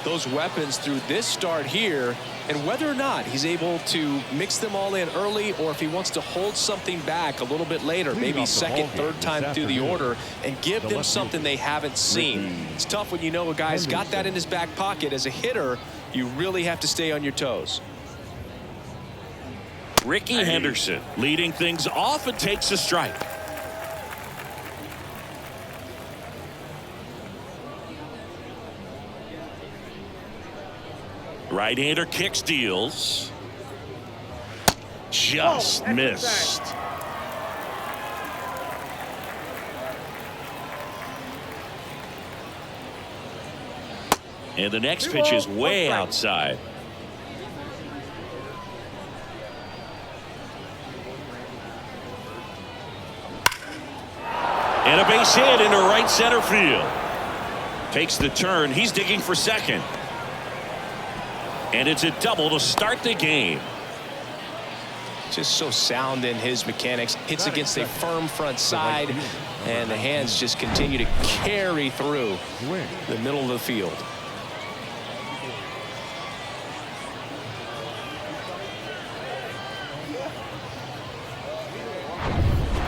those weapons through this start here, and whether or not he's able to mix them all in early, or if he wants to hold something back a little bit later, maybe second, third time through the order, and give them something they haven't seen. It's tough when you know a guy's got that in his back pocket. As a hitter, you really have to stay on your toes. Ricky Henderson leading things off and takes a strike. Right-hander kick steals. Just missed. And the next pitch is way outside. And a base hit into right center field. Takes the turn. He's digging for second. And it's a double to start the game. Just so sound in his mechanics. Hits against a firm front side, and the hands just continue to carry through the middle of the field.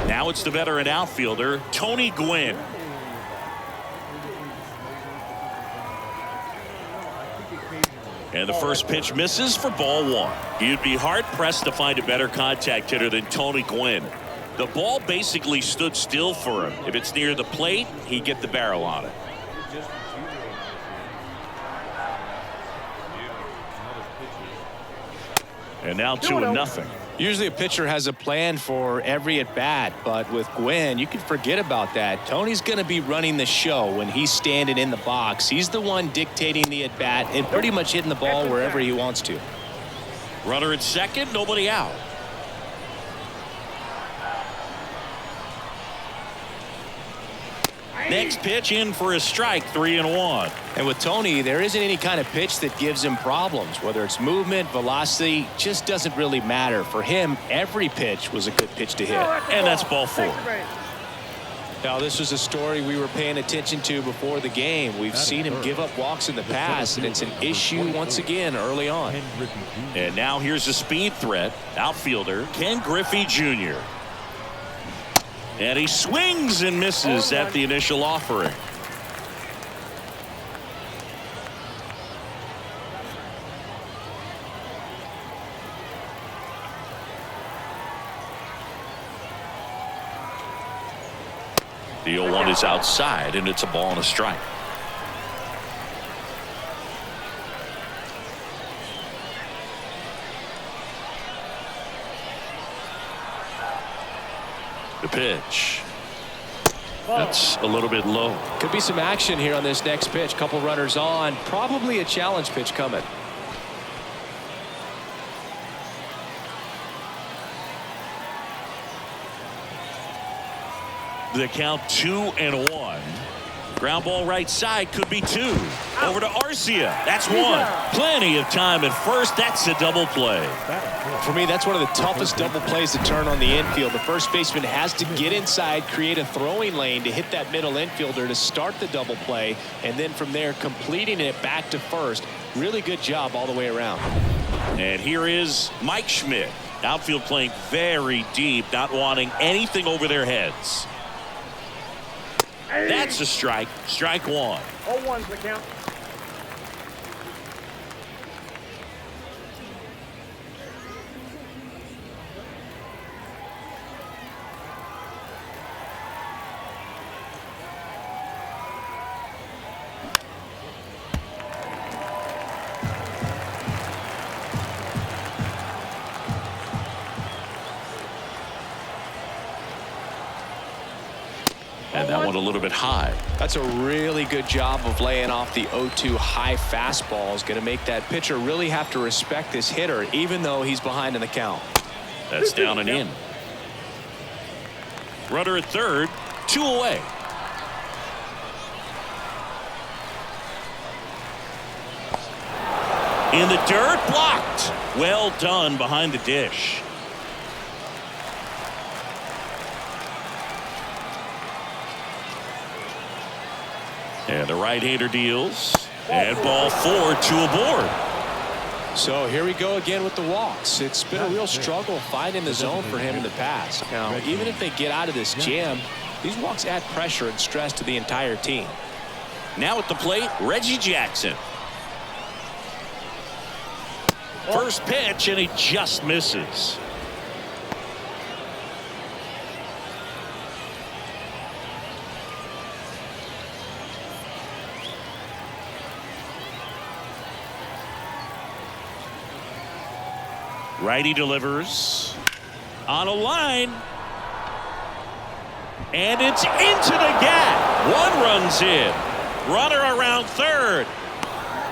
Now it's the veteran outfielder, Tony Gwynn. And the first pitch misses for ball one. You'd be hard-pressed to find a better contact hitter than Tony Gwynn. The ball basically stood still for him. If it's near the plate, he'd get the barrel on it. And now 2-0. Usually a pitcher has a plan for every at-bat, but with Gwynn, you can forget about that. Tony's going to be running the show when he's standing in the box. He's the one dictating the at-bat and pretty much hitting the ball wherever he wants to. Runner at second, nobody out. Next pitch in for a strike, 3-1. And with Tony, there isn't any kind of pitch that gives him problems. Whether it's movement, velocity, just doesn't really matter. For him, every pitch was a good pitch to hit. And that's ball four. Now, this was a story we were paying attention to before the game. We've seen him give up walks in the past, and it's an issue once again early on. And now here's a speed threat. Outfielder Ken Griffey Jr. And he swings and misses at the initial offering. The 0-1 is outside, and it's a ball and a strike. The pitch. That's a little bit low. Could be some action here on this next pitch. Couple runners on. Probably a challenge pitch coming. The count 2-1. Ground ball right side, could be two. Over to Arcia. That's one. Plenty of time at first. That's a double play. For me, that's one of the toughest double plays to turn on the infield. The first baseman has to get inside, create a throwing lane to hit that middle infielder to start the double play, and then from there completing it back to first. Really good job all the way around. And here is Mike Schmidt. Outfield playing very deep, not wanting anything over their heads. That's a strike. Strike one. 0-1's the count. And that one a little bit high. That's a really good job of laying off the 0-2 high fastball. Is going to make that pitcher really have to respect this hitter, even though he's behind in the count. That's down and in. Runner at third, 2 away. In the dirt, blocked. Well done behind the dish. And the right-hander deals. And ball 4, 2 aboard. So here we go again with the walks. It's been a real struggle finding the zone for him in the past. Now, even if they get out of this jam, these walks add pressure and stress to the entire team. Now at the plate, Reggie Jackson. First pitch, and he just misses. Righty delivers on a line, and it's into the gap. One run's in. Runner around third.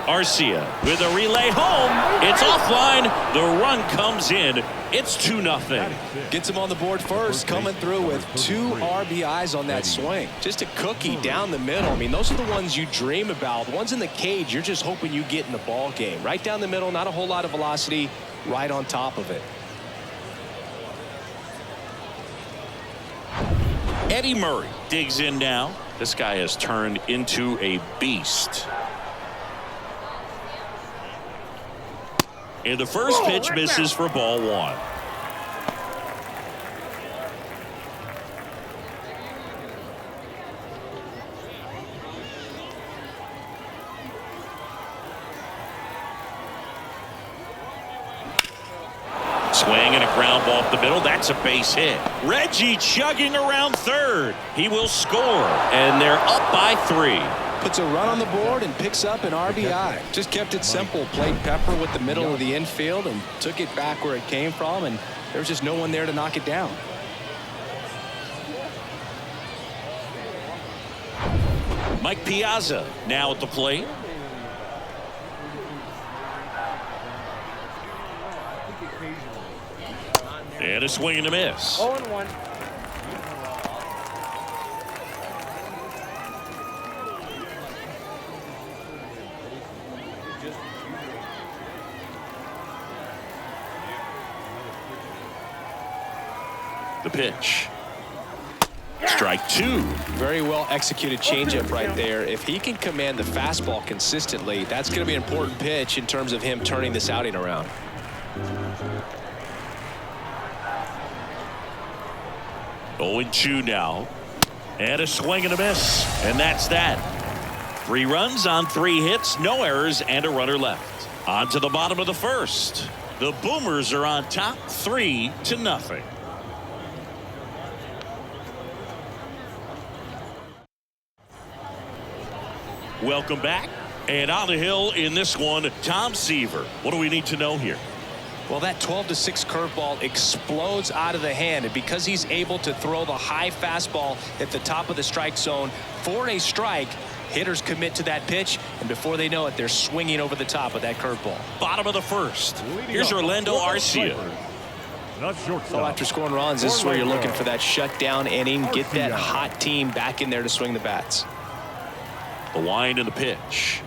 Arcia with a relay home. It's offline. The run comes in. It's 2-0. Gets him on the board first, coming through with 2 RBIs on that swing. Just a cookie down the middle. I mean, those are the ones you dream about. The ones in the cage, you're just hoping you get in the ball game. Right down the middle, not a whole lot of velocity, right on top of it. Eddie Murray digs in now. This guy has turned into a beast. And the first pitch misses for ball 1. Swing and a ground ball up the middle. That's a base hit. Reggie chugging around third. He will score, and they're up by 3. Puts a run on the board and picks up an RBI. Just kept it simple. Played Pepper with the middle of the infield and took it back where it came from, and there was just no one there to knock it down. Mike Piazza now at the plate. And a swing and a miss. 0-1. The pitch. Strike 2. Very well executed changeup right there. If he can command the fastball consistently, that's going to be an important pitch in terms of him turning this outing around. Oh, 0-2 now. And a swing and a miss. And that's that. 3 runs on 3 hits, no errors, and a runner left. On to the bottom of the first. The Boomers are on top 3-0. Welcome back. And on the hill in this one, Tom Seaver. What do we need to know here? Well, that 12-6 curveball explodes out of the hand, and because he's able to throw the high fastball at the top of the strike zone for a strike, hitters commit to that pitch, and before they know it, they're swinging over the top of that curveball. Bottom of the first. Here's Orlando Arcia. Well, after scoring runs, this is where you're looking for that shutdown inning, get that hot team back in there to swing the bats. The wind and the pitch.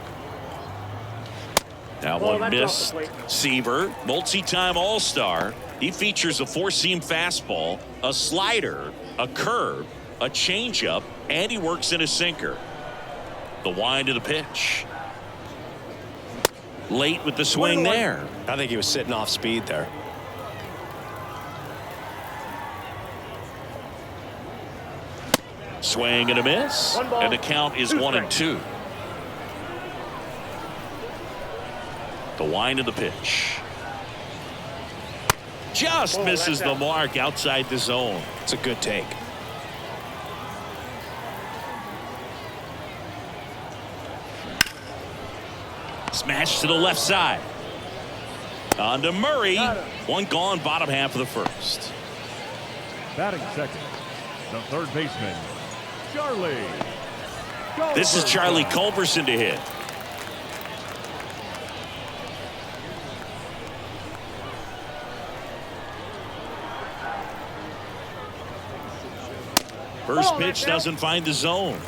Now one missed. Seaver, multi-time All-Star. He features a 4-seam fastball, a slider, a curve, a changeup, and he works in a sinker. The wind of the pitch. Late with the swing there. I think he was sitting off speed there. Swing and a miss. And the count is 1-2. The wind of the pitch. Just misses the mark outside the zone. It's a good take. Smash to the left side. On to Murray. One gone, bottom half of the first. Batting second, the third baseman, Charlie. This is Charlie Culberson to hit. First pitch doesn't find the zone.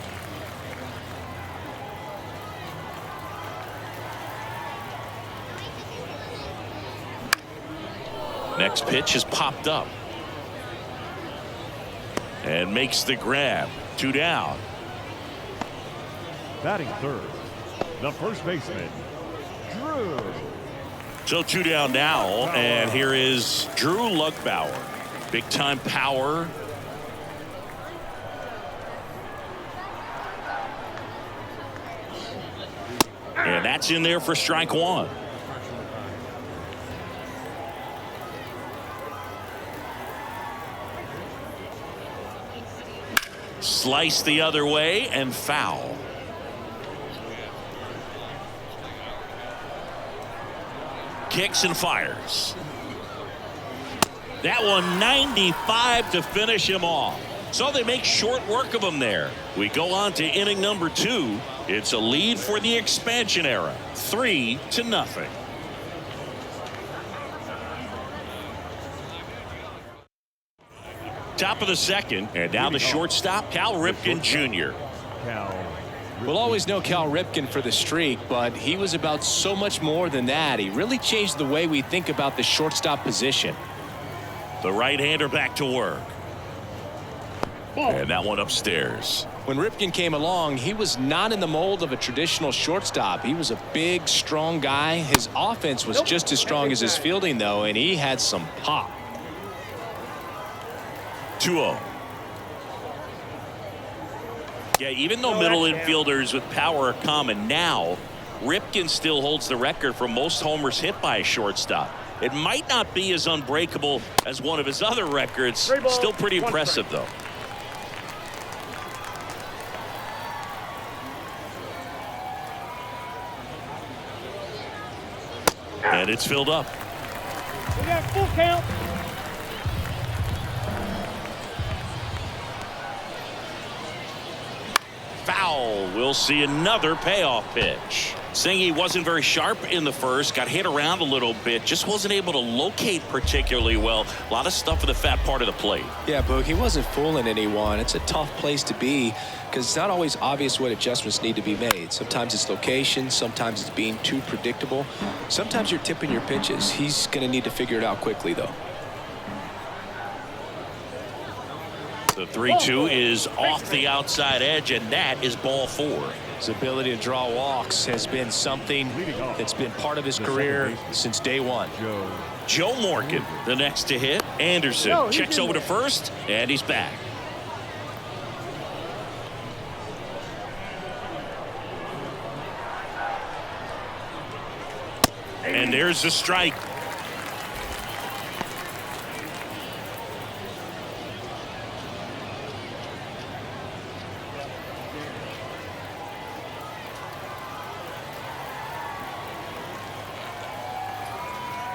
Next pitch is popped up. And makes the grab. 2 down. Batting third, the first baseman, Drew. So 2 down now, and here is Drew Lugbauer. Big time power. And that's in there for strike one. Slice the other way and foul. Kicks and fires. That one 95 to finish him off. So they make short work of him there. We go on to inning number 2. It's a lead for the expansion era. 3-0. Top of the second, and now the shortstop, Cal Ripken Jr. We'll always know Cal Ripken for the streak, but he was about so much more than that. He really changed the way we think about the shortstop position. The right-hander back to work. And that one upstairs. When Ripken came along, he was not in the mold of a traditional shortstop. He was a big, strong guy. His offense was just as strong as his fielding, though, and he had some pop. 2-0. Yeah, even though middle infielders with power are common now, Ripken still holds the record for most homers hit by a shortstop. It might not be as unbreakable as one of his other records. Still pretty impressive, though. And it's filled up. We got full count. Foul. We'll see another payoff pitch. Singy wasn't very sharp in the first, got hit around a little bit, just wasn't able to locate particularly well. A lot of stuff in the fat part of the plate. Yeah, Boog, he wasn't fooling anyone. It's a tough place to be because it's not always obvious what adjustments need to be made. Sometimes it's location, sometimes it's being too predictable. Sometimes you're tipping your pitches. He's going to need to figure it out quickly, though. The 3-2 is off the outside edge, and that is ball 4. His ability to draw walks has been something that's been part of his career since day one. Joe Morgan, the next to hit. Anderson checks over to first, and he's back. And there's the strike.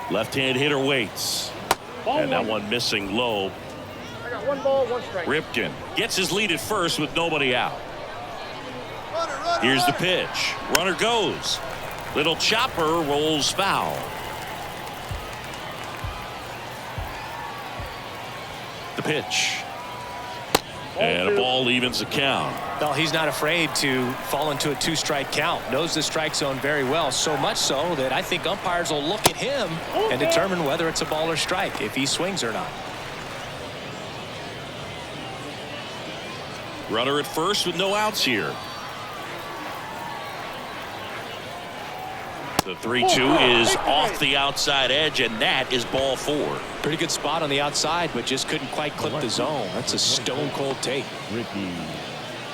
Left-hand hitter waits. And that one missing low. I got 1 ball, 1 strike. Ripken gets his lead at first with nobody out. Here's the pitch. Runner goes. Little chopper rolls foul. The pitch. And a ball evens the count. No, he's not afraid to fall into a 2-strike count. Knows the strike zone very well, so much so that I think umpires will look at him and determine whether it's a ball or strike, if he swings or not. Runner at first with no outs here. The 3-2 is off the outside edge, and that is ball 4. Pretty good spot on the outside, but just couldn't quite clip the zone. That's a stone-cold take. Ricky.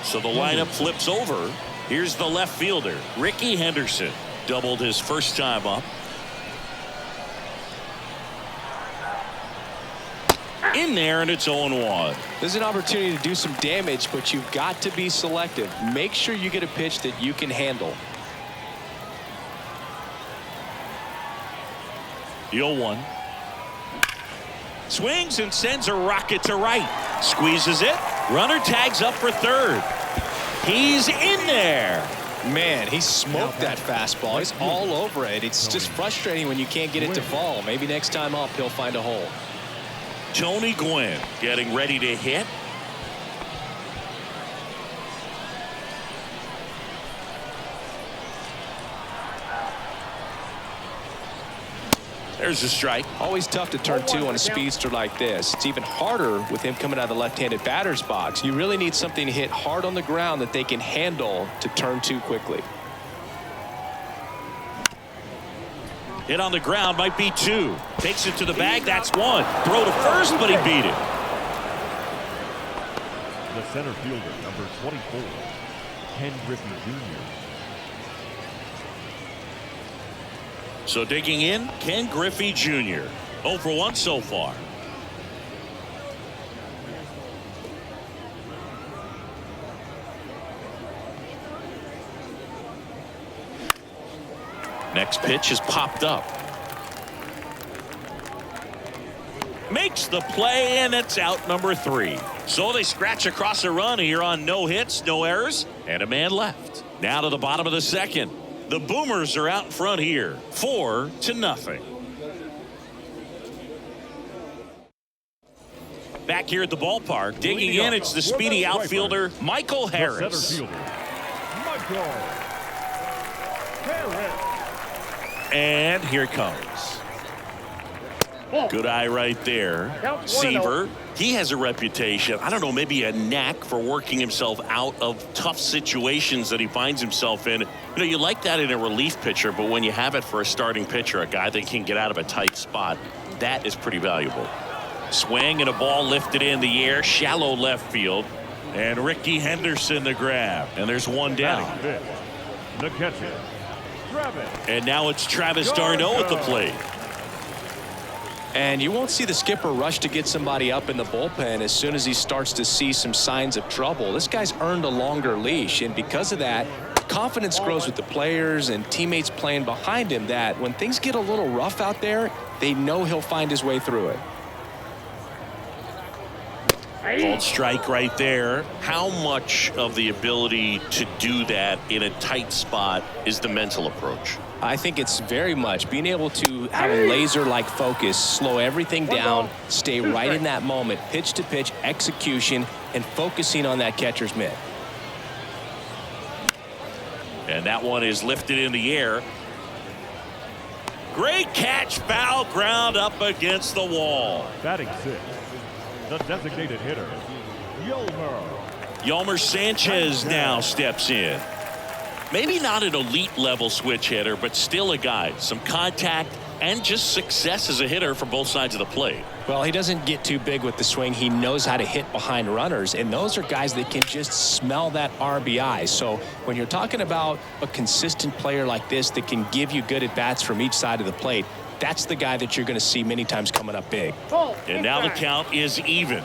So the lineup flips over. Here's the left fielder, Ricky Henderson. Doubled his first time up. In there, and it's 0-1. There's an opportunity to do some damage, but you've got to be selective. Make sure you get a pitch that you can handle. The 0-1. Swings and sends a rocket to right. Squeezes it. Runner tags up for third. He's in there. Man, he smoked that fastball. He's all over it. It's just frustrating when you can't get it to fall. Maybe next time up he'll find a hole. Tony Gwynn getting ready to hit. There's a strike. Always tough to turn 2 on a speedster like this. It's even harder with him coming out of the left-handed batter's box. You really need something to hit hard on the ground that they can handle to turn 2 quickly. Hit on the ground might be 2. Takes it to the bag. That's 1. Throw to first, but he beat it. The center fielder, number 24, Ken Griffey Jr. So digging in, Ken Griffey Jr. 0 for 1 so far. Next pitch is popped up. Makes the play, and it's out number 3. So they scratch across a run here on no hits, no errors, and a man left. Now to the bottom of the second. The Boomers are out in front here, 4-0. Back here at the ballpark, digging in, it's the speedy outfielder, Michael Harris. The center fielder, Michael Harris. And here it comes. Good eye right there. Seaver, he has a reputation, I don't know, maybe a knack for working himself out of tough situations that he finds himself in. You know, you like that in a relief pitcher, but when you have it for a starting pitcher, a guy that can get out of a tight spot, that is pretty valuable. Swing and a ball lifted in the air, shallow left field. And Ricky Henderson the grab. And there's one down. The catcher, Travis. And now it's Travis d'Arnaud at the plate. And you won't see the skipper rush to get somebody up in the bullpen as soon as he starts to see some signs of trouble. This guy's earned a longer leash, and because of that, confidence grows with the players and teammates playing behind him, that when things get a little rough out there, they know he'll find his way through it. Called strike right there. How much of the ability to do that in a tight spot is the mental approach? I think it's very much being able to have a laser-like focus, slow everything down, stay right in that moment, pitch to pitch execution, and focusing on that catcher's mitt. And that one is lifted in the air. Great catch, foul ground up against the wall. Batting 6, the designated hitter, Yolmer Sanchez now steps in. Maybe not an elite level switch hitter, but still a guy. Some contact and just success as a hitter for both sides of the plate. Well, he doesn't get too big with the swing. He knows how to hit behind runners, and those are guys that can just smell that RBI. So when you're talking about a consistent player like this that can give you good at-bats from each side of the plate, that's the guy that you're going to see many times coming up big. And now the count is even.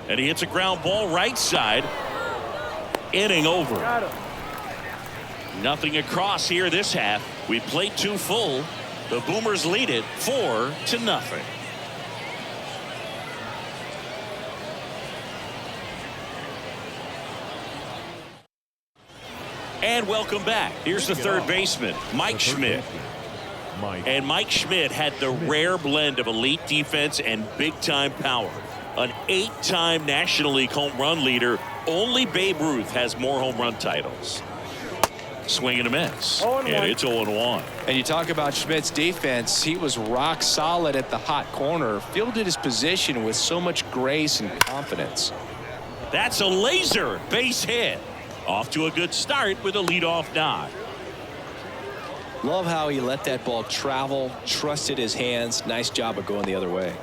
And he hits a ground ball right side. Inning over. Nothing across here this half. We played 2 full. The Boomers lead it 4-0. And welcome back. Here's the third baseman, Mike Schmidt. And Mike Schmidt had the rare blend of elite defense and big-time power. An 8-time National League home run leader. Only Babe Ruth has more home run titles. Swing and a miss. And it's 0-1. And you talk about Schmidt's defense. He was rock solid at the hot corner. Fielded his position with so much grace and confidence. That's a laser base hit. Off to a good start with a leadoff knock. Love how he let that ball travel, trusted his hands. Nice job of going the other way.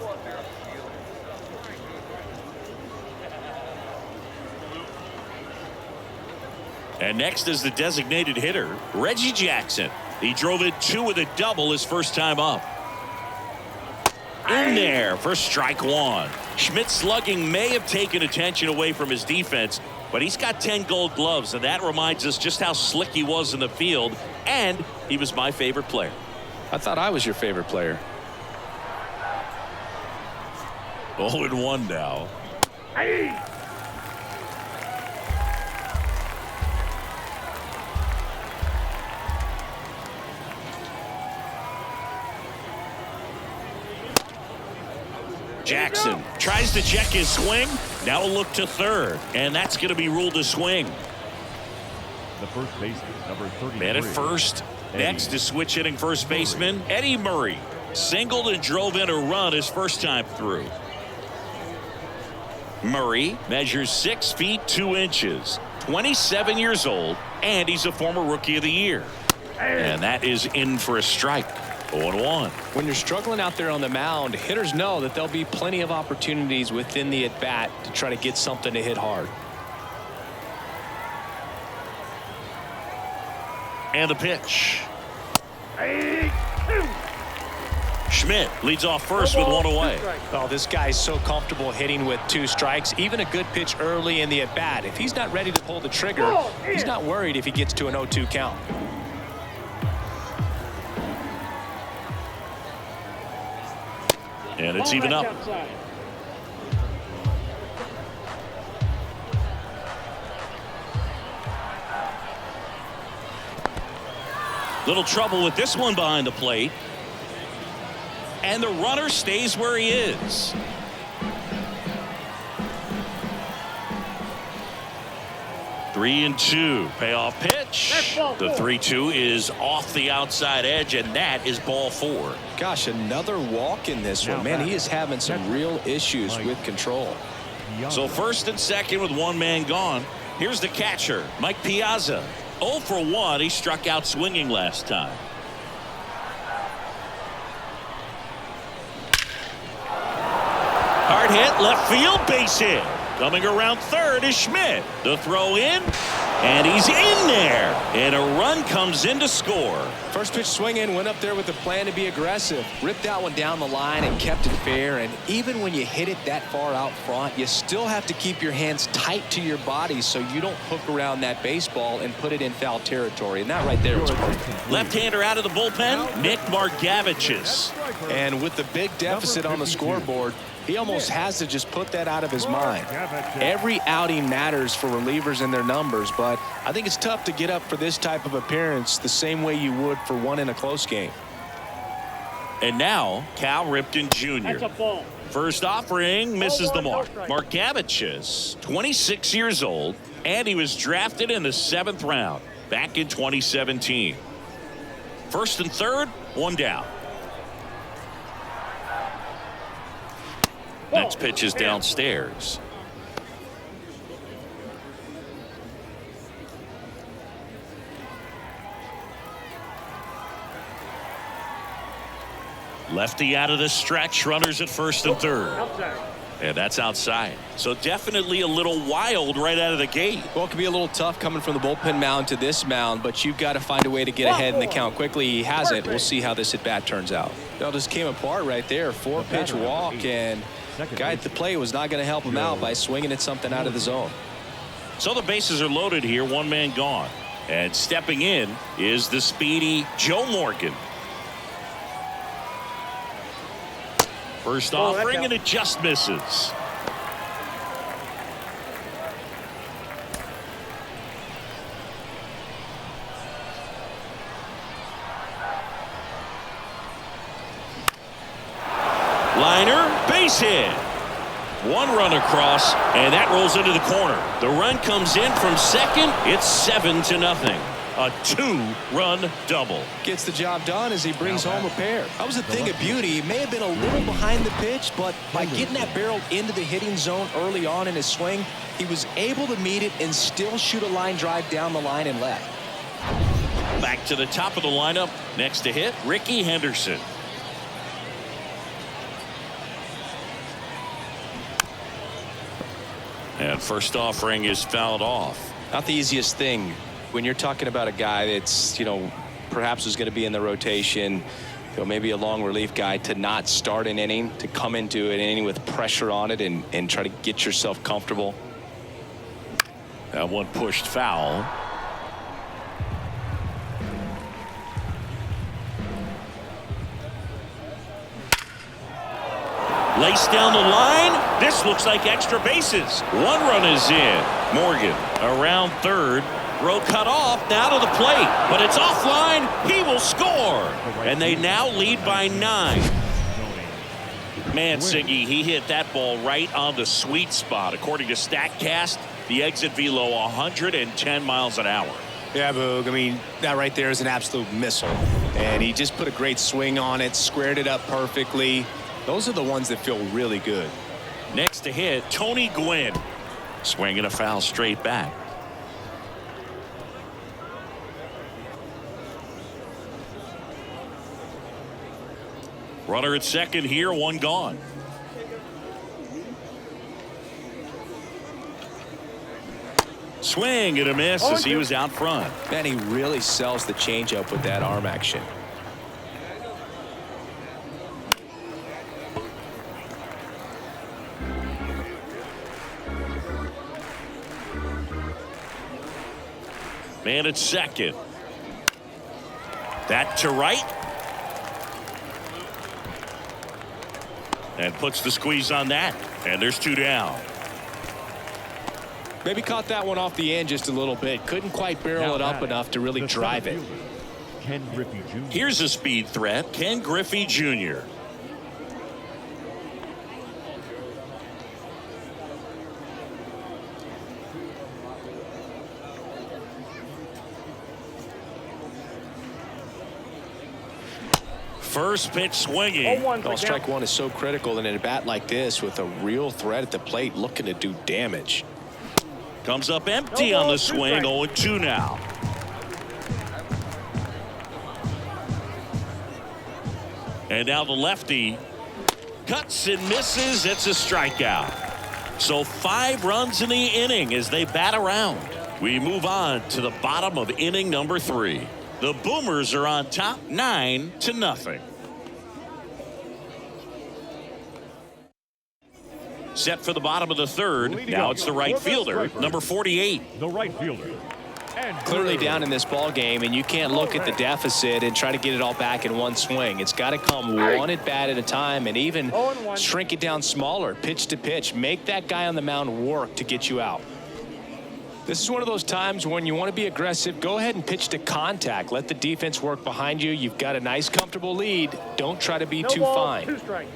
And next is the designated hitter, Reggie Jackson. He drove it 2 with a double his first time up. In there for strike 1. Schmidt's slugging may have taken attention away from his defense, but he's got 10 gold gloves, and that reminds us just how slick he was in the field, and he was my favorite player. I thought I was your favorite player. 0-1 now. Jackson tries to check his swing. Now a look to third, and that's going to be ruled a swing. The first baseman, number 33. Man at first. Next is switch hitting first baseman Eddie Murray. Singled and drove in a run his first time through. Murray measures 6 feet 2 inches, 27 years old, and he's a former Rookie of the Year. And that is in for a strike. 0-1. When you're struggling out there on the mound, hitters know that there'll be plenty of opportunities within the at-bat to try to get something to hit hard. And the pitch. Schmidt leads off first with 1 away. Oh, this guy's so comfortable hitting with 2 strikes. Even a good pitch early in the at-bat. If he's not ready to pull the trigger, he's not worried if he gets to an 0-2 count. And it's even up. Little trouble with this one behind the plate. And the runner stays where he is. Three and 2. Payoff pitch. The 3-2 is off the outside edge, and that is ball 4. Gosh, another walk in this one. Man, he is having some real issues with control. So first and second with 1 man gone. Here's the catcher, Mike Piazza. 0 for 1. He struck out swinging last time. Hard hit, left field, base hit. Coming around third is Schmidt. The throw in, and he's in there. And a run comes in to score. First pitch swinging, went up there with the plan to be aggressive. Ripped that one down the line and kept it fair. And even when you hit it that far out front, you still have to keep your hands tight to your body so you don't hook around that baseball and put it in foul territory. And that right there was perfect. Left-hander out of the bullpen, Nick Margevicius. And with the big deficit on the scoreboard, he almost has to just put that out of his mind. Every outing matters for relievers and their numbers, but I think it's tough to get up for this type of appearance the same way you would for one in a close game. And now, Cal Ripken Jr. That's a ball. First offering misses the mark. Margevicius, 26 years old, and he was drafted in the 7th round back in 2017. First and third, 1 down. Next pitch is downstairs. Lefty out of the stretch, runners at first and third. And that's outside. So definitely a little wild right out of the gate. Well, it can be a little tough coming from the bullpen mound to this mound, but you've got to find a way to get ahead in the count quickly. He hasn't. We'll see how this at-bat turns out. It all just came apart right there. 4-pitch walk, and the guy at the plate was not going to help him out by swinging at something out of the zone. So the bases are loaded here, 1 man gone. And stepping in is the speedy Joe Morgan. First offering, and it just misses. Liner, base hit. 1 run across, and that rolls into the corner. The run comes in from second. It's 7-0. A 2-run double. Gets the job done as he brings home a pair. That was a thing of beauty. He may have been a little behind the pitch, but by getting that barrel into the hitting zone early on in his swing, he was able to meet it and still shoot a line drive down the line and left. Back to the top of the lineup. Next to hit, Ricky Henderson. And first offering is fouled off. Not the easiest thing when you're talking about a guy that's, perhaps is going to be in the rotation, maybe a long relief guy, to not start an inning, to come into an inning with pressure on it and try to get yourself comfortable. That one pushed foul. Laced down the line. This looks like extra bases. 1 run is in. Morgan around third. Throw cut off, now to the plate, but it's offline. He will score, and they now lead by 9. Man, Siggy, he hit that ball right on the sweet spot. According to StatCast, the exit velo 110 miles an hour. Yeah, Boog. I mean, that right there is an absolute missile, and he just put a great swing on it, squared it up perfectly. Those are the ones that feel really good. Next to hit, Tony Gwynn. Swinging a foul straight back. Runner at second here, one gone. Swing and a miss as he was out front. Man, he really sells the changeup with that arm action. Man at second. That to right. And puts the squeeze on that. And there's two down. Maybe caught that one off the end just a little bit. Couldn't quite barrel it up enough to really drive it. Ken Griffey Jr. Here's a speed threat, Ken Griffey Jr. First pitch swinging. Strike one is so critical in a bat like this with a real threat at the plate looking to do damage. Comes up empty on the swing. 0-2 now. And now the lefty cuts and misses. It's a strikeout. So 5 runs in the inning as they bat around. We move on to the bottom of inning number 3. The Boomers are on top 9-0. Set for the bottom of the third. Now it's the right fielder, number 48. The right fielder. And clearly down in this ball game, and you can't look at the deficit and try to get it all back in one swing. It's got to come one at bat at a time, and even shrink it down smaller, pitch to pitch. Make that guy on the mound work to get you out. This is one of those times when you want to be aggressive. Go ahead and pitch to contact. Let the defense work behind you. You've got a nice, comfortable lead. Don't try to be too fine. 2 strikes.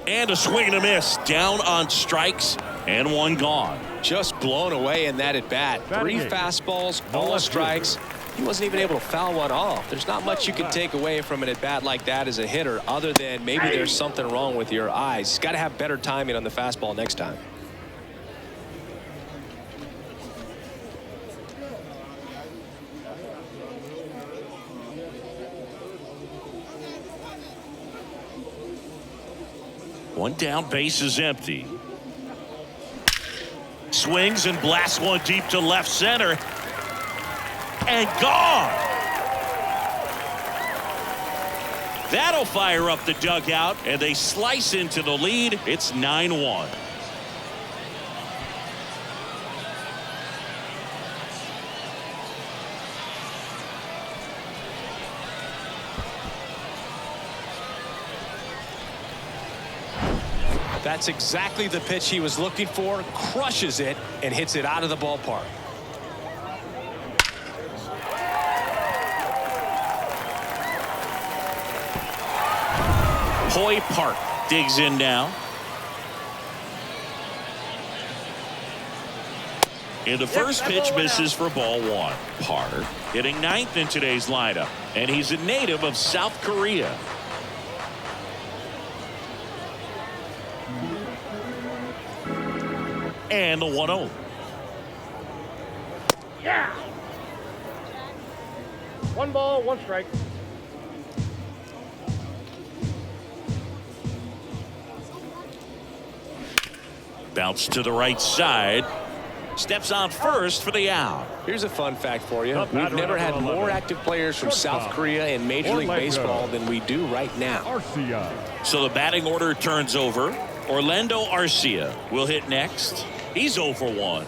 And a swing and a miss. Down on strikes and 1 gone. Just blown away in that at bat. 3 fastballs, all strikes. He wasn't even able to foul one off. There's not much you can take away from an at bat like that as a hitter, other than maybe there's something wrong with your eyes. He's got to have better timing on the fastball next time. One down, base is empty. Swings and blasts one deep to left center. And gone. That'll fire up the dugout, and they slice into the lead. It's 9-1. That's exactly the pitch he was looking for. Crushes it and hits it out of the ballpark. Hoy Park digs in now. And the first pitch misses for ball 1. Park hitting 9th in today's lineup, and he's a native of South Korea. And the 1-0. Yeah. 1 ball, 1 strike. Bounce to the right side. Steps on first for the out. Here's a fun fact for you. We've never had more active players from South Korea in Major League Baseball than we do right now. Arcia. So the batting order turns over. Orlando Arcia will hit next. He's 0 for 1.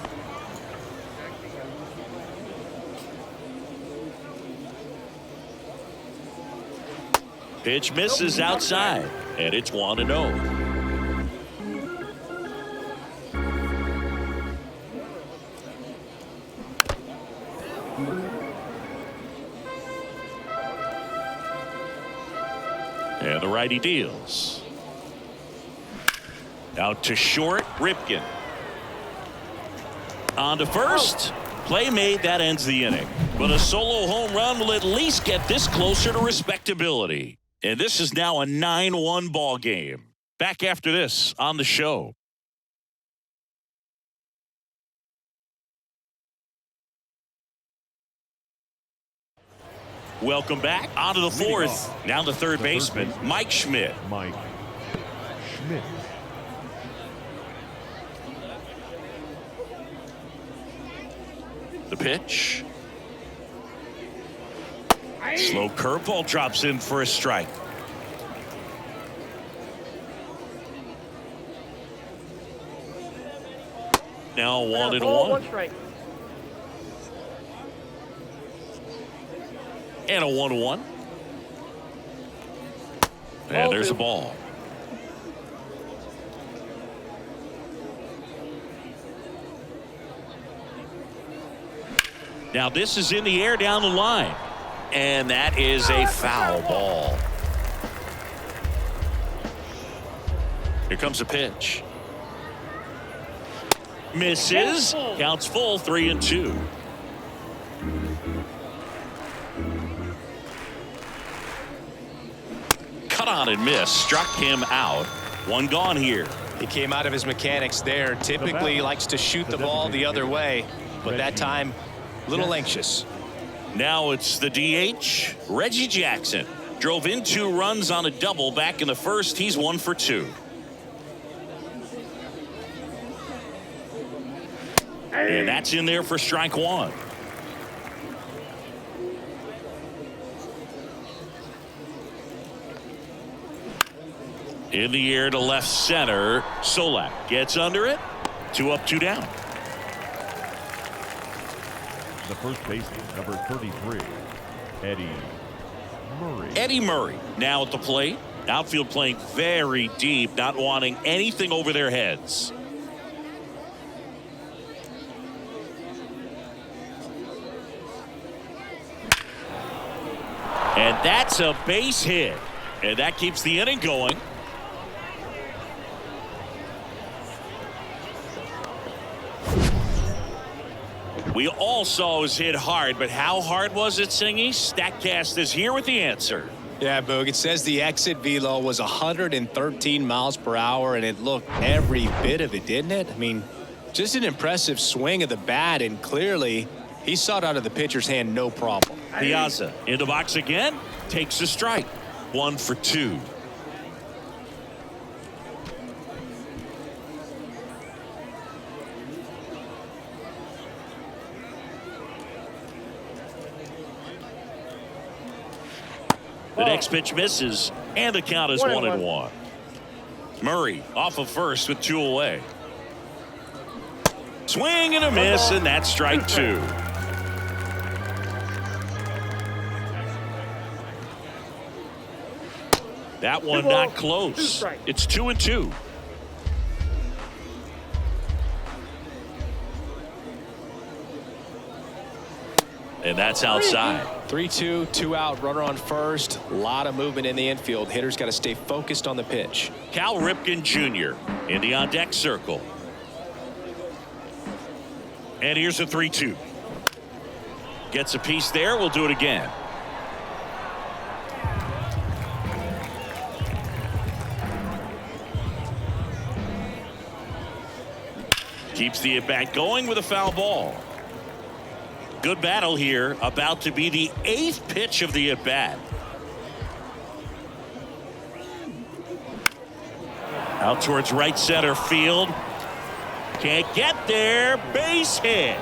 Pitch misses outside, and it's 1-0. And the righty deals. Out to short, Ripken. On to first. Play made, that ends the inning. But a solo home run will at least get this closer to respectability. And this is now a 9-1 ball game. Back after this on the show. Welcome back. On to the fourth. Now the third baseman, Mike Schmidt. Mike Schmidt. The pitch. Slow curveball drops in for a strike. Now 1-1. One strike. And a 1-1. And there's a ball. Now this is in the air down the line. And that is a foul ball. Here comes a pitch. Misses. Counts full, 3-2. Cut on and miss. Struck him out. One gone here. He came out of his mechanics there. Typically he likes to shoot the ball the other way, but that time a little anxious. Now it's the DH, Reggie Jackson. Drove in 2 runs on a double back in the first. He's 1 for 2. And that's in there for strike 1. In the air to left center. Solak gets under it. 2 up, 2 down. The first baseman, number 33, Eddie Murray. Eddie Murray now at the plate. Outfield playing very deep, not wanting anything over their heads. And that's a base hit. And that keeps the inning going. We all saw it was hit hard, but how hard was it, Singy? Statcast is here with the answer. Yeah, Boog, it says the exit velo was 113 miles per hour, and it looked every bit of it, didn't it? I mean, just an impressive swing of the bat, and clearly he saw it out of the pitcher's hand, no problem. Piazza in the box again, takes a strike. 1 for 2. The next pitch misses, and the count is 1-1. Murray off of first with 2 away. Swing and a miss, and that's strike 2. That one not close. It's 2-2. And that's outside. 3-2, 2 out, runner on first. A lot of movement in the infield. Hitter's got to stay focused on the pitch. Cal Ripken Jr. in the on-deck circle. And here's a 3-2. Gets a piece there. We'll do it again. Keeps the at-bat going with a foul ball. Good battle here. About to be the 8th pitch of the at-bat. Out towards right center field. Can't get there. Base hit.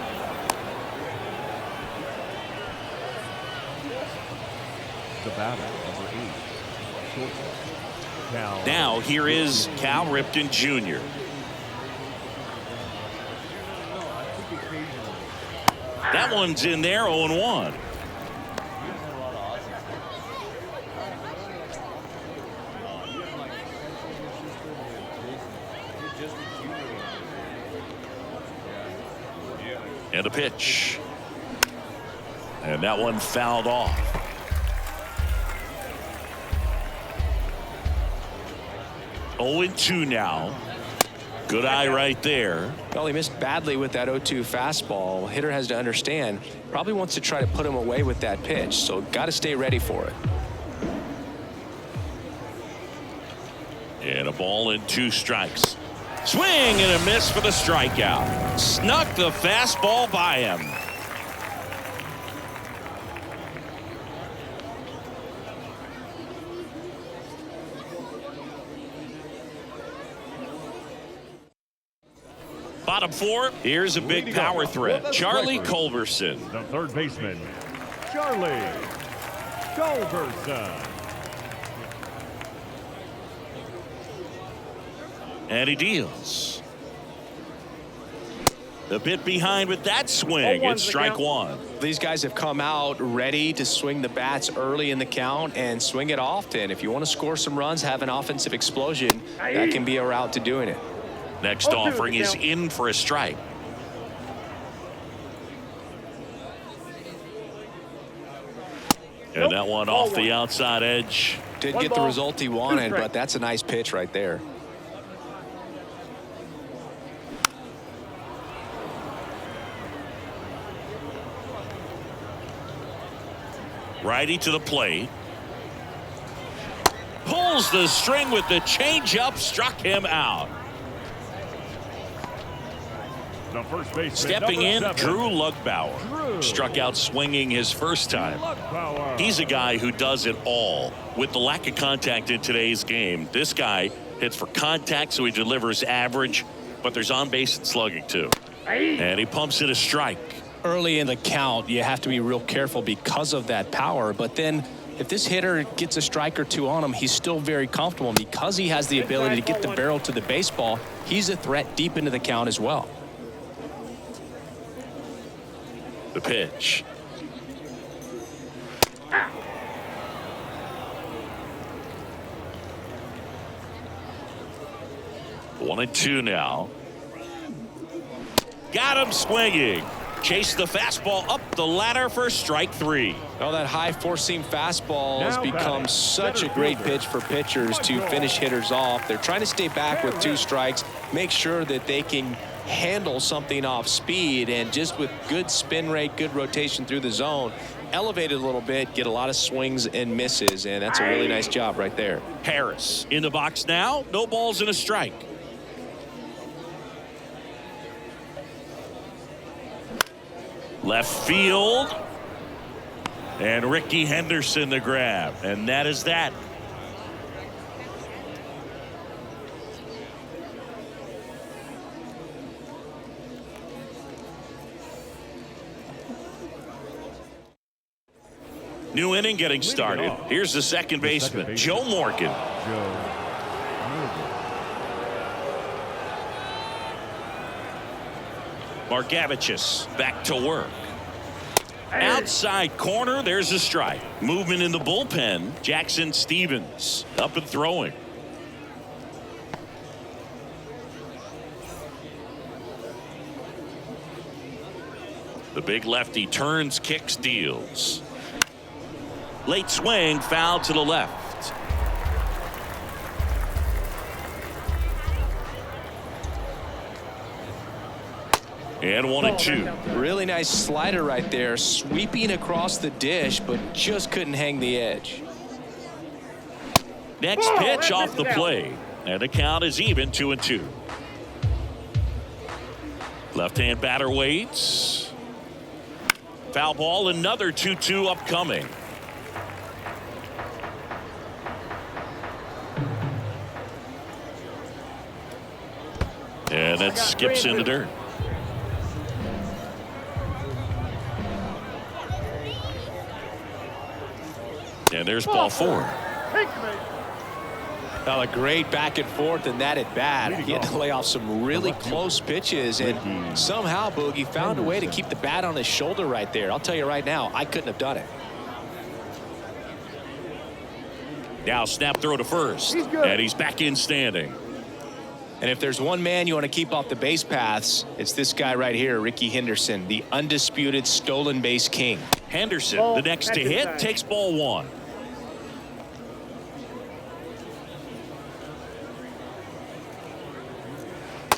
The batter, number 8, shortstop, Cal. Now here is Cal Ripken Jr. That one's in there, 0-1. And a pitch. And that one fouled off. 0-2 now. Good eye right there. Well, he missed badly with that 0-2 fastball. Hitter has to understand, probably wants to try to put him away with that pitch, so got to stay ready for it. And a ball and 2 strikes. Swing and a miss for the strikeout. Snuck the fastball by him. Bottom 4, here's a big power threat. Charlie Culberson. The third baseman, Charlie Culberson. And he deals. A bit behind with that swing. It's strike 1. These guys have come out ready to swing the bats early in the count and swing it often. If you want to score some runs, have an offensive explosion, that can be a route to doing it. Next offering is in for a strike. And that one off the outside edge. Didn't get the result he wanted, but that's a nice pitch right there. Righty to the plate. Pulls the string with the changeup, struck him out. The first baseman, Stepping in, 7, Drew Lugbauer. Struck out swinging his first time. He's a guy who does it all. With the lack of contact in today's game, this guy hits for contact, so he delivers average, but there's on base and slugging too. And he pumps it a strike. Early in the count, you have to be real careful because of that power, but then if this hitter gets a strike or 2 on him, he's still very comfortable. And because he has the ability to get the barrel to the baseball, he's a threat deep into the count as well. The pitch. One and 2 now. Got him swinging. Chase the fastball up the ladder for strike 3. Well, that high four-seam fastball has become such a great pitch for pitchers to finish hitters off. They're trying to stay back with 2 strikes, make sure that they can handle something off speed, and just with good spin rate, good rotation through the zone, elevate it a little bit, get a lot of swings and misses, and that's a really nice job right there. Harris in the box now. No balls and a strike. Left field. And Ricky Henderson the grab. And that is that. New inning getting started. Here's the second baseman, Joe Morgan. Margevicius back to work. Outside corner, there's a strike. Movement in the bullpen. Jackson Stevens up and throwing. The big lefty turns, kicks, deals. Late swing, foul to the left. And 1 and 2. Really nice slider right there, sweeping across the dish, but just couldn't hang the edge. Next pitch off the plate, and the count is even, 2 and 2. Left-hand batter waits. Foul ball, another 2-2 upcoming. And that skips in the dirt. And there's ball 4. Well, a great back and forth in that at bat. He had to lay off some really close pitches, and somehow Boogie found a way to keep the bat on his shoulder right there. I'll tell you right now, I couldn't have done it. Now snap throw to first, and he's back in standing. And if there's one man you want to keep off the base paths, it's this guy right here, Ricky Henderson, the undisputed stolen base king. Henderson, the next to hit, takes ball 1.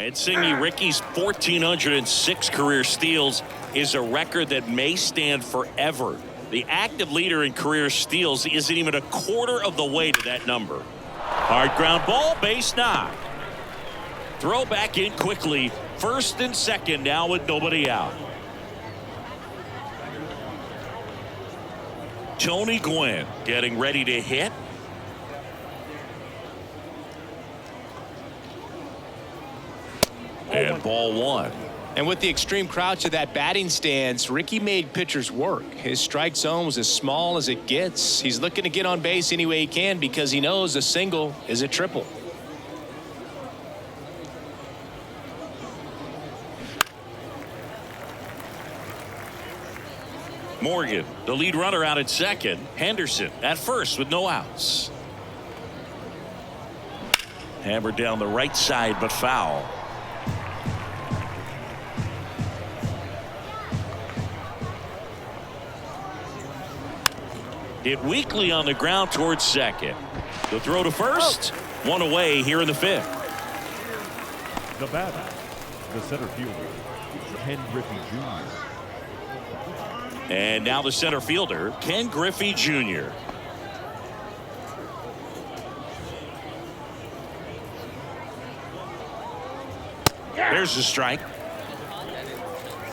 And Singy, Ricky's 1,406 career steals is a record that may stand forever. The active leader in career steals isn't even a quarter of the way to that number. Hard ground ball, base knock. Throw back in quickly. First and second now with nobody out. Tony Gwynn getting ready to hit. And ball one. And with the extreme crouch of that batting stance, Ricky made pitchers work. His strike zone was as small as it gets. He's looking to get on base any way he can because he knows a single is a triple. Morgan, the lead runner, out at second. Henderson at first with no outs. Hammered down the right side, but foul. Hit weakly on the ground towards second. The throw to first. One away here in the fifth. The batter, the center fielder, Ken Griffey Jr. And now the center fielder, Ken Griffey Jr. There's the strike.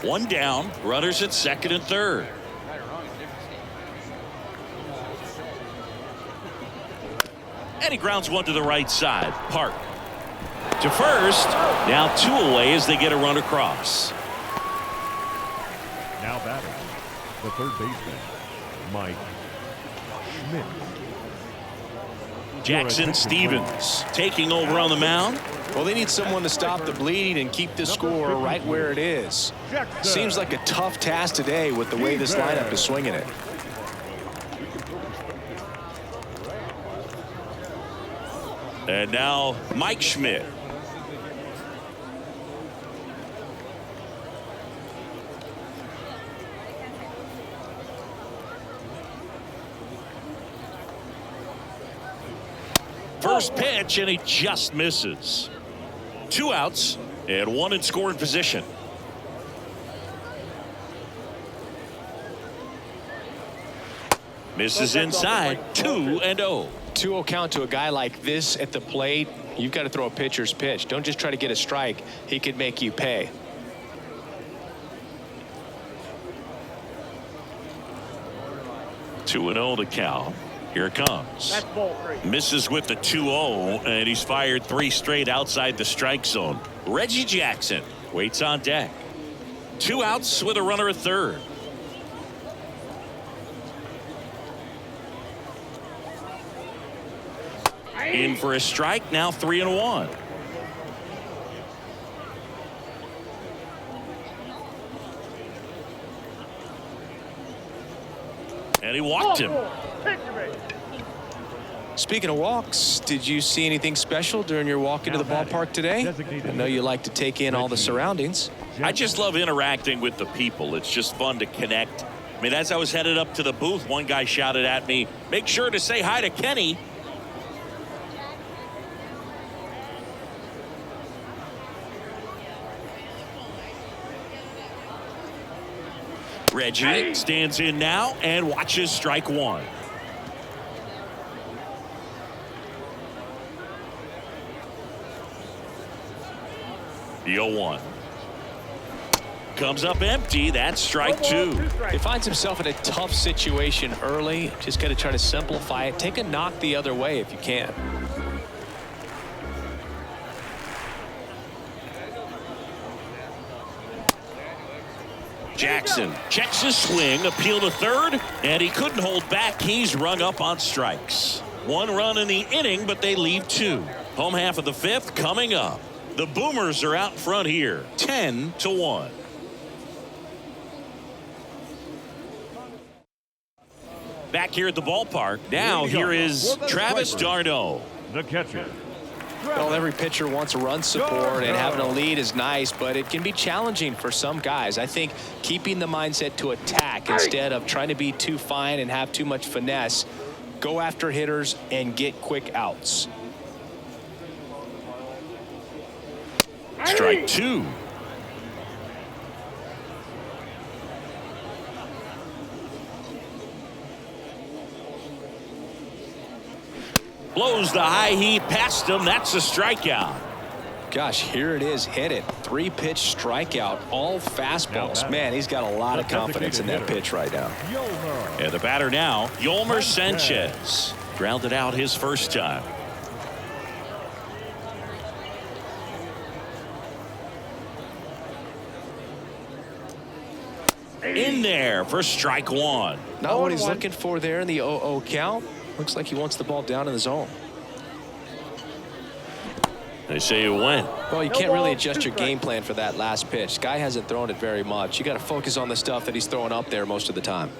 One down, runners at second and third. And he grounds one to the right side. Park to first. Now two away as they get a run across. Now batting, the third baseman, Mike Schmidt. Jackson Stevens taking over on the mound. Well, they need someone to stop the bleeding and keep the score right where it is. Seems like a tough task today with the way this lineup is swinging it. And now Mike Schmidt. First pitch, and he just misses. Two outs and one in scoring position. Misses inside. 2-0. 2-0 count to a guy like this at the plate. You've got to throw a pitcher's pitch. Don't just try to get a strike. He could make you pay. Two 2-0 the count. Here it comes. That's ball three. Misses with the 2-0, and he's fired three straight outside the strike zone. Reggie Jackson waits on deck. Two outs with a runner at third. In for a strike, now 3-1. And he walked him. Speaking of walks, did you see anything special during your walk into the ballpark today? I know you like to take in all the surroundings. I just love interacting with the people. It's just fun to connect. I mean, as I was headed up to the booth, one guy shouted at me, "Make sure to say hi to Kenny." Reggie stands in now and watches strike one. The 0-1. Comes up empty. That's strike two. He finds himself in a tough situation early. Just got to try to simplify it. Take a knock the other way if you can. Jackson checks his swing, appeal to third, and he couldn't hold back. He's rung up on strikes. One run in the inning, but they leave two. Home half of the fifth coming up. The Boomers are out in front here, 10-1. Back here at the ballpark. Now here is Travis d'Arnaud. The catcher. Well, every pitcher wants a run support, and having a lead is nice, but it can be challenging for some guys. I think keeping the mindset to attack instead of trying to be too fine and have too much finesse, go after hitters and get quick outs. Strike two. Blows the high heat past him. That's a strikeout. Gosh, here it is. Hit it. 3-pitch strikeout. All fastballs. Man, he's got a lot of confidence in that pitch right now. And the batter now, Yolmer Sanchez. Grounded out his first time. In there for strike one. Not what he's looking for there in the 0-0 count. Looks like he wants the ball down in the zone. They say it went. Well, you can't really adjust your game plan for that last pitch. Guy hasn't thrown it very much. You got to focus on the stuff that he's throwing up there most of the time.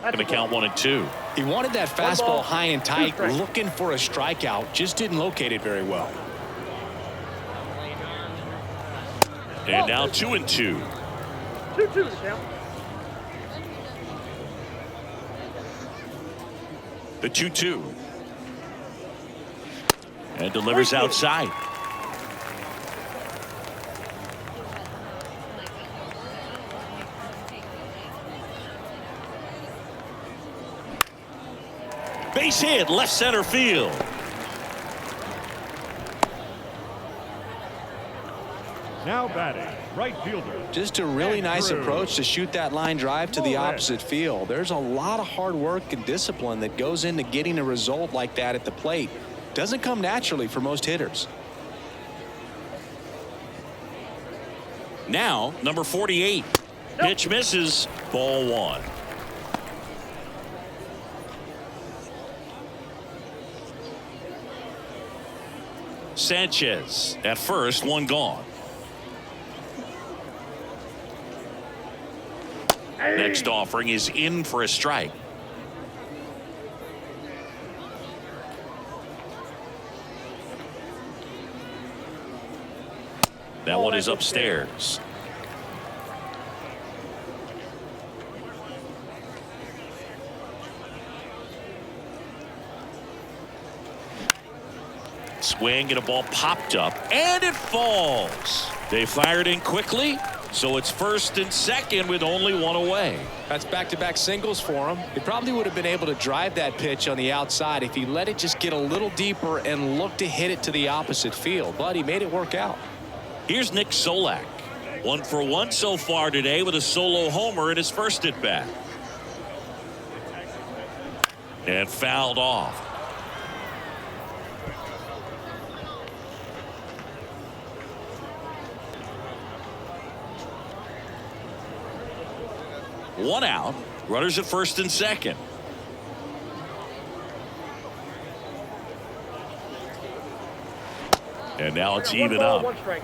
Going to count 1-2. He wanted that fastball high and tight, looking for a strikeout. Just didn't locate it very well. And now 2-2. 2-2 to count. The 2-2. And delivers outside. Base hit, left center field. Now batting, right fielder. Just a really nice approach to shoot that line drive to the opposite field. There's a lot of hard work and discipline that goes into getting a result like that at the plate. Doesn't come naturally for most hitters. Now, number 48. Pitch misses. Ball one. Sanchez at first, one gone. Next offering is in for a strike. That one is upstairs. Swing and a ball popped up and it falls. They fired in quickly, so it's first and second with only one away. That's back-to-back singles for him. He probably would have been able to drive that pitch on the outside if he let it just get a little deeper and look to hit it to the opposite field, but he made it work out. Here's Nick Solak. 1 for 1 so far today with a solo homer in his first at bat. And fouled off. One out. Runners at first and second. And now it's even up. 1 strike.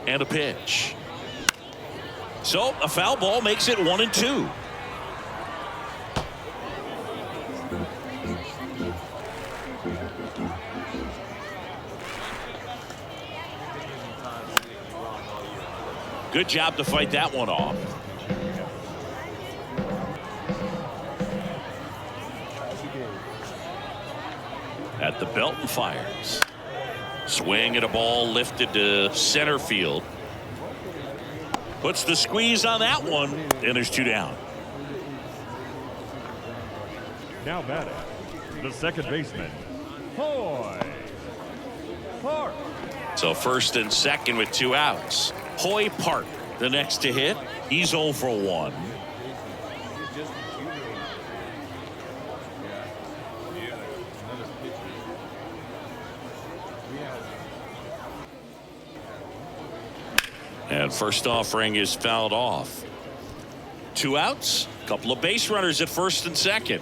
And a pitch. So a foul ball makes it 1-2. Good job to fight that one off. At the belt and fires. Swing and a ball lifted to center field. Puts the squeeze on that one, and there's 2 down. Now batting, the second baseman, Hoy Park. So first and second with 2 outs. Hoy Park, the next to hit. He's 0 for 1. And first offering is fouled off. 2 outs, a couple of base runners at first and second.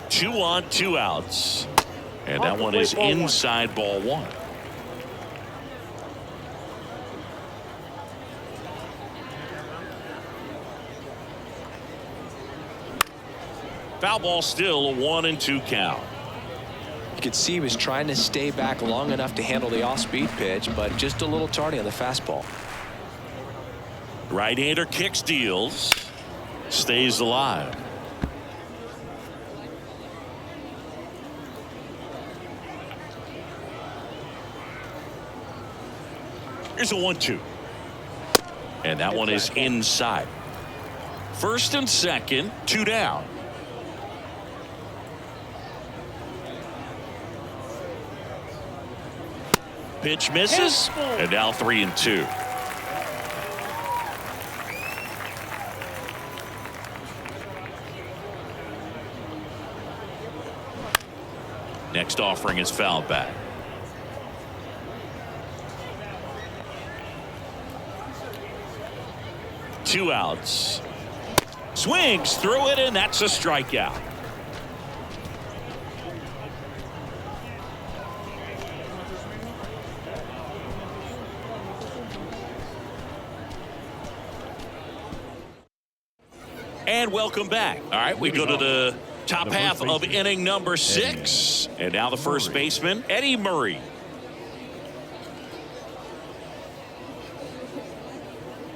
Two on, 2 outs. And that one is inside ball one. Foul ball, still a 1-2 count. You could see he was trying to stay back long enough to handle the off-speed pitch, but just a little tardy on the fastball. Right-hander kicks, deals, stays alive. Here's a 1-2. And that one is inside. First and second, 2 down. Pitch misses, and now 3-2. Next offering is fouled back. Two outs. Swings through it, and that's a strikeout. And welcome back. All right, we go to the top half of inning number 6. And now the first baseman, Eddie Murray.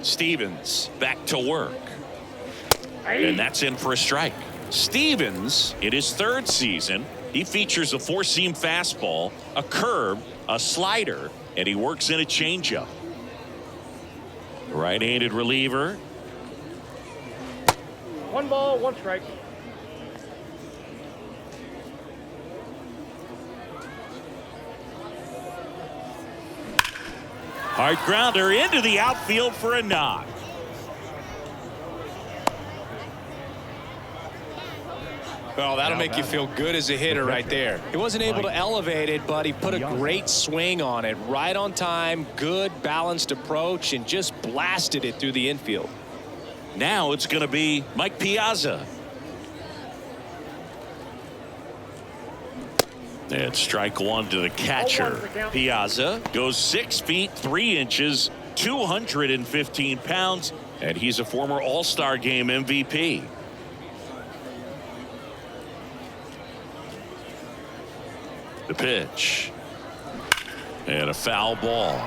Stevens back to work. And that's in for a strike. Stevens, in his 3rd season, he features a 4-seam fastball, a curve, a slider, and he works in a changeup. Right-handed reliever. 1 ball, 1 strike. Hard grounder into the outfield for a knock. Well, that'll make you feel good as a hitter right there. He wasn't able to elevate it, but he put a great swing on it. Right on time, good balanced approach, and just blasted it through the infield. Now it's going to be Mike Piazza. And strike 1 to the catcher. Piazza goes 6 feet 3 inches, 215 pounds, and he's a former All-Star Game MVP. The pitch. And a foul ball.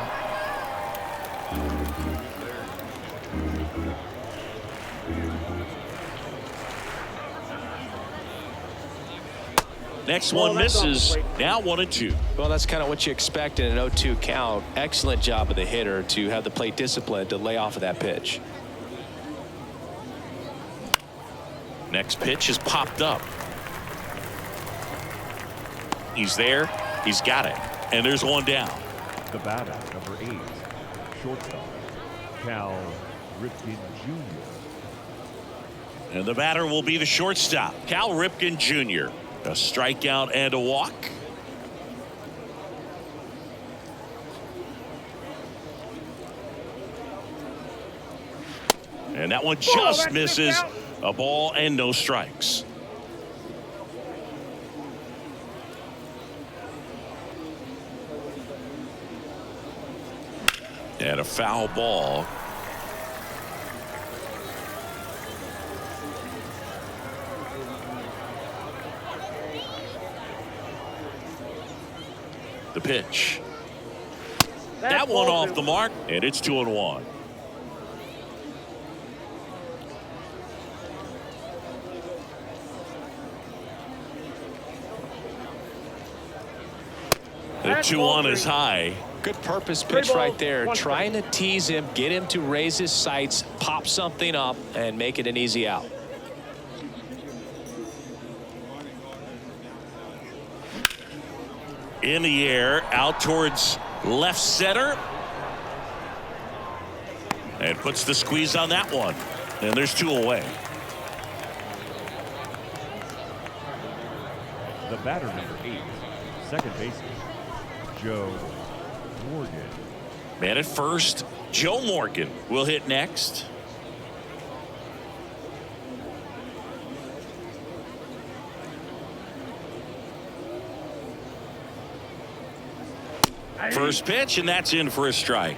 Next one misses. Now 1-2. Well, that's kind of what you expect in an 0-2 count. Excellent job of the hitter to have the plate discipline to lay off of that pitch. Next pitch is popped up. He's there. He's got it. And there's one down. The batter, number 8, shortstop, Cal Ripken Jr. And the batter will be the shortstop, Cal Ripken Jr. A strikeout and a walk. And that one just misses. A ball and no strikes. And a foul ball. The pitch. That one off the mark, and it's 2-1. The 2-1 is high. Good purpose pitch right there. Trying to tease him, get him to raise his sights, pop something up, and make it an easy out. In the air, out towards left center. And puts the squeeze on that one. And there's 2 away. The batter, number 8, second baseman, Joe Morgan. Man at first, Joe Morgan will hit next. First pitch, and that's in for a strike.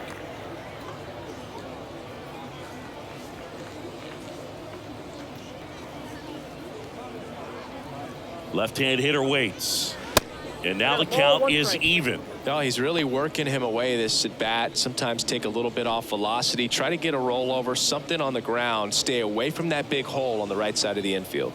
Left-hand hitter waits. And now the count is even. No, he's really working him away, this at bat. Sometimes take a little bit off velocity. Try to get a rollover, something on the ground. Stay away from that big hole on the right side of the infield.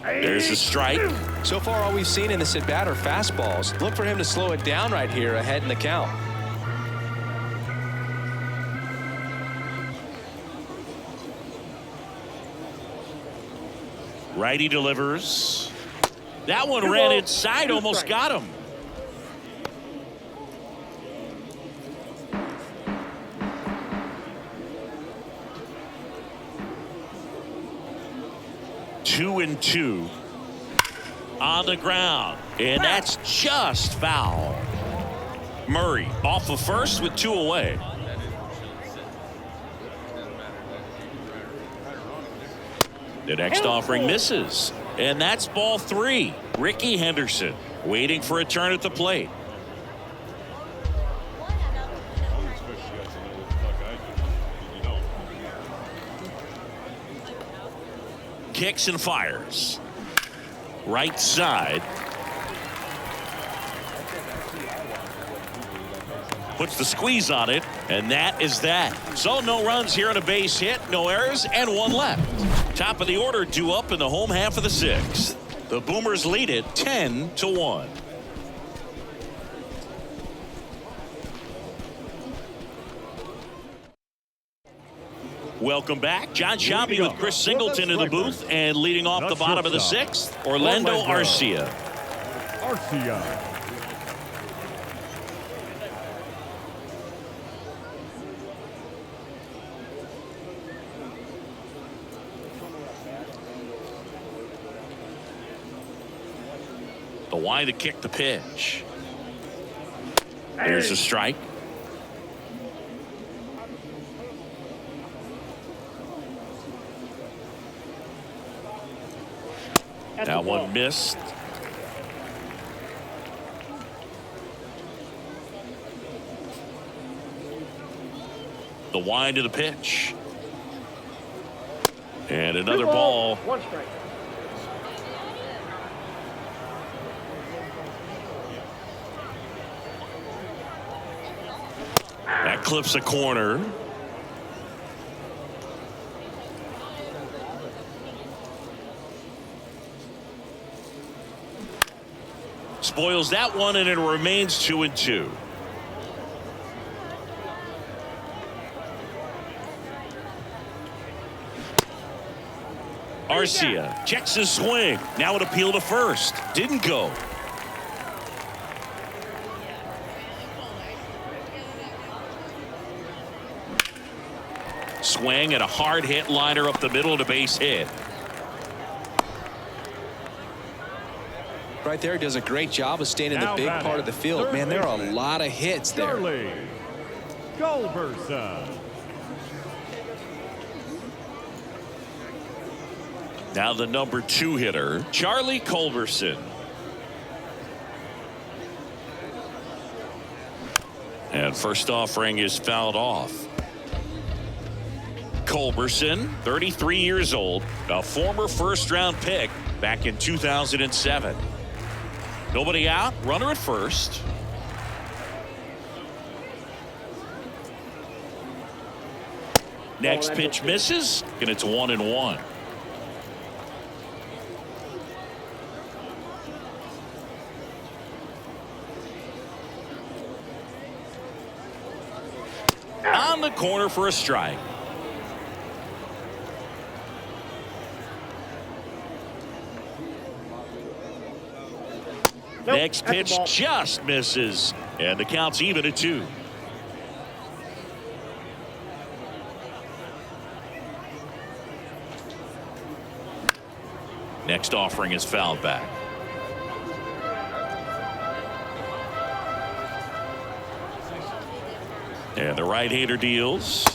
There's a strike. So far, all we've seen in this at bat are fastballs. Look for him to slow it down right here ahead in the count. Righty delivers. That one ran inside, almost got him. Two and two on the ground, and that's just foul. Murray off of first with 2 away. The next offering misses, and that's ball 3. Ricky Henderson waiting for a turn at the plate. Kicks and fires. Right side. Puts the squeeze on it, and that is that. So no runs here on a base hit, no errors, and 1 left. Top of the order due up in the home half of the 6th. The Boomers lead it 10-1. Welcome back. John Shabby with Chris Singleton in the booth, and leading off the bottom of the 6th, Orlando Arcia. Arcia. The wide to kick the pitch. There's a strike. That one missed. The wind of the pitch. And another ball. 1 strike. That clips a corner. Spoils that one, and it remains 2-2. Arcia checks his swing. Now an appeal to first. Didn't go. Swing and a hard hit liner up the middle to base hit. Right there, does a great job of staying in the big part of the field. Man, there are a lot of hits there. Charlie Culberson. Now the number 2 hitter, Charlie Culberson. And first offering is fouled off. Culberson, 33 years old, a former first-round pick back in 2007. Nobody out, runner at first. Next pitch misses, and it's 1-1. On the corner for a strike. Next pitch just misses, and the count's even at 2. Next offering is fouled back. And the right-hander deals.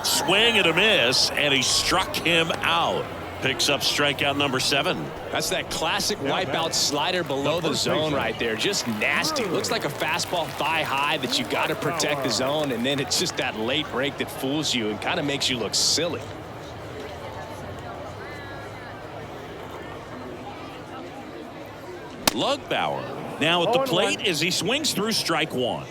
Swing and a miss, and he struck him out. Picks up strikeout number 7. That's that classic wipeout slider below the zone right there. Just nasty. Looks like a fastball thigh high that you got to protect the zone, and then it's just that late break that fools you and kind of makes you look silly. Lugbauer now at the plate as he swings through strike one.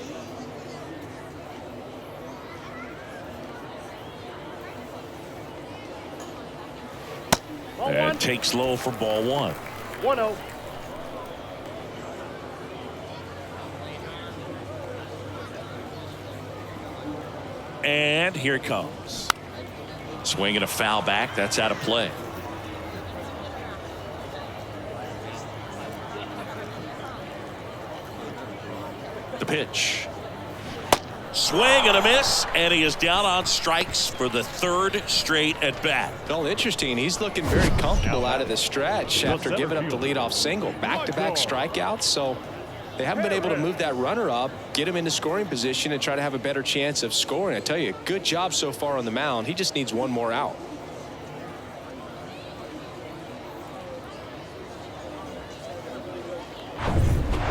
And takes low for ball one. 1-0. And here it comes. Swinging a foul back. That's out of play. The pitch. Swing and a miss, and he is down on strikes for the third straight at bat. Well, interesting. He's looking very comfortable out of the stretch after giving up the leadoff single. Back-to-back strikeouts, so they haven't been able to move that runner up, get him into scoring position, and try to have a better chance of scoring. I tell you, good job so far on the mound. He just needs one more out.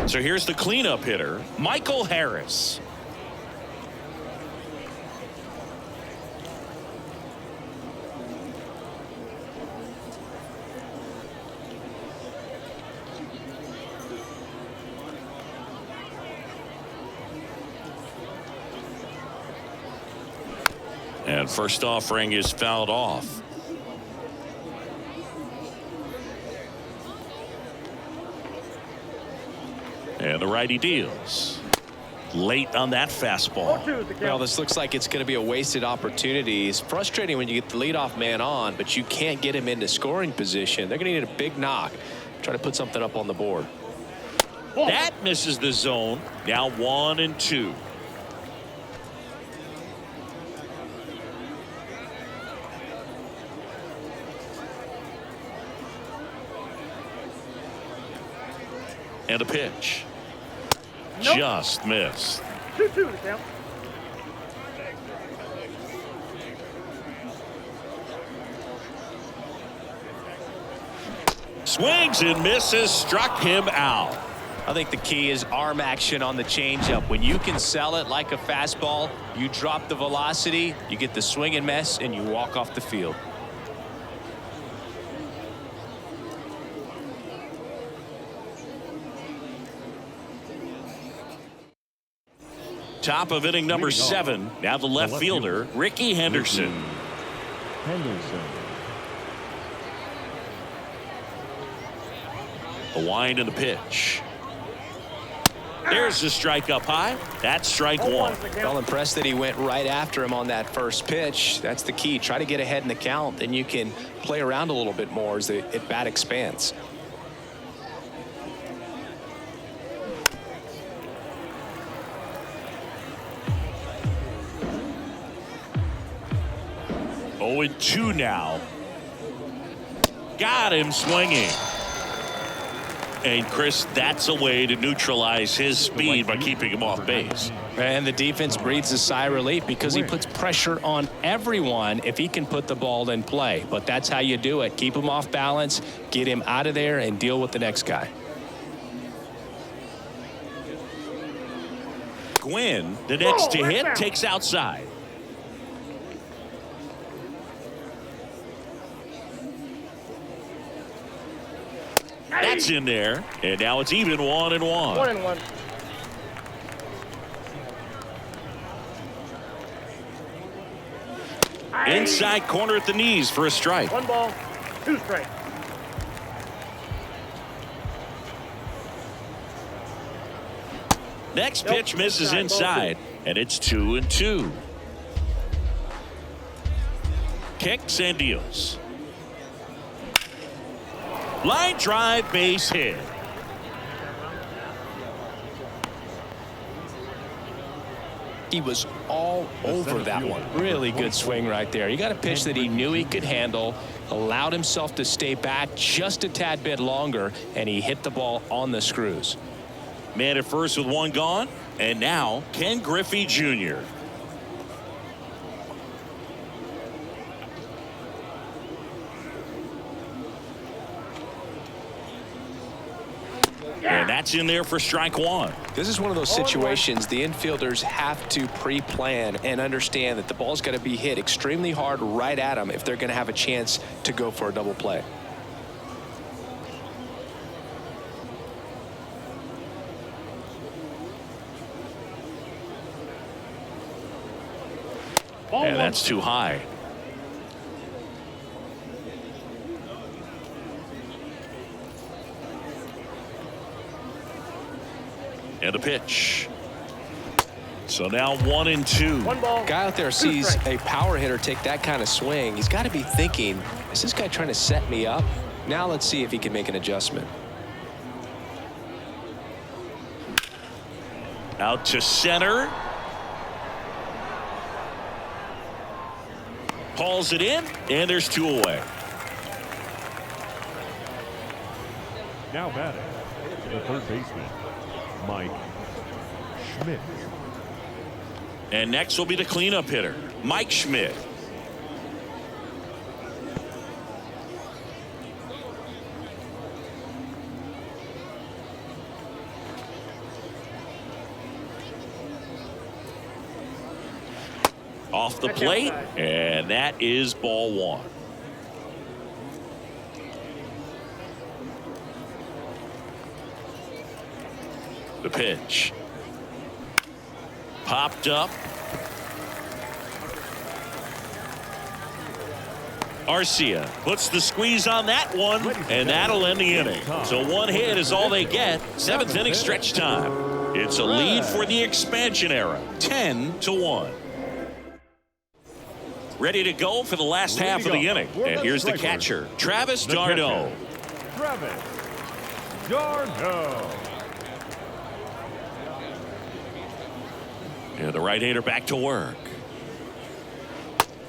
So here's the cleanup hitter, Michael Harris. And first offering is fouled off. And the righty deals. Late on that fastball. Well, this looks like it's going to be a wasted opportunity. It's frustrating when you get the leadoff man on, but you can't get him into scoring position. They're going to need a big knock. Try to put something up on the board. That misses the zone. Now 1-2. And a pitch. Nope. Just missed. 2-2 the count. Swings and misses, struck him out. I think the key is arm action on the changeup. When you can sell it like a fastball, you drop the velocity, you get the swing and miss, and you walk off the field. Top of inning number 7. Now the left fielder, Ricky Henderson. The wind and the pitch. There's the strike up high. That's strike one. Well, impressed that he went right after him on that first pitch. That's the key. Try to get ahead in the count. Then you can play around a little bit more as the at bat expands. Oh, 2 now. Got him swinging. And Chris, that's a way to neutralize his speed by keeping him off base. And the defense breathes a sigh of relief because he puts pressure on everyone if he can put the ball in play. But that's how you do it. Keep him off balance, get him out of there, and deal with the next guy. Gwynn, the next to hit, takes outside. That's in there, and now it's even 1-1. 1-1. Inside corner at the knees for a strike. 1 ball, 2 strikes. Next pitch misses inside, and it's 2-2. Kicks and deals. Line drive, base hit. He was all over that one. Really good swing right there. You got a pitch that he knew he could handle, allowed himself to stay back just a tad bit longer, and he hit the ball on the screws. Man at first with 1 gone, and now Ken Griffey Jr. And that's in there for strike 1. This is one of those situations the infielders have to pre-plan and understand that the ball's got to be hit extremely hard right at them if they're going to have a chance to go for a double play. Ball And one. that's too high. And the pitch. So now 1-2. One ball. Guy out there Two sees strikes. a power hitter take that kind of swing. He's got to be thinking, is this guy trying to set me up? Now let's see if he can make an adjustment. Out to center. Hauls it in, and there's 2 away. Now batting, the third baseman, Mike Schmidt. And next will be the cleanup hitter, Mike Schmidt. Off the plate, and that is ball 1. The pitch. Popped up. Arcia puts the squeeze on that one, and that'll end the inning. So 1 hit is all they get. 7th inning stretch time. It's a lead for the expansion era, 10-1. Ready to go for the last half of the inning. And here's the catcher, Travis d'Arnaud. Travis d'Arnaud. And the right-hander back to work.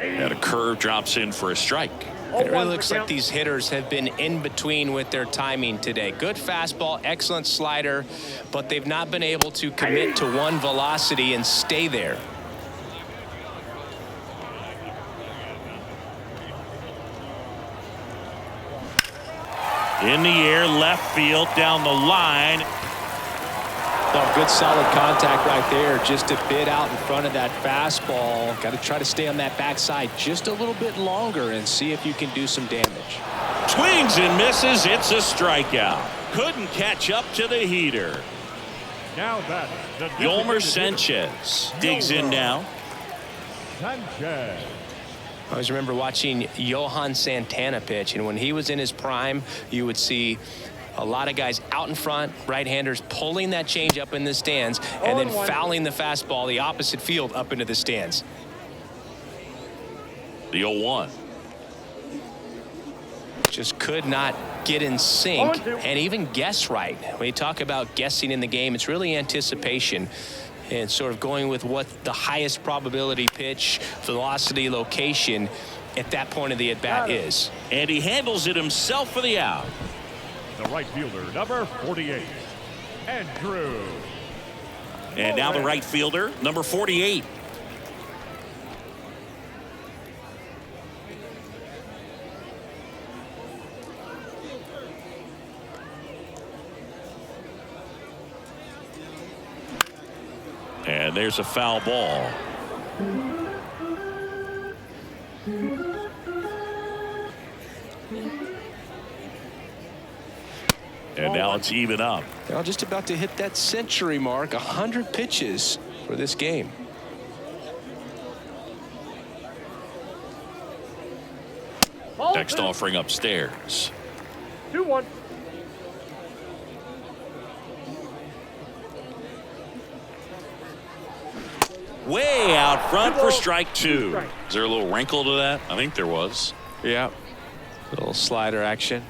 And a curve drops in for a strike. It really looks like these hitters have been in between with their timing today. Good fastball, excellent slider, but they've not been able to commit to one velocity and stay there. In the air, left field, down the line. Oh, good solid contact right there, just a bit out in front of that fastball. Got to try to stay on that backside just a little bit longer and see if you can do some damage. Swings and misses. It's a strikeout. Couldn't catch up to the heater. Now that Yolmer Sanchez digs in now. Sanchez. I always remember watching Johan Santana pitch, and when he was in his prime, you would see a lot of guys out in front, right-handers pulling that change up in the stands and then fouling the fastball the opposite field up into the stands. The 0-1. Just could not get in sync and even guess right. When you talk about guessing in the game, it's really anticipation and sort of going with what the highest probability pitch, velocity, location at that point of the at-bat is. And he handles it himself for the out. The right fielder, number 48, Andrew. And now the right fielder, number 48. And there's a foul ball. And now it's even up. Now just about to hit that century mark, 100 pitches for this game. Next offering upstairs. 2-1. Way out front for strike 2. Is there a little wrinkle to that? I think there was. Yeah. Little slider action.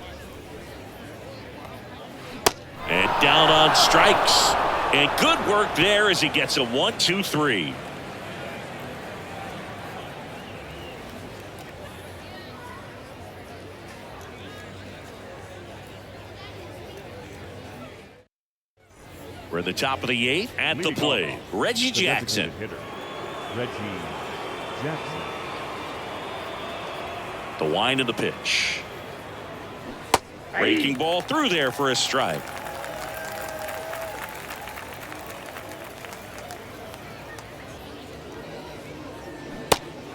And down on strikes. And good work there as he gets a 1-2-3. We're at the top of the 8th. At the plate, Reggie Jackson. Hitter, Reggie Jackson. The wind of the pitch. Breaking ball through there for a strike.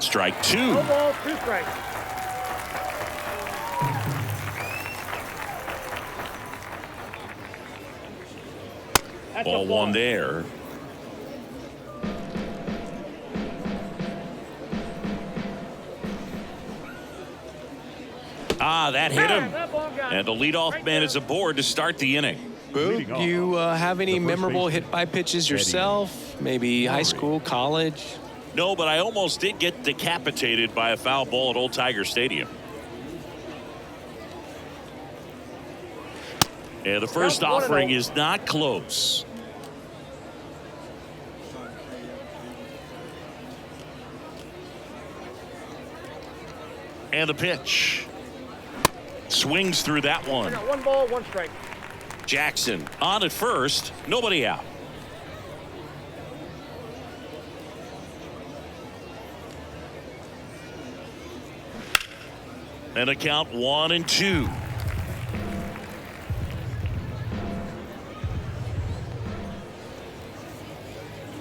Strike 2. No ball, 2 strikes. Ball 1 there. that hit him. That ball got And the leadoff right man there. is aboard to start the inning. Boo, Leading off, do you have any the first memorable baseman, hit by pitches Eddie yourself? Maybe high Murray. school, college? No, but I almost did get decapitated by a foul ball at Old Tiger Stadium. And the first Count 1-0. offering is not close. And the pitch. Swings through that I one. got 1 ball, 1 strike. Jackson on at first. Nobody out. And a count 1-2.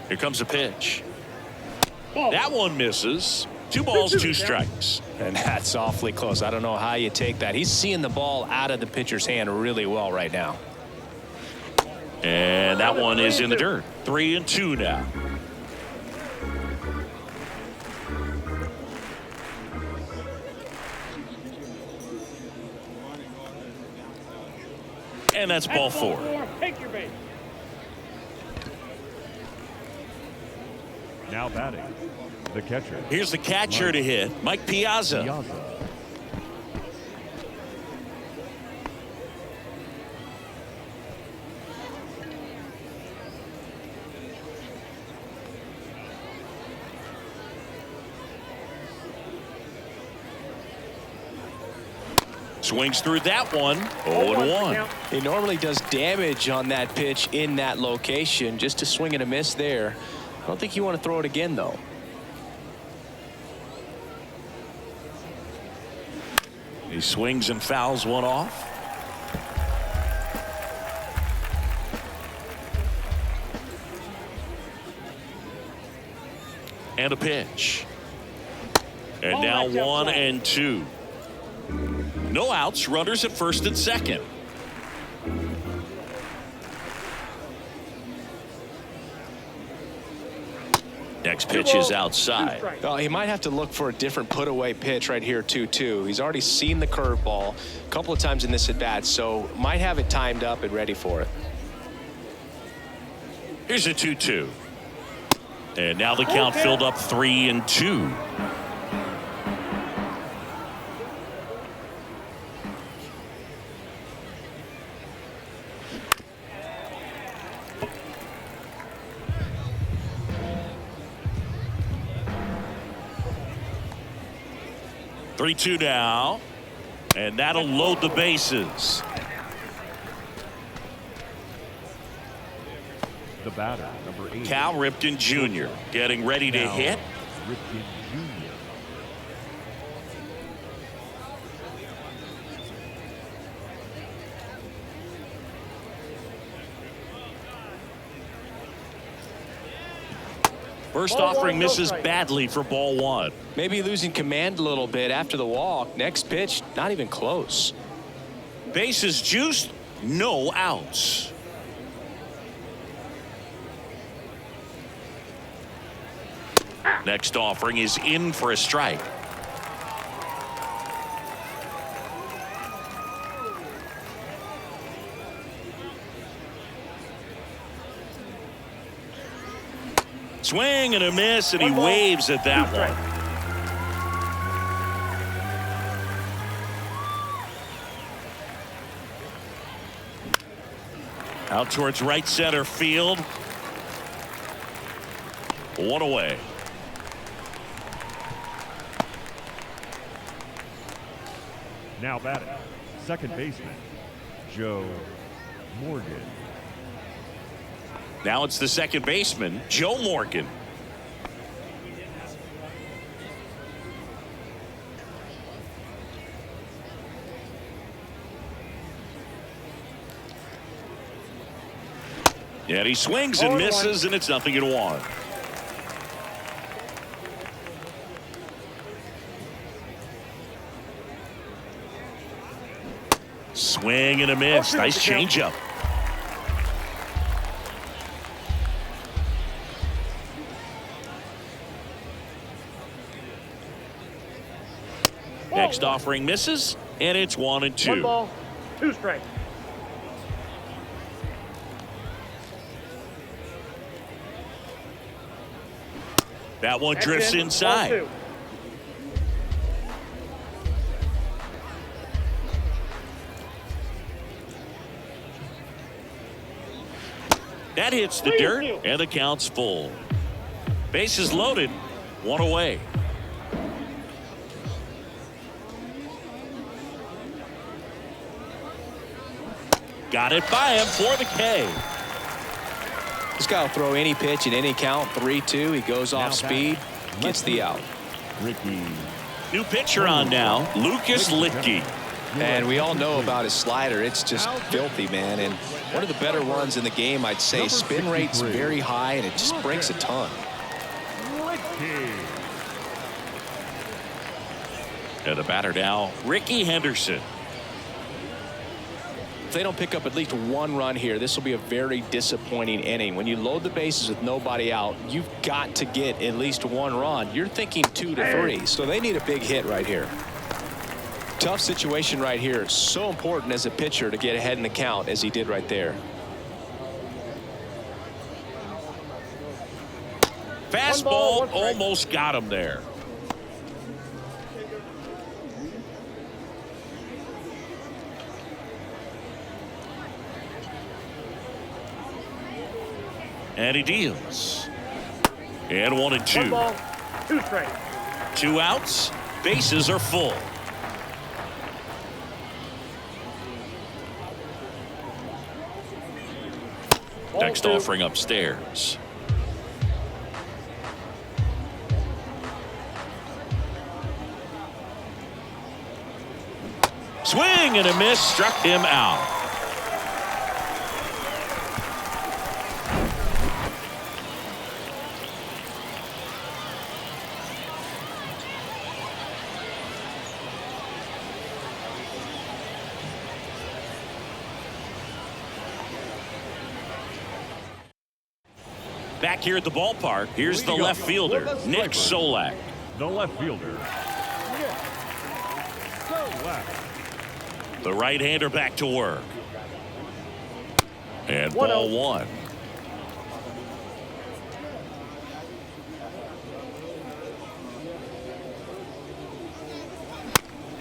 Here comes a pitch. Ball. That one misses. 2 balls, 2 strikes. And that's awfully close. I don't know how you take that. He's seeing the ball out of the pitcher's hand really well right now. And that one is in the dirt. 3-2 now. And that's ball 4. Take your base. Now batting, the catcher, Here's the catcher to hit, Mike Piazza. Piazza. Swings through that one. 0-1. He normally does damage on that pitch in that location. Just to swing and a miss there. I don't think you want to throw it again, though. He swings and fouls one off. And a pitch. And now 1-2. No outs, runners at first and second. Next pitch is outside. Oh, he might have to look for a different put-away pitch right here, 2-2. He's already seen the curveball a couple of times in this at-bat, so might have it timed up and ready for it. Here's a 2-2. And now the count filled up 3-2. Three-two now, and that'll load the bases. The batter, number 8. Cal Ripken Jr. getting ready to Cal hit. Ripken Jr. First Ball offering one, no misses strike. badly for ball 1. Maybe losing command a little bit after the walk. Next pitch, not even close. Bases juiced, no outs. Next offering is in for a strike. Swing and a miss, and he waves at that one. Out towards right center field. 1 away. Now batting, second baseman, Joe Morgan. Now it's the second baseman, Joe Morgan. Yeah, he swings and misses, and it's 0-1. Swing and a miss. Nice changeup. Next offering misses, And it's 1-2. 1 ball, 2 strikes. That one drifts Ball inside. 2. That hits the dirt, and the count's full. Bases loaded, 1 away. Got it by him for the K. This guy will throw any pitch in any count. 3-2. He goes off speed, gets the out. Ricky. New pitcher on now, Lucas Litke. And we all know about his slider. It's just filthy, man. And one of the better ones in the game, I'd say. Spin rate's very high, and it just breaks a ton. And the batter now, Ricky Henderson. If they don't pick up at least 1 run here, this will be a very disappointing inning. When you load the bases with nobody out, you've got to get at least 1 run. You're thinking 2 to 3, so they need a big hit right here. Tough situation right here. So important as a pitcher to get ahead in the count as he did right there. Fastball almost got him there. And he deals. And 1-2. 1 ball, 2 strikes. 2 outs. Bases are full. Next offering upstairs. Swing and a miss, struck him out. Back here at the ballpark, here's the left fielder, Nick Solak. The left fielder. The right-hander back to work. And ball 1.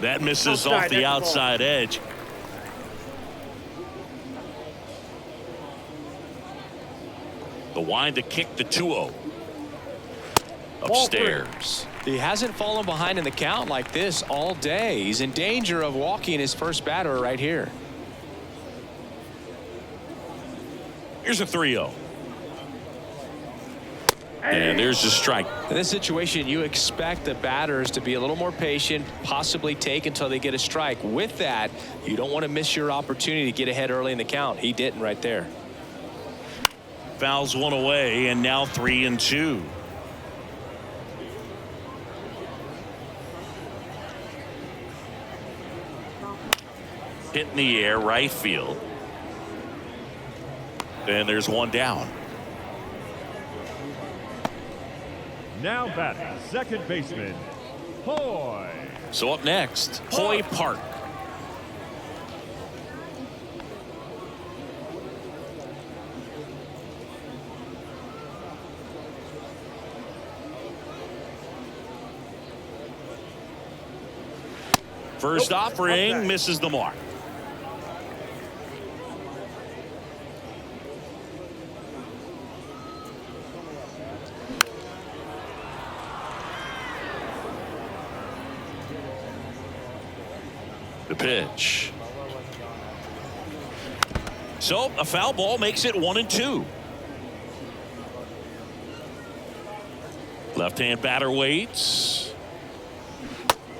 That misses off the outside edge. The wind to kick the 2-0. Upstairs. He hasn't fallen behind in the count like this all day. He's in danger of walking his first batter right here. Here's a 3-0. And there's the strike. In this situation, you expect the batters to be a little more patient, possibly take until they get a strike. With that, you don't want to miss your opportunity to get ahead early in the count. He didn't right there. Fouls 1 away, and now 3-2. Hit in the air, right field. And there's 1 down. Now batting, second baseman, Hoy. So up next, Hoy Park. First offering misses the mark. The pitch. So a foul ball makes it 1-2. Left-hand batter waits.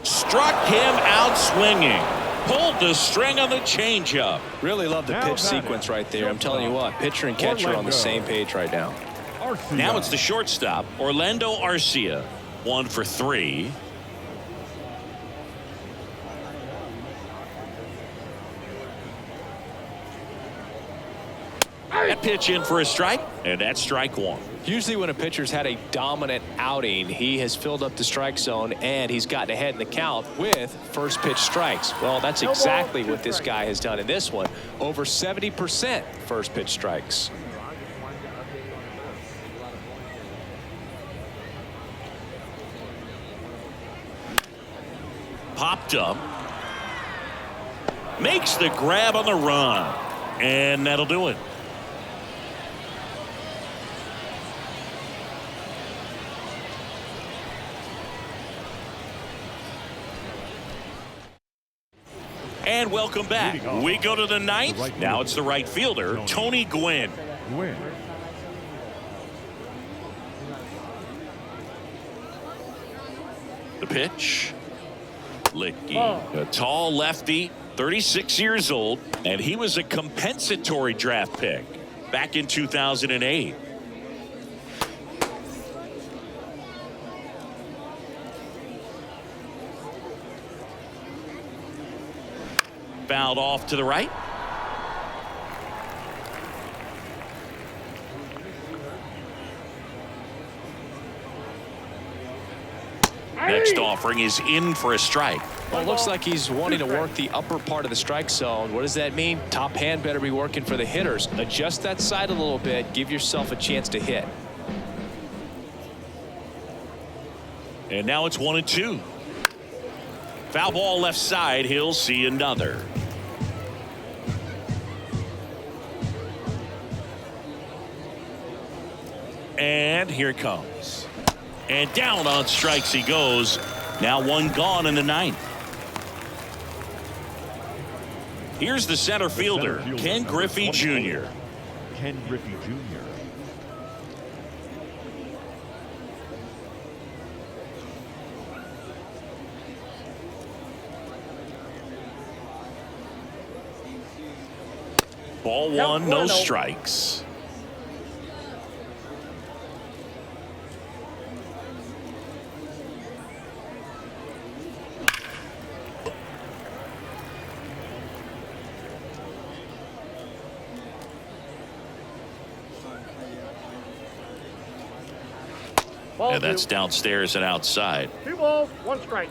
Struck him out swinging. Pulled the string on the changeup. Really love the pitch sequence right there. I'm telling you what, pitcher and catcher on the same page right now. Now it's the shortstop, Orlando Arcia. 1 for 3. That That pitch in for a strike, and that's strike one. Usually when a pitcher's had a dominant outing, he has filled up the strike zone and he's gotten ahead in the count with first pitch strikes. Well, that's exactly what this guy has done in this one. Over 70% first pitch strikes. Popped up. Makes the grab on the run. And that'll do it. And welcome back. We go to the ninth. Now it's the right fielder, Tony Gwynn. The pitch. Licky, a tall lefty, 36 years old, and he was a compensatory draft pick back in 2008. Fouled off to the right. Next offering is in for a strike. Well, it looks like he's wanting to work the upper part of the strike zone. What does that mean? Top hand better be working for the hitters. Adjust that side a little bit. Give yourself a chance to hit. And now it's 1-2. Foul ball left side. He'll see another. And here it comes. And down on strikes he goes. Now one gone in the ninth. Here's the center fielder, Ken Griffey Jr. Ken Griffey Jr. Ball one, no strikes. And that's downstairs and outside. 2 balls, 1 strike.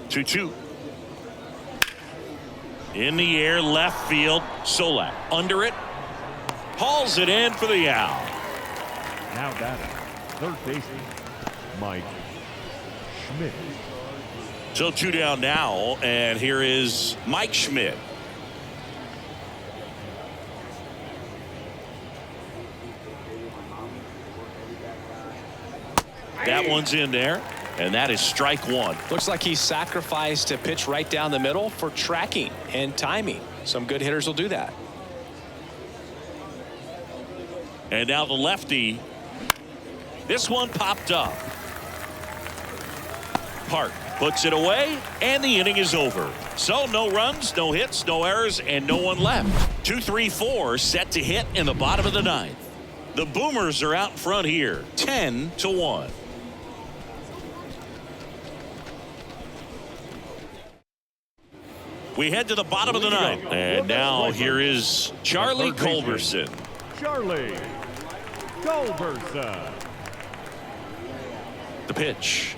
Two. In the air, left field. Solak under it. Hauls it in for the out. Now batting, third baseman, Mike Schmidt. So 2 down now, and here is Mike Schmidt. That one's in there, and that is strike one. Looks like he sacrificed a pitch right down the middle for tracking and timing. Some good hitters will do that. And now the lefty. This one popped up. Park puts it away, and the inning is over. So no runs, no hits, no errors, and no one left. 2-3-4 set to hit in the bottom of the ninth. The Boomers are out in front here, 10-1. We head to the bottom of the ninth, and now here is Charlie Culberson. Charlie Culberson. The pitch.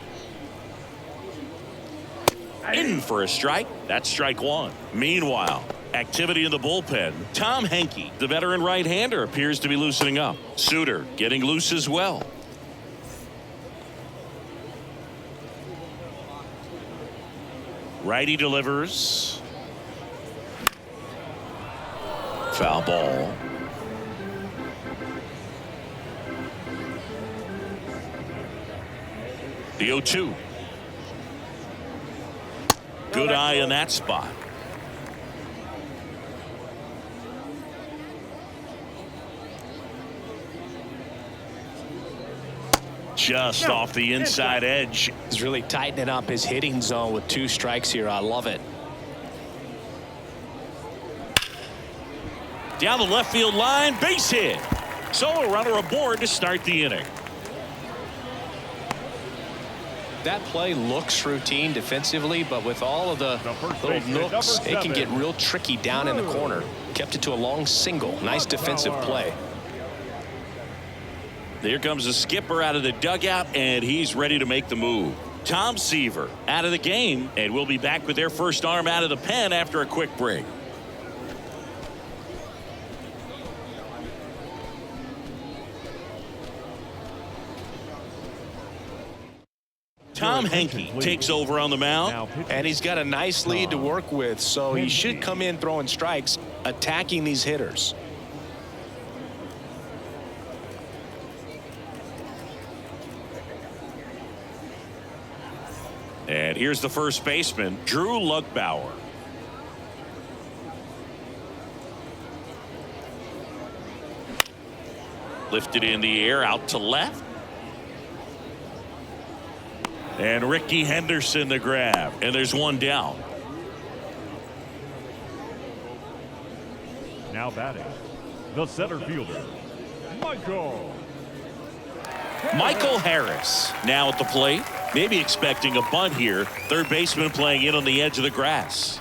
In for a strike. That's strike one. Meanwhile, activity in the bullpen. Tom Henke, the veteran right-hander, appears to be loosening up. Suter getting loose as well. Righty delivers. Foul ball. The 0-2. Good eye in that spot. Just off the inside edge. He's really tightening up his hitting zone with 2 strikes here. I love it. Down the left field line, base hit. So a runner aboard to start the inning. That play looks routine defensively, but with all of the little nooks, it can get real tricky down in the corner. Kept it to a long single. Nice defensive play. There comes the skipper out of the dugout, and he's ready to make the move. Tom Seaver out of the game, and we'll be back with their first arm out of the pen after a quick break. Tom Henke takes over on the mound. And he's got a nice lead to work with, so he should come in throwing strikes, attacking these hitters. And here's the first baseman, Drew Lugbauer. Lifted in the air out to left. And Ricky Henderson the grab. And there's one down. Now batting, the center fielder, Michael Harris now at the plate. Maybe expecting a bunt here. Third baseman playing in on the edge of the grass.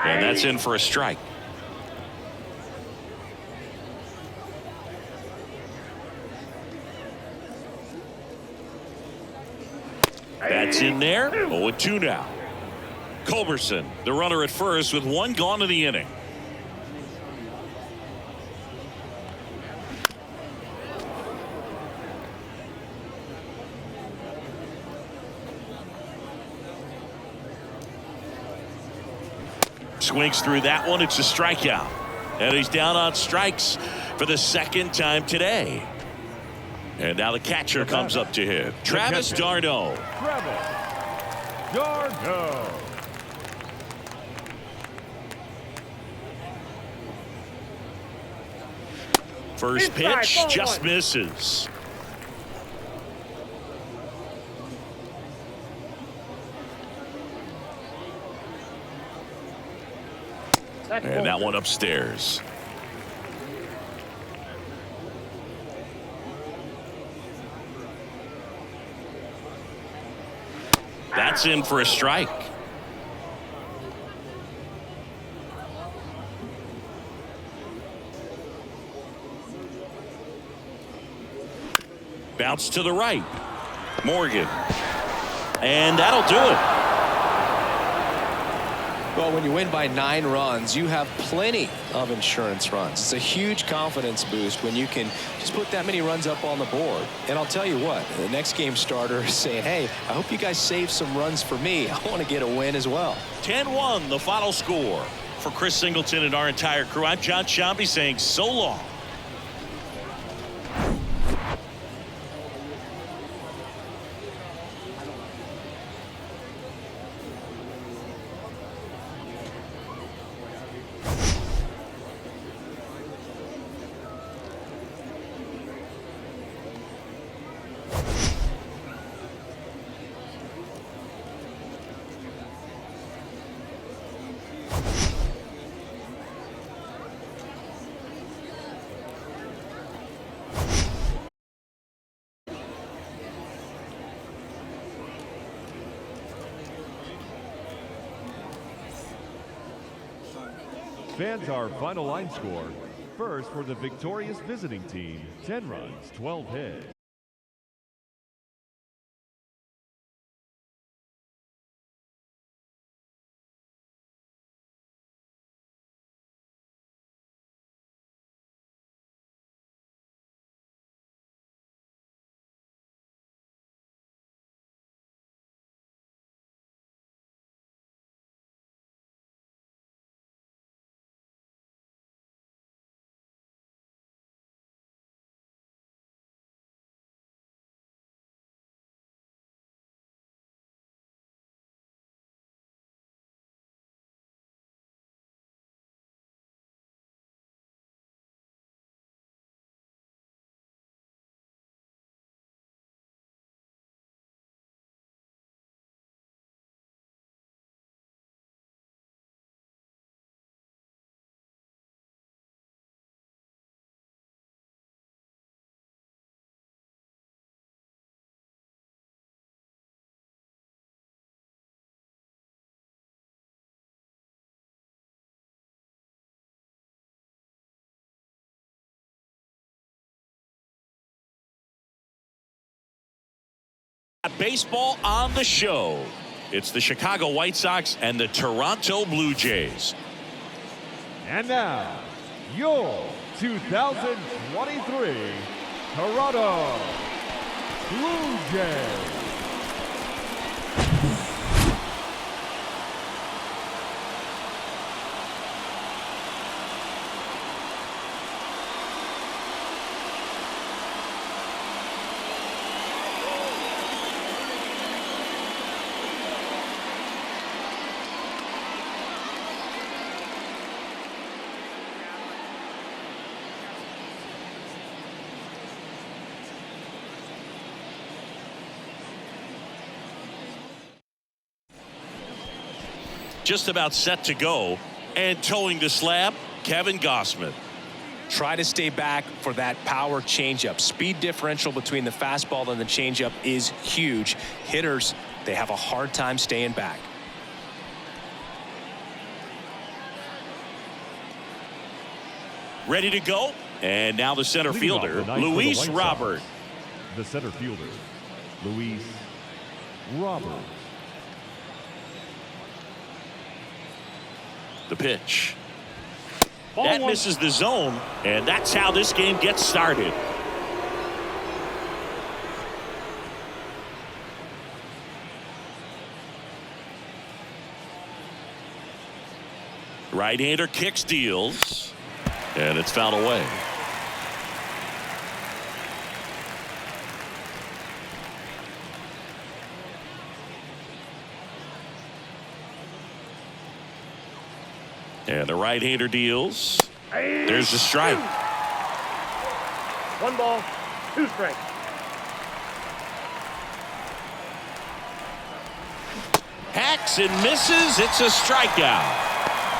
And that's in for a strike. That's in there. 0-2 now. Culberson, the runner at first with one gone in the inning. Swings through that one. It's a strikeout. And he's down on strikes for the second time today. And now the catcher comes up to hit. Travis d'Arnaud. First pitch just misses. And that one upstairs. That's in for a strike. Bounce to the right. Morgan. And that'll do it. Well, when you win by 9 runs, you have plenty of insurance runs. It's a huge confidence boost when you can just put that many runs up on the board. And I'll tell you what, the next game starter is saying, hey, I hope you guys save some runs for me. I want to get a win as well. 10-1 the final score. For Chris Singleton and our entire crew, I'm John Sciambi saying so long. Fans, our final line score. First for the victorious visiting team, 10 runs, 12 hits. baseball on the show. It's the Chicago White Sox and the Toronto Blue Jays. And now, your 2023 Toronto Blue Jays. Just about set to go, and towing the slab, Kevin Gausman. Try to stay back for that power changeup. Speed differential between the fastball and the changeup is huge. Hitters, they have a hard time staying back. Ready to go, and now the center Leading off fielder, the ninth for the Luis White Sox, Robert. The center fielder, Luis Robert. The pitch. Ball That one. misses the zone, and that's how this game gets started. Right-hander kicks, deals, and it's fouled away. And the right-hander deals. There's the strike. 1 ball, 2 strikes. Hacks and misses. It's a strikeout.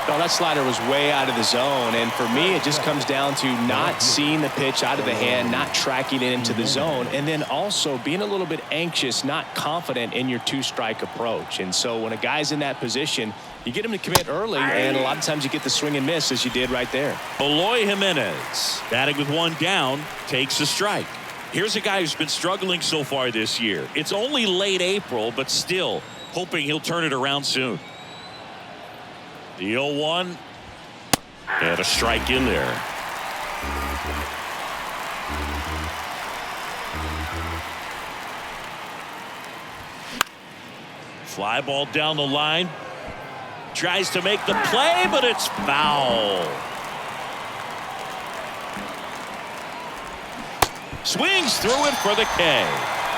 No, that slider was way out of the zone, and for me it just comes down to not seeing the pitch out of the hand, not tracking it into the zone, and then also being a little bit anxious, not confident in your 2-strike approach. And so when a guy's in that position, you get him to commit early, and a lot of times you get the swing and miss as you did right there. Eloy Jimenez, batting with 1 down, takes a strike. Here's a guy who's been struggling so far this year. It's only late April, but still hoping he'll turn it around soon. The 0-1, and a strike in there. Fly ball down the line. Tries to make the play, but it's foul. Swings through it for the K.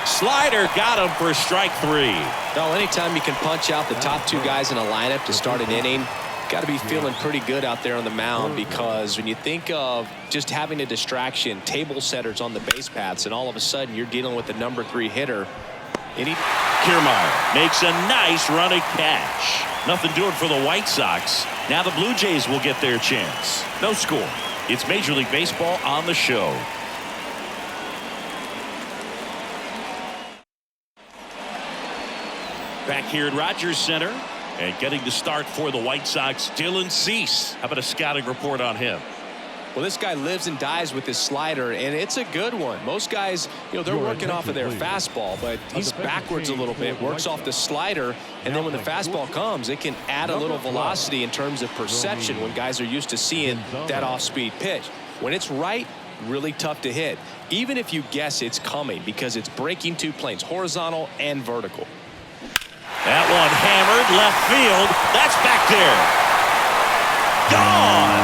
Slider got him for strike 3. No, anytime you can punch out the top 2 guys in a lineup to start an inning, got to be feeling pretty good out there on the mound, because when you think of just having a distraction, table setters on the base paths, and all of a sudden you're dealing with the number 3 hitter. Kiermaier makes a nice running catch. Nothing doing for the White Sox. Now the Blue Jays will get their chance. No score. It's Major League Baseball on the show. Back here at Rogers Center, and getting the start for the White Sox, Dylan Cease. How about a scouting report on him? Well, this guy lives and dies with his slider, and it's a good one. Most guys, they're working off of their fastball, but he's backwards a little bit, works off the slider, and then when the fastball comes, it can add a little velocity in terms of perception when guys are used to seeing that off-speed pitch. When it's right, really tough to hit, even if you guess it's coming, because it's breaking 2 planes, horizontal and vertical. That one hammered left field. That's back there. Gone.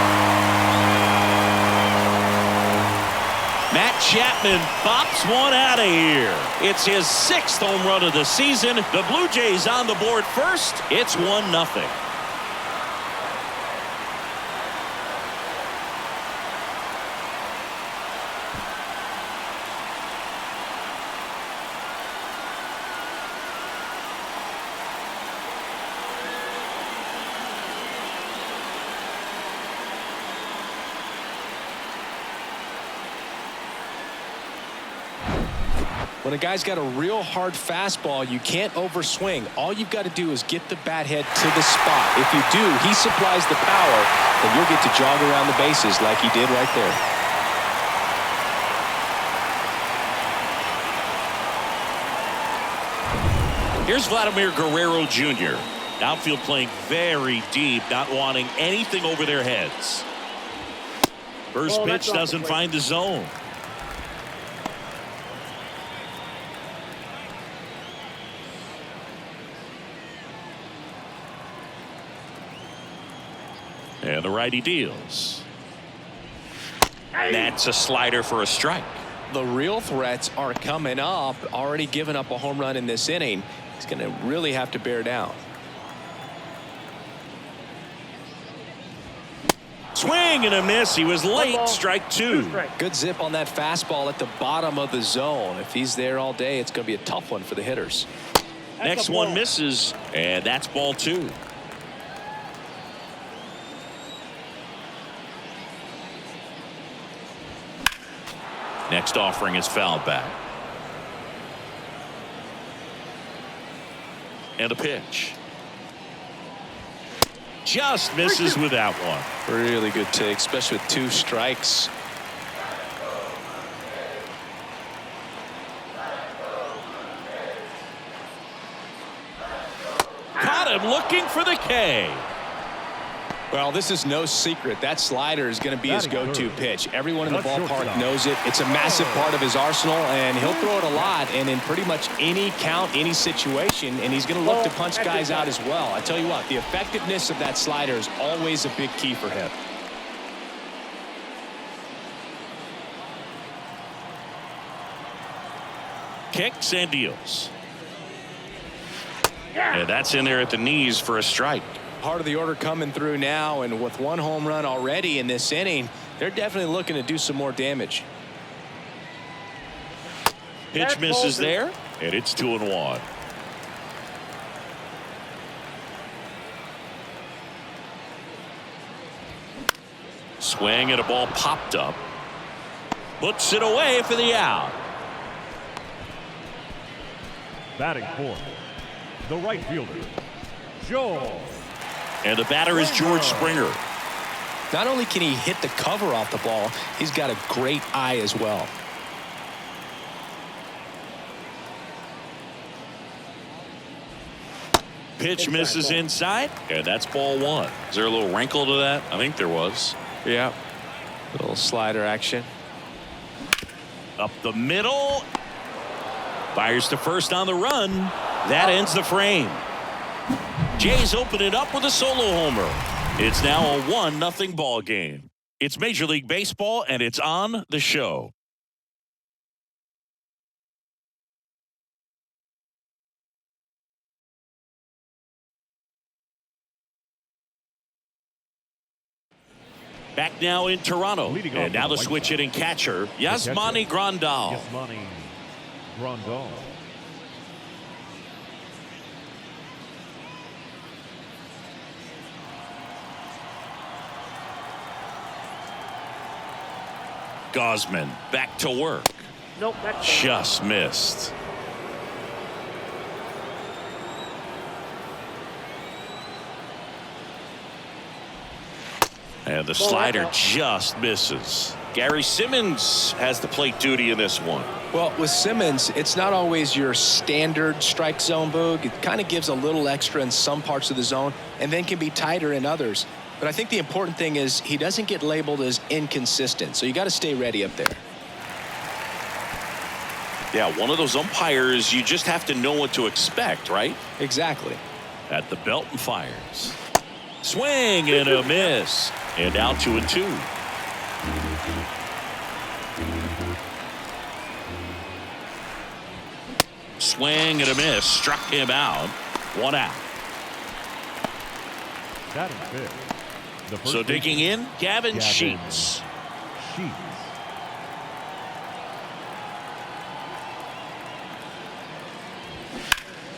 Matt Chapman pops one out of here. It's his 6th home run of the season. The Blue Jays on the board first. It's 1-0. When a guy's got a real hard fastball, you can't overswing. All you've got to do is get the bat head to the spot. If you do, he supplies the power, and you'll get to jog around the bases like he did right there. Here's Vladimir Guerrero Jr. Outfield playing very deep, not wanting anything over their heads. First pitch doesn't find the zone. And the righty deals. That's a slider for a strike. The real threats are coming up. Already given up a home run in this inning. He's going to really have to bear down. Swing and a miss. He was late. Strike two. Good zip on that fastball at the bottom of the zone. If he's there all day, it's going to be a tough one for the hitters. Next one misses, and that's ball two. Next offering is fouled back. And a pitch. Just misses with that one. Really good take, especially with 2 strikes. Caught him looking for the K. Well, this is no secret. That slider is going to be his go-to pitch. Everyone in the ballpark knows it. It's a massive part of his arsenal, and he'll throw it a lot and in pretty much any count, any situation, and he's going to look to punch guys out as well. I tell you what, the effectiveness of that slider is always a big key for him. Kicks and deals. And that's in there at the knees for a strike. Part of the order coming through now, and with 1 home run already in this inning, they're definitely looking to do some more damage. Pitch misses there, and it's 2-1. Swing and a ball popped up. Puts it away for the out. Batting fourth, the right fielder, Joel. And the batter is George Springer. Not only can he hit the cover off the ball, he's got a great eye as well. Pitch misses inside, and that's ball one. Is there a little wrinkle to that? I think there was. Yeah. Little slider action. Up the middle. Fires to first on the run. That ends the frame. Jays open it up with a solo homer. It's now a 1-0 ball game. It's Major League Baseball, and it's on the show. Back now in Toronto. And now the switch hitting catcher, Yasmani Grandal. Yasmani Grandal. Gausman back to work. Nope, just missed. And the slider just misses. Gary Simmons has the plate duty in this one. Well, with Simmons, it's not always your standard strike zone, Boog. It kind of gives a little extra in some parts of the zone and then can be tighter in others. But I think the important thing is he doesn't get labeled as inconsistent, so you got to stay ready up there. Yeah, one of those umpires, you just have to know what to expect, right? Exactly. At the belt and fires. Swing and a miss. And out 2-2. Swing and a miss. Struck him out. 1 out. Batting fifth. So digging in, Gavin Sheets.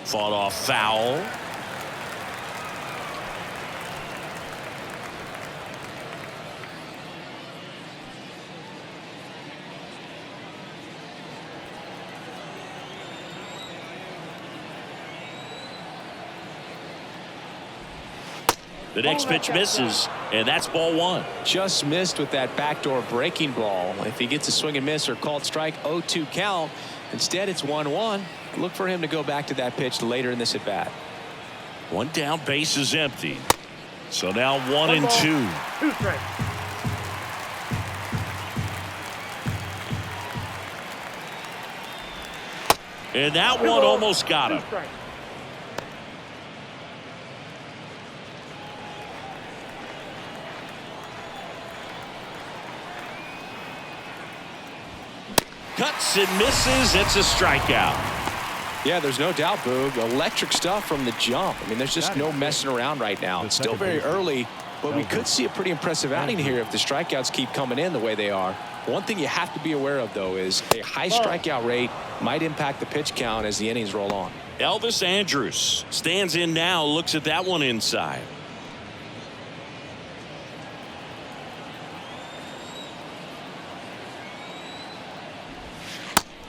Fought off foul. The next pitch misses, and that's ball one. Just missed with that backdoor breaking ball. If he gets a swing and miss or called strike, 0-2 count. Instead, it's 1-1. Look for him to go back to that pitch later in this at bat. One down, base is empty. So now 1 and 2. 2 strikes. And that one almost got him. 2 strikes. Cuts and misses. It's a strikeout. Yeah, there's no doubt, Boog. Electric stuff from the jump. I mean, there's just no messing around right now. It's still very early, but we could see a pretty impressive outing here if the strikeouts keep coming in the way they are. One thing you have to be aware of, though, is a high strikeout rate might impact the pitch count as the innings roll on. Elvis Andrus stands in now, looks at that one inside.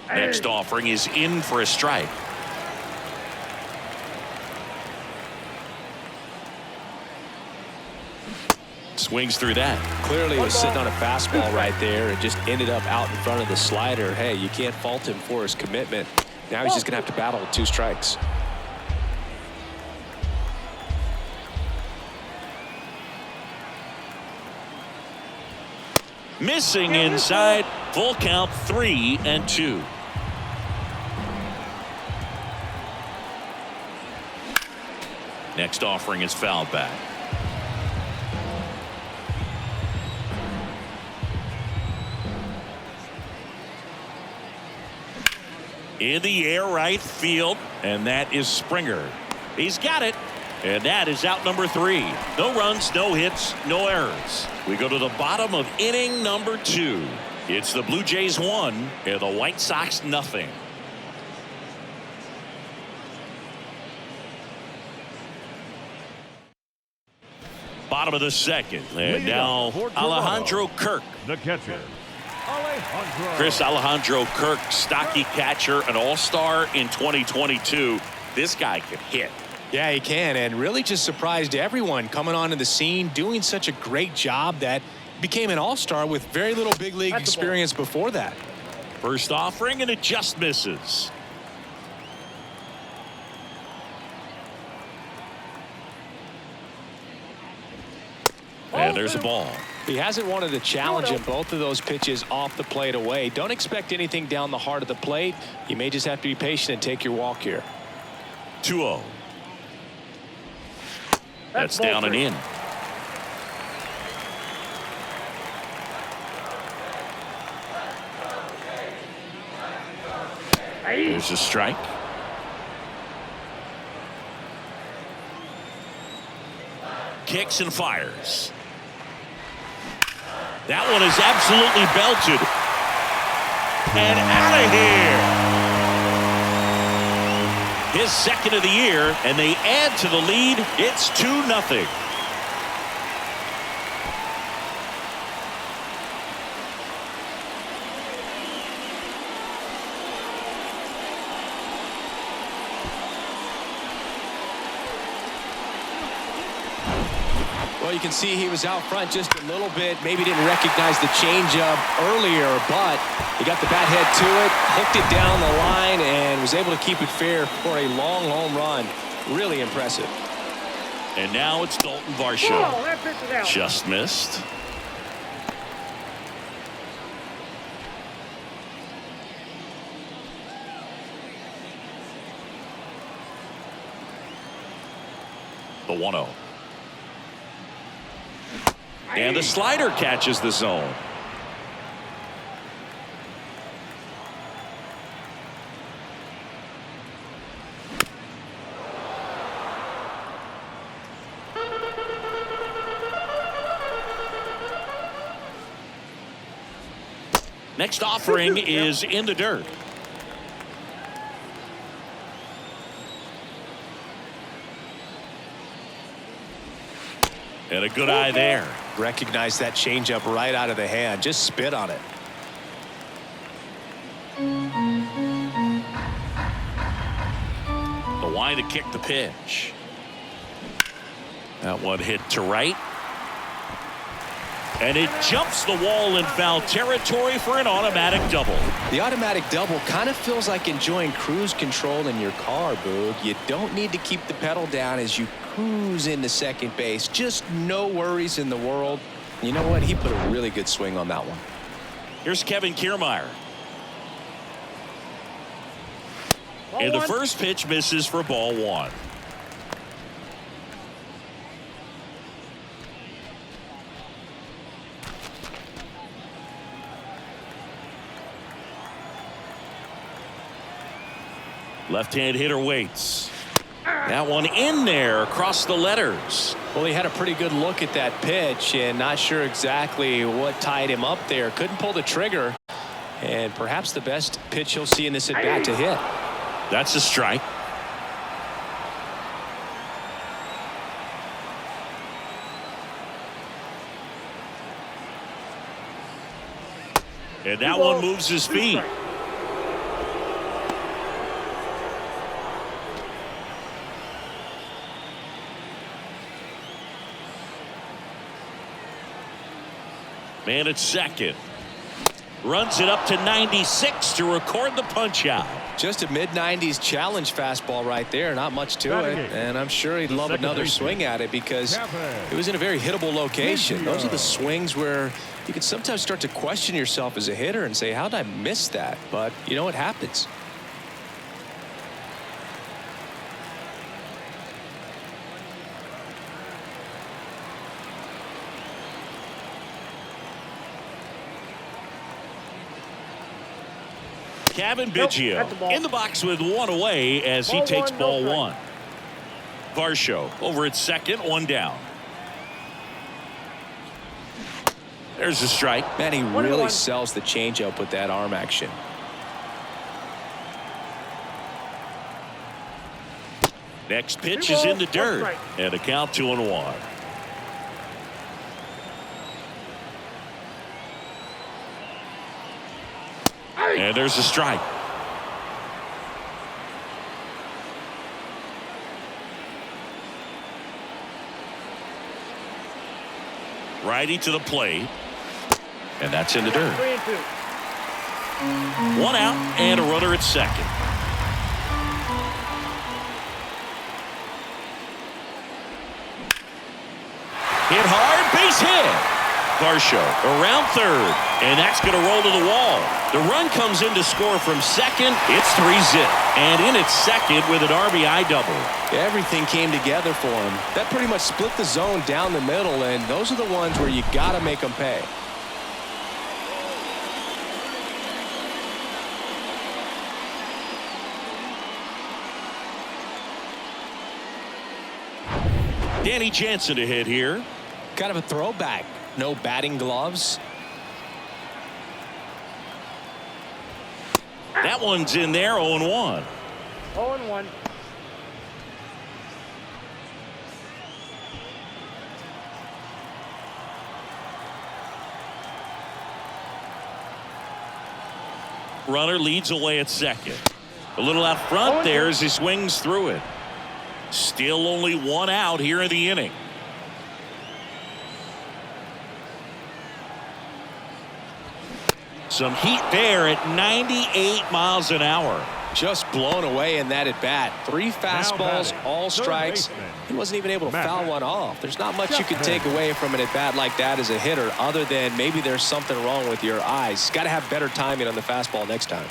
Next offering is in for a strike. Swings through that. Clearly was sitting on a fastball right there and just ended up out in front of the slider. Hey, you can't fault him for his commitment. Now he's just going to have to battle with 2 strikes. Missing inside. Full count, 3-2. Next offering is fouled back. In the air, right field, and that is Springer. He's got it, and that is out number 3. No runs, no hits, no errors. We go to the bottom of inning number 2. It's the Blue Jays 1 and the White Sox nothing. Bottom of the second, and now Alejandro Kirk. The catcher, Alejandro. Chris Alejandro Kirk, stocky catcher, an all-star in 2022. This guy can hit. Yeah, he can, and really just surprised everyone coming onto the scene, doing such a great job that became an all-star with very little big league experience before that. First offering, and it just misses. And there's a ball. He hasn't wanted a challenge in both of those pitches off the plate away. Don't expect anything down the heart of the plate. You may just have to be patient and take your walk here. 2-0. That's down and in. There's a strike. Kicks and fires. That one is absolutely belted. And out of here. His second of the year, and they add to the lead. It's 2-0. Well, you can see he was out front just a little bit. Maybe didn't recognize the changeup earlier, but he got the bat head to it, hooked it down the line, and was able to keep it fair for a long home run. Really impressive. And now it's Dalton Varsho. Oh, that pitch is out. Just missed. The 1-0. And the slider catches the zone. Next offering is in the dirt. And a good eye there. Recognize that changeup right out of the hand. Just spit on it. The line to kick the pitch. That one hit to right. And it jumps the wall in foul territory for an automatic double. The automatic double kind of feels like enjoying cruise control in your car, Boog. You don't need to keep the pedal down as you cruise into second base. Just no worries in the world. You know what? He put a really good swing on that one. Here's Kevin Kiermaier. And the first pitch misses for ball one. Left-hand hitter waits. That one in there across the letters. Well, he had a pretty good look at that pitch and not sure exactly what tied him up there. Couldn't pull the trigger. And perhaps the best pitch he'll see in this at-bat to hit. That's a strike. And that one moves his feet. Man at second. Runs it up to 96 to record the punch out. Just a mid-90s challenge fastball right there. Not much to it. And I'm sure he'd love another swing at it because it was in a very hittable location. Those are the swings where you can sometimes start to question yourself as a hitter and say, how did I miss that? But, you know, it happens. Cavan Biggio in the box with one away as he takes ball one. Varsho over at second, one down. There's a strike. Man, he really sells the changeup with that arm action. Next pitch is in the dirt. And a count 2-1. And there's a strike. Righty to the plate. And that's in the dirt. 3-2. One out and a runner at second. Hit hard, base hit. Varsho around third, and that's going to roll to the wall. The run comes in to score from second. It's 3-zip, and in at second with an RBI double. Everything came together for him. That pretty much split the zone down the middle, and those are the ones where you got to make them pay. Danny Jansen to hit here. Kind of a throwback. No batting gloves. That one's in there, 0-1. 0-1. Runner leads away at second. A little out front there as he swings through it. Still only one out here in the inning. Some heat there at 98 miles an hour. Just blown away in that at bat. 3 fastballs, all strikes. He wasn't even able to foul one off. There's not much you can take away from an at bat like that as a hitter, other than maybe there's something wrong with your eyes. Got to have better timing on the fastball next time.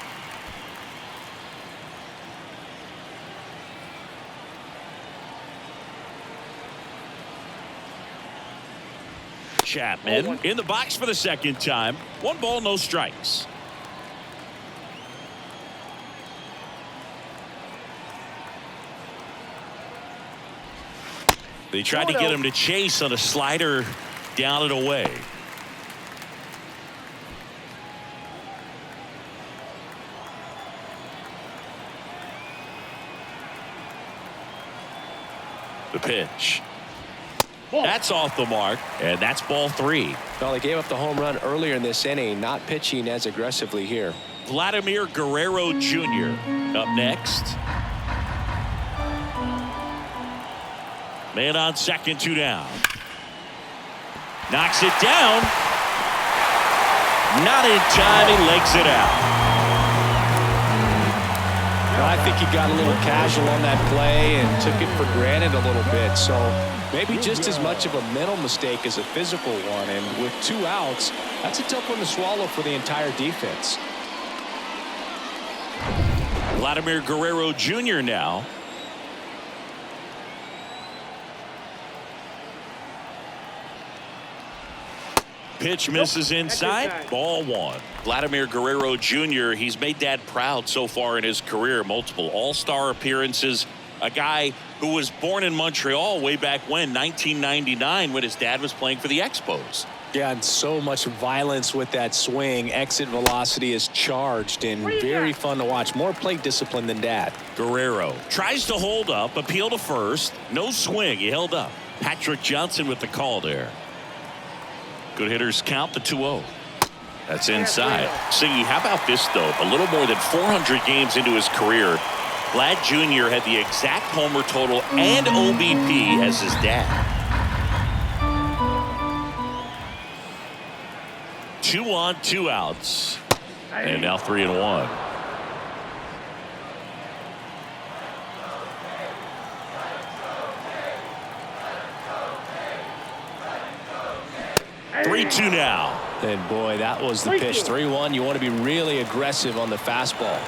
Chapman in the box for the second time. 1 ball, no strikes. They tried to get him to chase on a slider down and away. The pitch. That's off the mark, and that's ball 3. Well, they gave up the home run earlier in this inning, not pitching as aggressively here. Vladimir Guerrero Jr. up next. Man on second, 2 down. Knocks it down. Not in time. He legs it out. I think he got a little casual on that play and took it for granted a little bit. So maybe just as much of a mental mistake as a physical one. And with 2 outs, that's a tough one to swallow for the entire defense. Vladimir Guerrero Jr. now. Pitch misses inside. Ball 1. Vladimir Guerrero Jr., he's made Dad proud so far in his career. Multiple all-star appearances. A guy who was born in Montreal way back when, 1999, when his dad was playing for the Expos. Yeah, and so much violence with that swing. Exit velocity is charged and very fun to watch. More plate discipline than Dad. Guerrero tries to hold up, appeal to first. No swing. He held up. Patrick Johnson with the call there. Good hitters count the 2-0. That's inside. Siggy, how about this, though? A little more than 400 games into his career, Vlad Jr. had the exact homer total and OBP as his dad. 2 on, 2 outs. And now 3-1. Three-2 now. And boy, that was the pitch. 3-1. You want to be really aggressive on the fastball.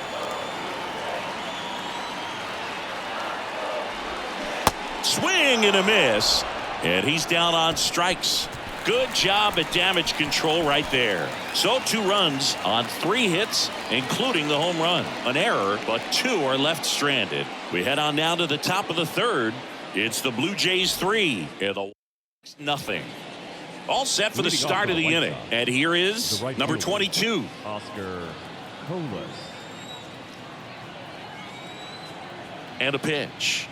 Swing and a miss. And he's down on strikes. Good job at damage control right there. So 2 runs on 3 hits, including the home run. An error, but 2 are left stranded. We head on down to the top of the 3rd. It's the Blue Jays 3 and the nothing. All set for the start of the inning. And here is number 22. Oscar Colas. And a pitch.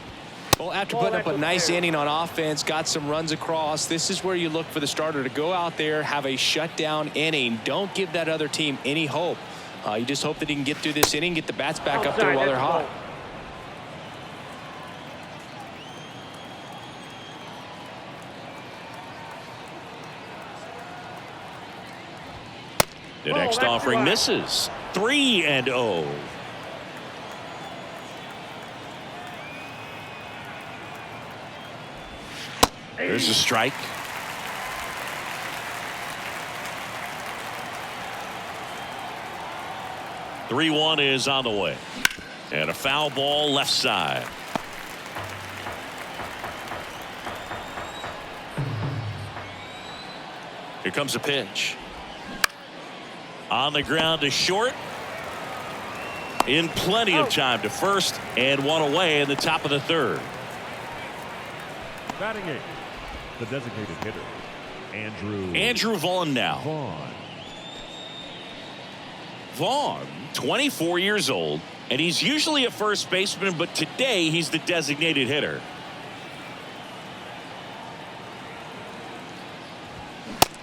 Well, after putting up a nice inning on offense, got some runs across, this is where you look for the starter to go out there, have a shutdown inning. Don't give that other team any hope. You just hope that he can get through this inning, get the bats back up there while they're hot. The next offering misses. 3-0. There's a strike. Three-1 is on the way. And a foul ball left side. Here comes a pitch. On the ground to short. In plenty of time to first, and 1 away in the top of the 3rd. Batting 8, the designated hitter, Andrew Vaughn now. Vaughn, 24 years old, and he's usually a first baseman, but today he's the designated hitter.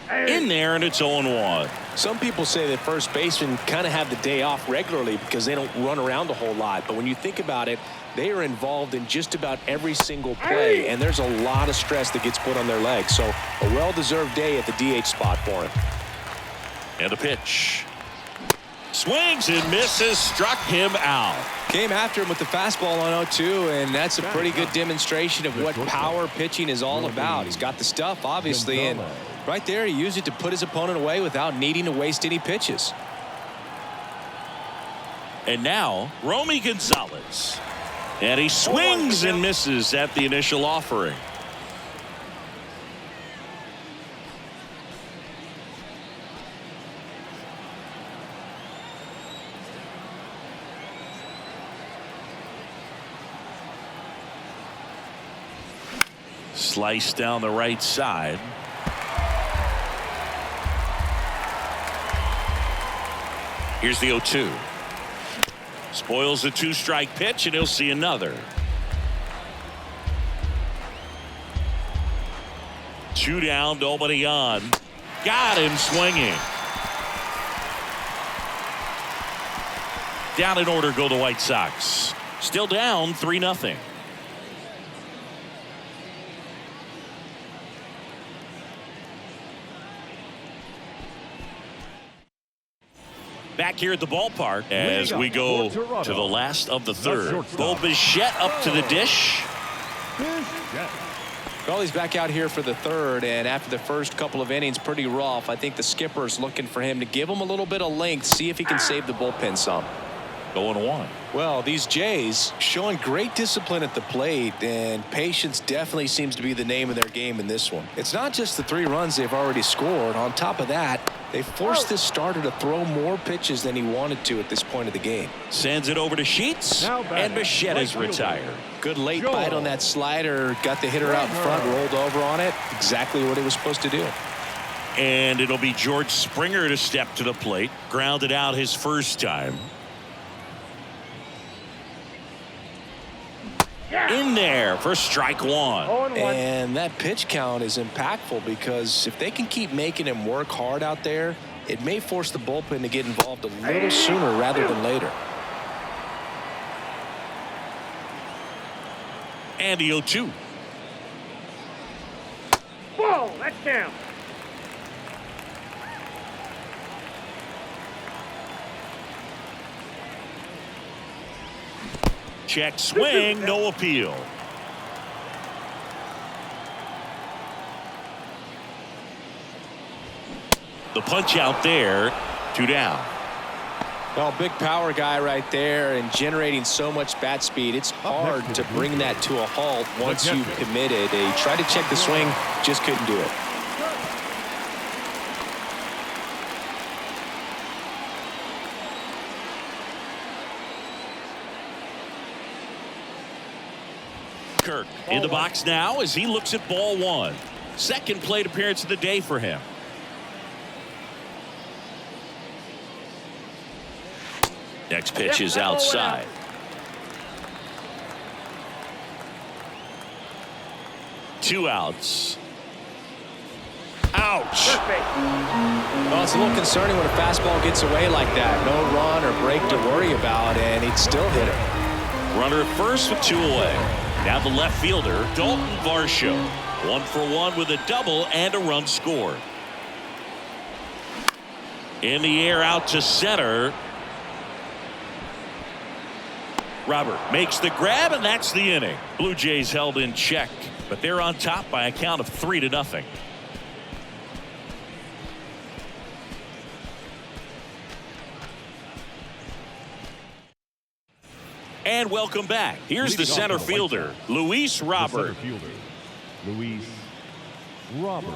In there, and it's 0-1. Some people say that first basemen kind of have the day off regularly because they don't run around a whole lot. But when you think about it, they are involved in just about every single play, and there's a lot of stress that gets put on their legs. So a well-deserved day at the DH spot for him. And a pitch. Swings and misses, struck him out. Came after him with the fastball on 0-2, and that's a pretty good demonstration of what power pitching is all about. He's got the stuff, obviously, and right there he used it to put his opponent away without needing to waste any pitches. And now, Romy Gonzalez. And he swings and misses at the initial offering. Slice down the right side. Here's the 0-2. Spoils the 2-strike pitch, and he'll see another. 2 down, nobody on. Got him swinging. Down in order go the White Sox. Still down 3-0. back here at the ballpark as we go to the last of the third. Bo Bichette up to the dish. Well, he's back out here for the third, and after the first couple of innings, pretty rough. I think the skipper's looking for him to give him a little bit of length, see if he can save the bullpen some. 0-1. Well, these Jays showing great discipline at the plate, and patience definitely seems to be the name of their game in this one. It's not just the 3 runs they've already scored. On top of that, they forced this starter to throw more pitches than he wanted to at this point of the game. Sends it over to Sheets, and Bichette is retired. Good late bite on that slider. Got the hitter out in front, rolled over on it. Exactly what he was supposed to do. And it'll be George Springer to step to the plate. Grounded out his first time. In there for strike 1. And that pitch count is impactful because if they can keep making him work hard out there, it may force the bullpen to get involved a little sooner rather than later. And the 0-2. Whoa, that's down. Check swing, no appeal. The punch out there, 2 down. Well, big power guy right there and generating so much bat speed. It's hard to bring that to a halt once you've committed. He tried to check the swing, just couldn't do it. Kirk in the box now as he looks at ball 1. Second plate appearance of the day for him. Next pitch is outside. Two outs. Ouch. Well, it's a little concerning when a fastball gets away like that. No run or break to worry about, and he'd still hit it. Runner at first with 2 away. Now the left fielder, Dalton Varsho. 1 for 1 with a double and a run scored. In the air out to center. Robert makes the grab, and that's the inning. Blue Jays held in check, but they're on top by a count of 3-0. And welcome back. Here's the center fielder, Luis Robert. Luis Robert.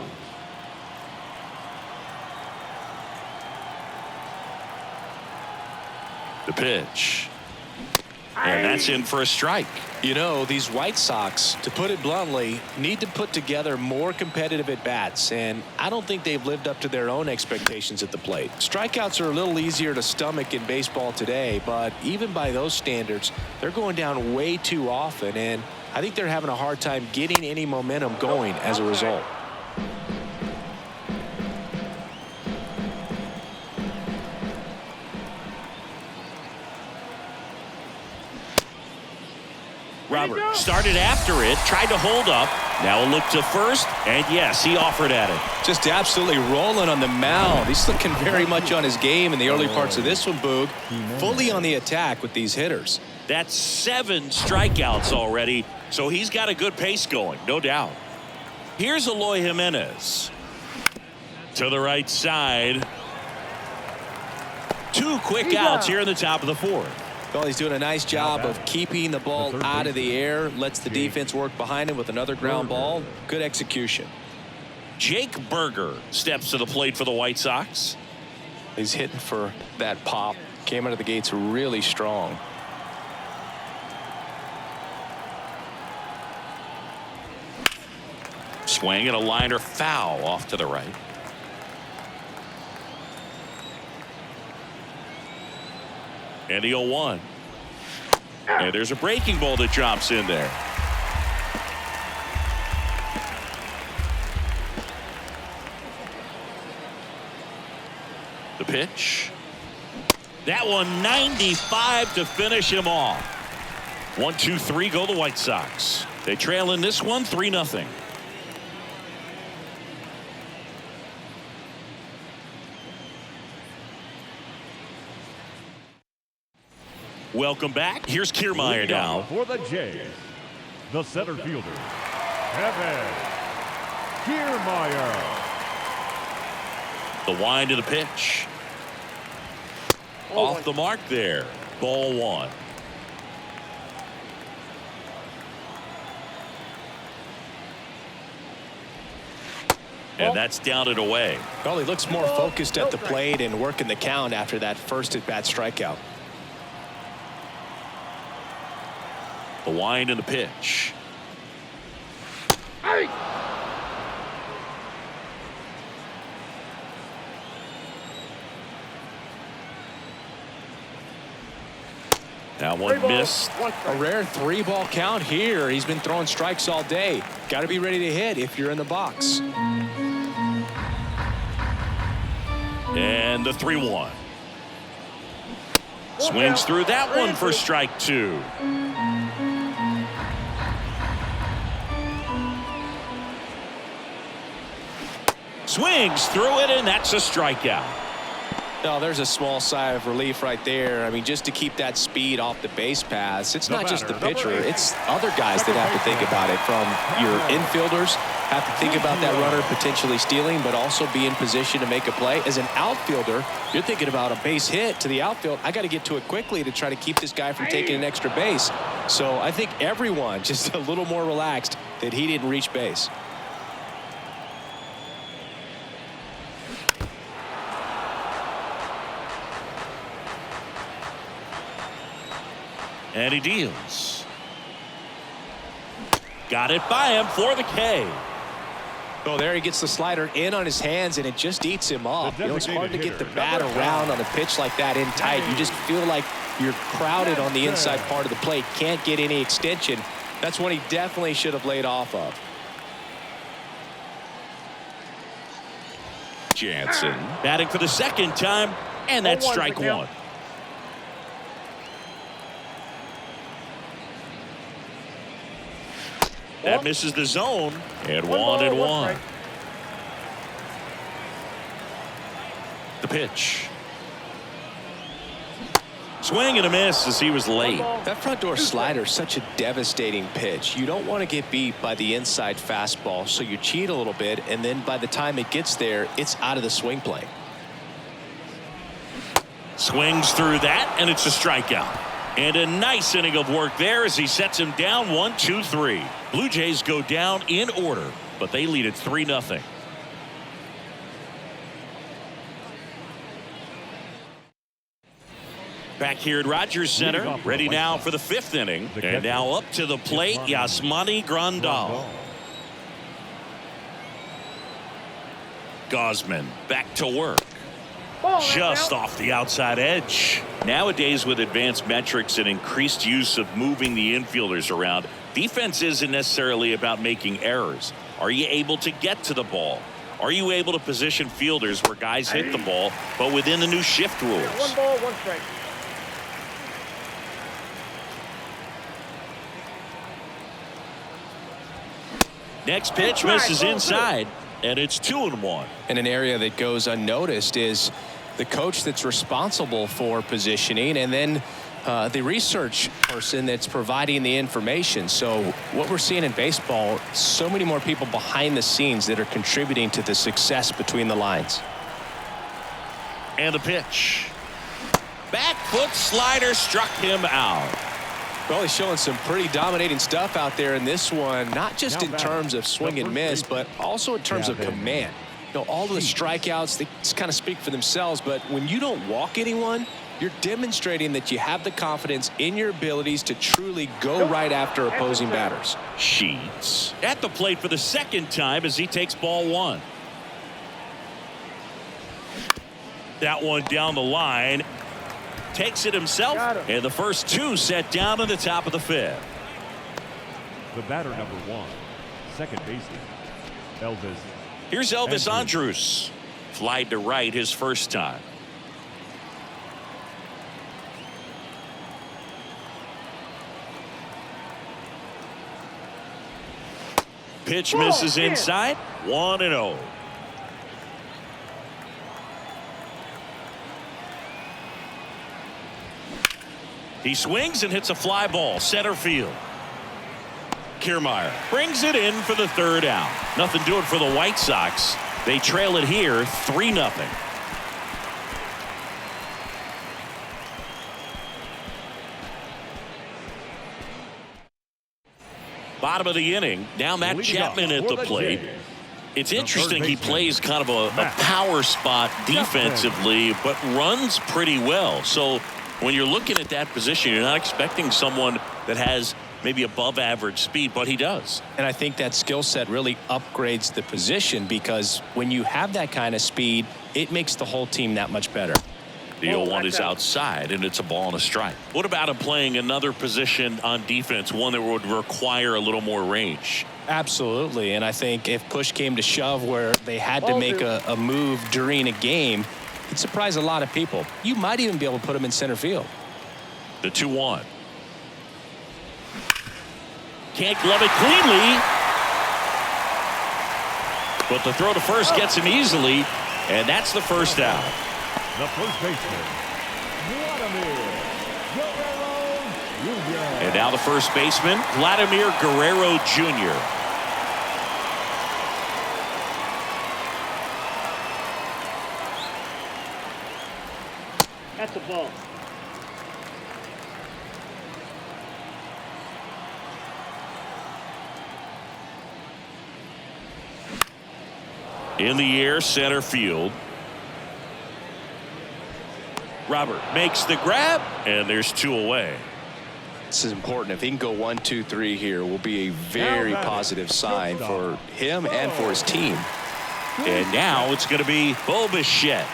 The pitch. And that's in for a strike. You know, these White Sox, to put it bluntly, need to put together more competitive at-bats, and I don't think they've lived up to their own expectations at the plate. Strikeouts are a little easier to stomach in baseball today, but even by those standards, they're going down way too often, and I think they're having a hard time getting any momentum going as a result. Robert started after it, tried to hold up. Now a look to first, and yes, he offered at it. Just absolutely rolling on the mound. He's looking very much on his game in the early parts of this one, Boog. Fully on the attack with these hitters. That's 7 strikeouts already, so he's got a good pace going, no doubt. Here's Eloy Jimenez. To the right side. 2 quick outs here in the top of the 4th. Well, he's doing a nice job of keeping the ball out of the air. Lets the defense work behind him with another ground ball. Good execution. Jake Burger steps to the plate for the White Sox. He's hitting for that pop. Came out of the gates really strong. Swing and a liner foul off to the right. And the 0-1. And there's a breaking ball that drops in there. The pitch. That one 95 to finish him off. 1-2-3 go the White Sox. They trail in this one 3-0. Welcome back. Here's Kiermaier now. For the Jays, the center fielder, Kevin Kiermaier. The wind to the pitch. Off the mark there. Ball one. And that's down and away. Well, he looks more focused at the plate and working the count after that first at-bat strikeout. The wind and the pitch. Hey! That one missed. A rare 3-ball count here. He's been throwing strikes all day. Got to be ready to hit if you're in the box. And the 3-1. Swings through that one for strike two. Swings through it, and that's a strikeout. No, there's a small sigh of relief right there. I mean, just to keep that speed off the base paths. It's not just the pitcher. It's other guys that have to think about it. From your infielders, have to think about that runner potentially stealing, but also be in position to make a play. As an outfielder, you're thinking about a base hit to the outfield. I got to get to it quickly to try to keep this guy from taking an extra base. So I think everyone just a little more relaxed that he didn't reach base. And he deals. Got it by him for the K. Oh, there he gets the slider in on his hands, and it just eats him off. You know, it's hard to get the bat around on a pitch like that in tight. You just feel like you're crowded on the inside part of the plate. Can't get any extension. That's one he definitely should have laid off of. Jansen batting for the second time, and that's strike one. That misses the zone, and 1-1. The pitch. Swing and a miss as he was late. That front door slider is such a devastating pitch. You don't want to get beat by the inside fastball, so you cheat a little bit, and then by the time it gets there, it's out of the swing plane. Swings through that, and it's a strikeout. And a nice inning of work there as he sets him down 1-2-3. Blue Jays go down in order, but they lead it 3-0. Back here at Rogers Center, ready now for the 5th inning. And now up to the plate, Yasmani Grandal. Gausman back to work. Just off the outside edge. Nowadays, with advanced metrics and increased use of moving the infielders around, defense isn't necessarily about making errors. Are you able to get to the ball? Are you able to position fielders where guys hit the ball, but within the new shift rules? 1 ball, 1 strike. Next pitch misses inside, and it's 2-1. And an area that goes unnoticed is the coach that's responsible for positioning, and then the research person that's providing the information. So what we're seeing in baseball, so many more people behind the scenes that are contributing to the success between the lines. And the pitch. Back foot slider struck him out. Well, he's showing some pretty dominating stuff out there in this one, not just in terms of swing and miss, but also in terms of command. You know, all of the strikeouts, they just kind of speak for themselves, but when you don't walk anyone, you're demonstrating that you have the confidence in your abilities to truly go right after opposing batters. Sheets at the plate for the second time as he takes ball one. That one down the line. Takes it himself, and the first two set down at the top of the 5th. The batter number 1, second baseman, Elvis. Here's Elvis Andrus. Flied to right his first time. Pitch misses inside. 1-0. He swings and hits a fly ball center field. Kiermaier brings it in for the third out. Nothing doing for the White Sox. They trail it here 3-0. Bottom of the inning. Now Matt Chapman at the plate. It's interesting he plays kind of a power spot defensively, but runs pretty well. So when you're looking at that position, you're not expecting someone that has maybe above average speed, but he does. And I think that skill set really upgrades the position, because when you have that kind of speed, it makes the whole team that much better. The 0-1 is outside, and it's a ball and a strike. What about him playing another position on defense, one that would require a little more range? Absolutely, and I think if push came to shove where they had to make a move during a game, it'd surprise a lot of people. You might even be able to put him in center field. The 2-1. Can't glove it cleanly. But the throw to first gets him easily, and that's the first out. The first baseman, Vladimir Guerrero Jr. And now the first baseman, Vladimir Guerrero Jr. That's a ball. In the air, center field. Robert makes the grab, and there's 2 away. This is important. If he can go 1, 2, 3 here, will be a very positive sign for him and for his team. And now it's going to be Bo Bichette.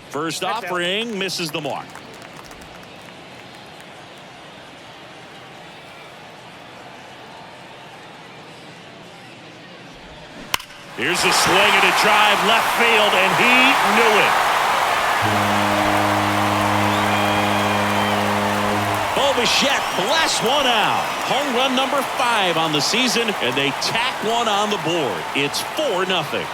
First offering misses the mark. Here's a swing and a drive left field, and he knew it. Bo Bichette blasts one out. Home run number 5 on the season, and they tack one on the board. It's 4-0.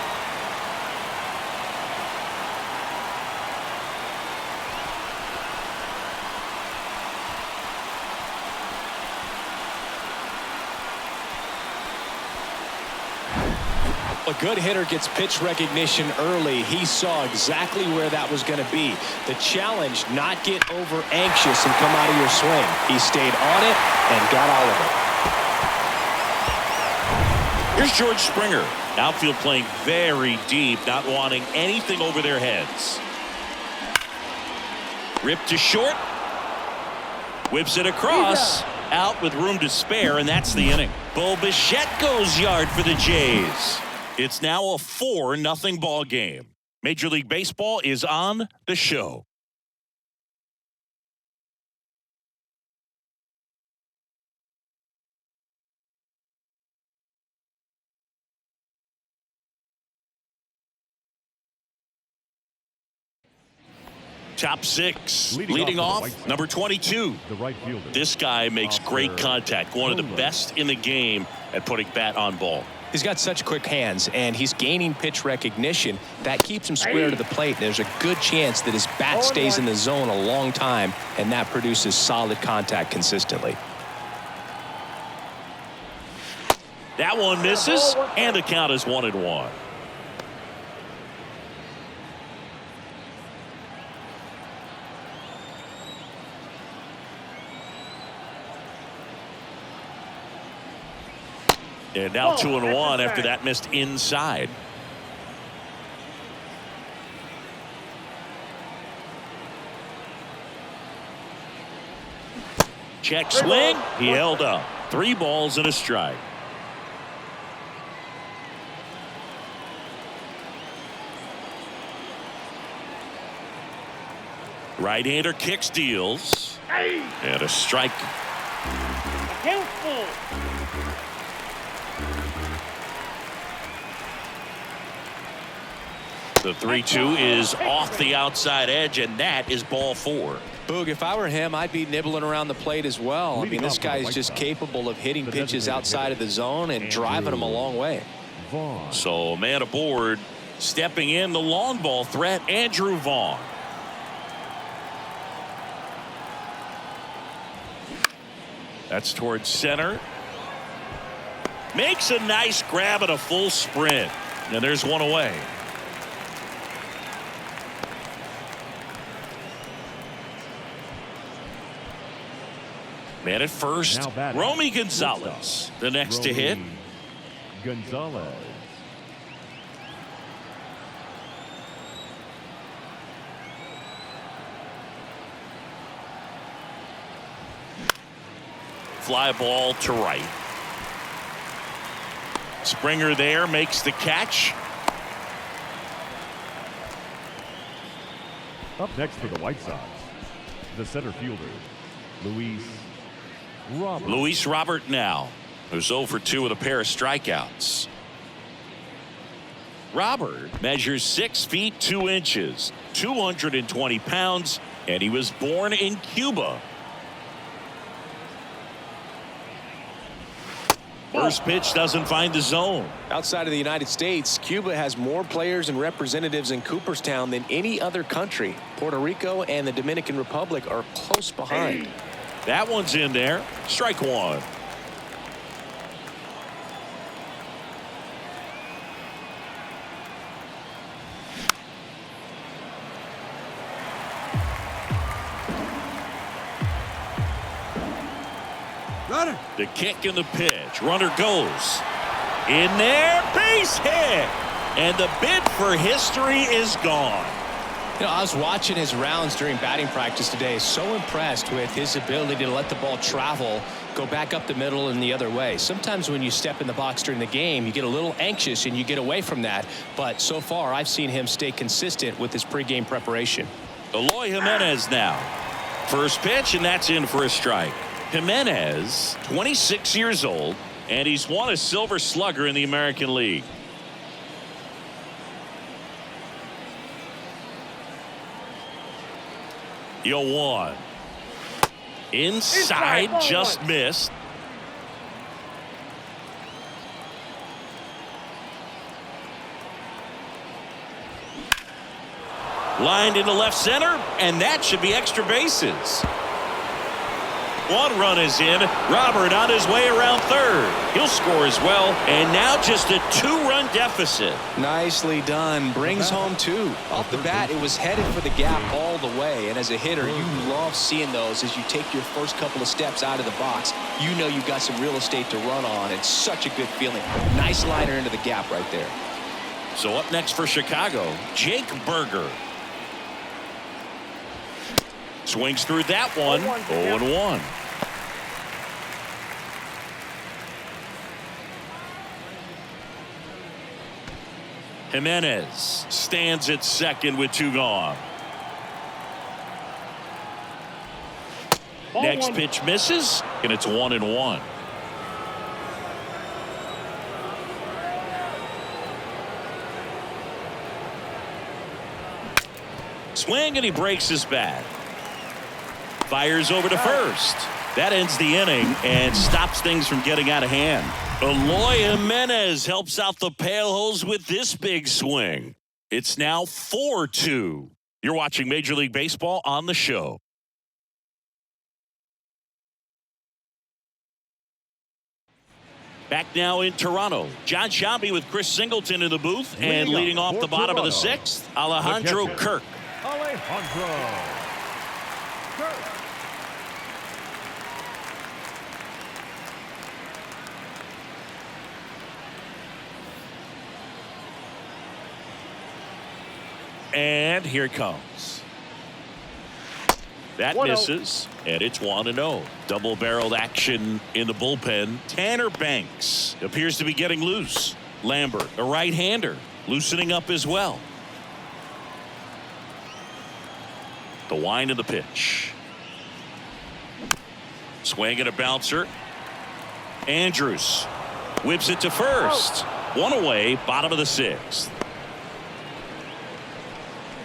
A good hitter gets pitch recognition early. He saw exactly where that was going to be. The challenge, not get over anxious and come out of your swing. He stayed on it and got all of it. Here's George Springer. Outfield playing very deep, not wanting anything over their heads. Ripped to short. Whips it across. Out with room to spare, and that's the inning. Bo Bichette goes yard for the Jays. It's now a 4-0 ball game. Major League Baseball is on the show. Top 6. Leading off, number 22. The right fielder. This guy makes great contact. One of the best in the game at putting bat on ball. He's got such quick hands, and he's gaining pitch recognition. That keeps him square to the plate. There's a good chance that his bat stays in the zone a long time, and that produces solid contact consistently. That one misses, and the count is 1-1. And now 2-1 after that missed inside. Check swing. He held up. 3 balls and a strike. Right-hander kicks, deals. And a strike. Helpful. The 3-2 is off the outside edge, and that is ball 4. Boog, if I were him, I'd be nibbling around the plate as well. I mean, this guy is just capable of hitting pitches outside of the zone and driving them a long way. So man aboard, Stepping in, the long ball threat, Andrew Vaughn. That's towards center. Makes a nice grab at a full sprint. And there's one away. Man at first, Romy Gonzalez. The next to hit. Gonzalez. Fly ball to right. Springer there makes the catch. Up next for the White Sox, the center fielder, Luis Robert. Luis Robert now, who's 0 for 2 with a pair of strikeouts. Robert measures 6 feet 2 inches, 220 pounds, and he was born in Cuba. First pitch doesn't find the zone. Outside of the United States, Cuba has more players and representatives in Cooperstown than any other country. Puerto Rico and the Dominican Republic are close behind. That one's in there. Strike one. Runner. The kick and the pitch. Runner goes. In there. Base hit. And the bid for history is gone. You know, I was watching his rounds during batting practice today. So impressed with his ability to let the ball travel, go back up the middle and the other way. Sometimes when you step in the box during the game, you get a little anxious and you get away from that. But so far, I've seen him stay consistent with his pregame preparation. Eloy Jimenez now. First pitch, and that's in for a strike. Jimenez, 26 years old, and he's won a Silver Slugger in the American League. Yo, one. Inside, just missed. Lined into left center, and that should be extra bases. One run is in. Robert on his way around third. He'll score as well, and now just a 2-run deficit. Nicely done. Brings home 2. Off the bat, it was headed for the gap all the way, and as a hitter, you love seeing those as you take your first couple of steps out of the box. You know you've got some real estate to run on. It's such a good feeling. Nice liner into the gap right there. So up next for Chicago, Jake Burger. Swings through that one. 0-1. Jimenez stands at second with 2 gone. Next pitch misses, and it's 1-1. Swing, and he breaks his bat. Fires over to first. That ends the inning and stops things from getting out of hand. Eloy Jimenez helps out the Pale Hose with this big swing. It's now 4-2. You're watching Major League Baseball on the show. Back now in Toronto. John Sciambi with Chris Singleton in the booth, and leading off the bottom of the 6th, Alejandro Kirk. Alejandro Kirk. And here it comes. That misses, and it's 1-0. Double-barreled action in the bullpen. Tanner Banks appears to be getting loose. Lambert, a right-hander, loosening up as well. The wind of the pitch. Swing and a bouncer. Andrews whips it to first. One away, bottom of the 6th.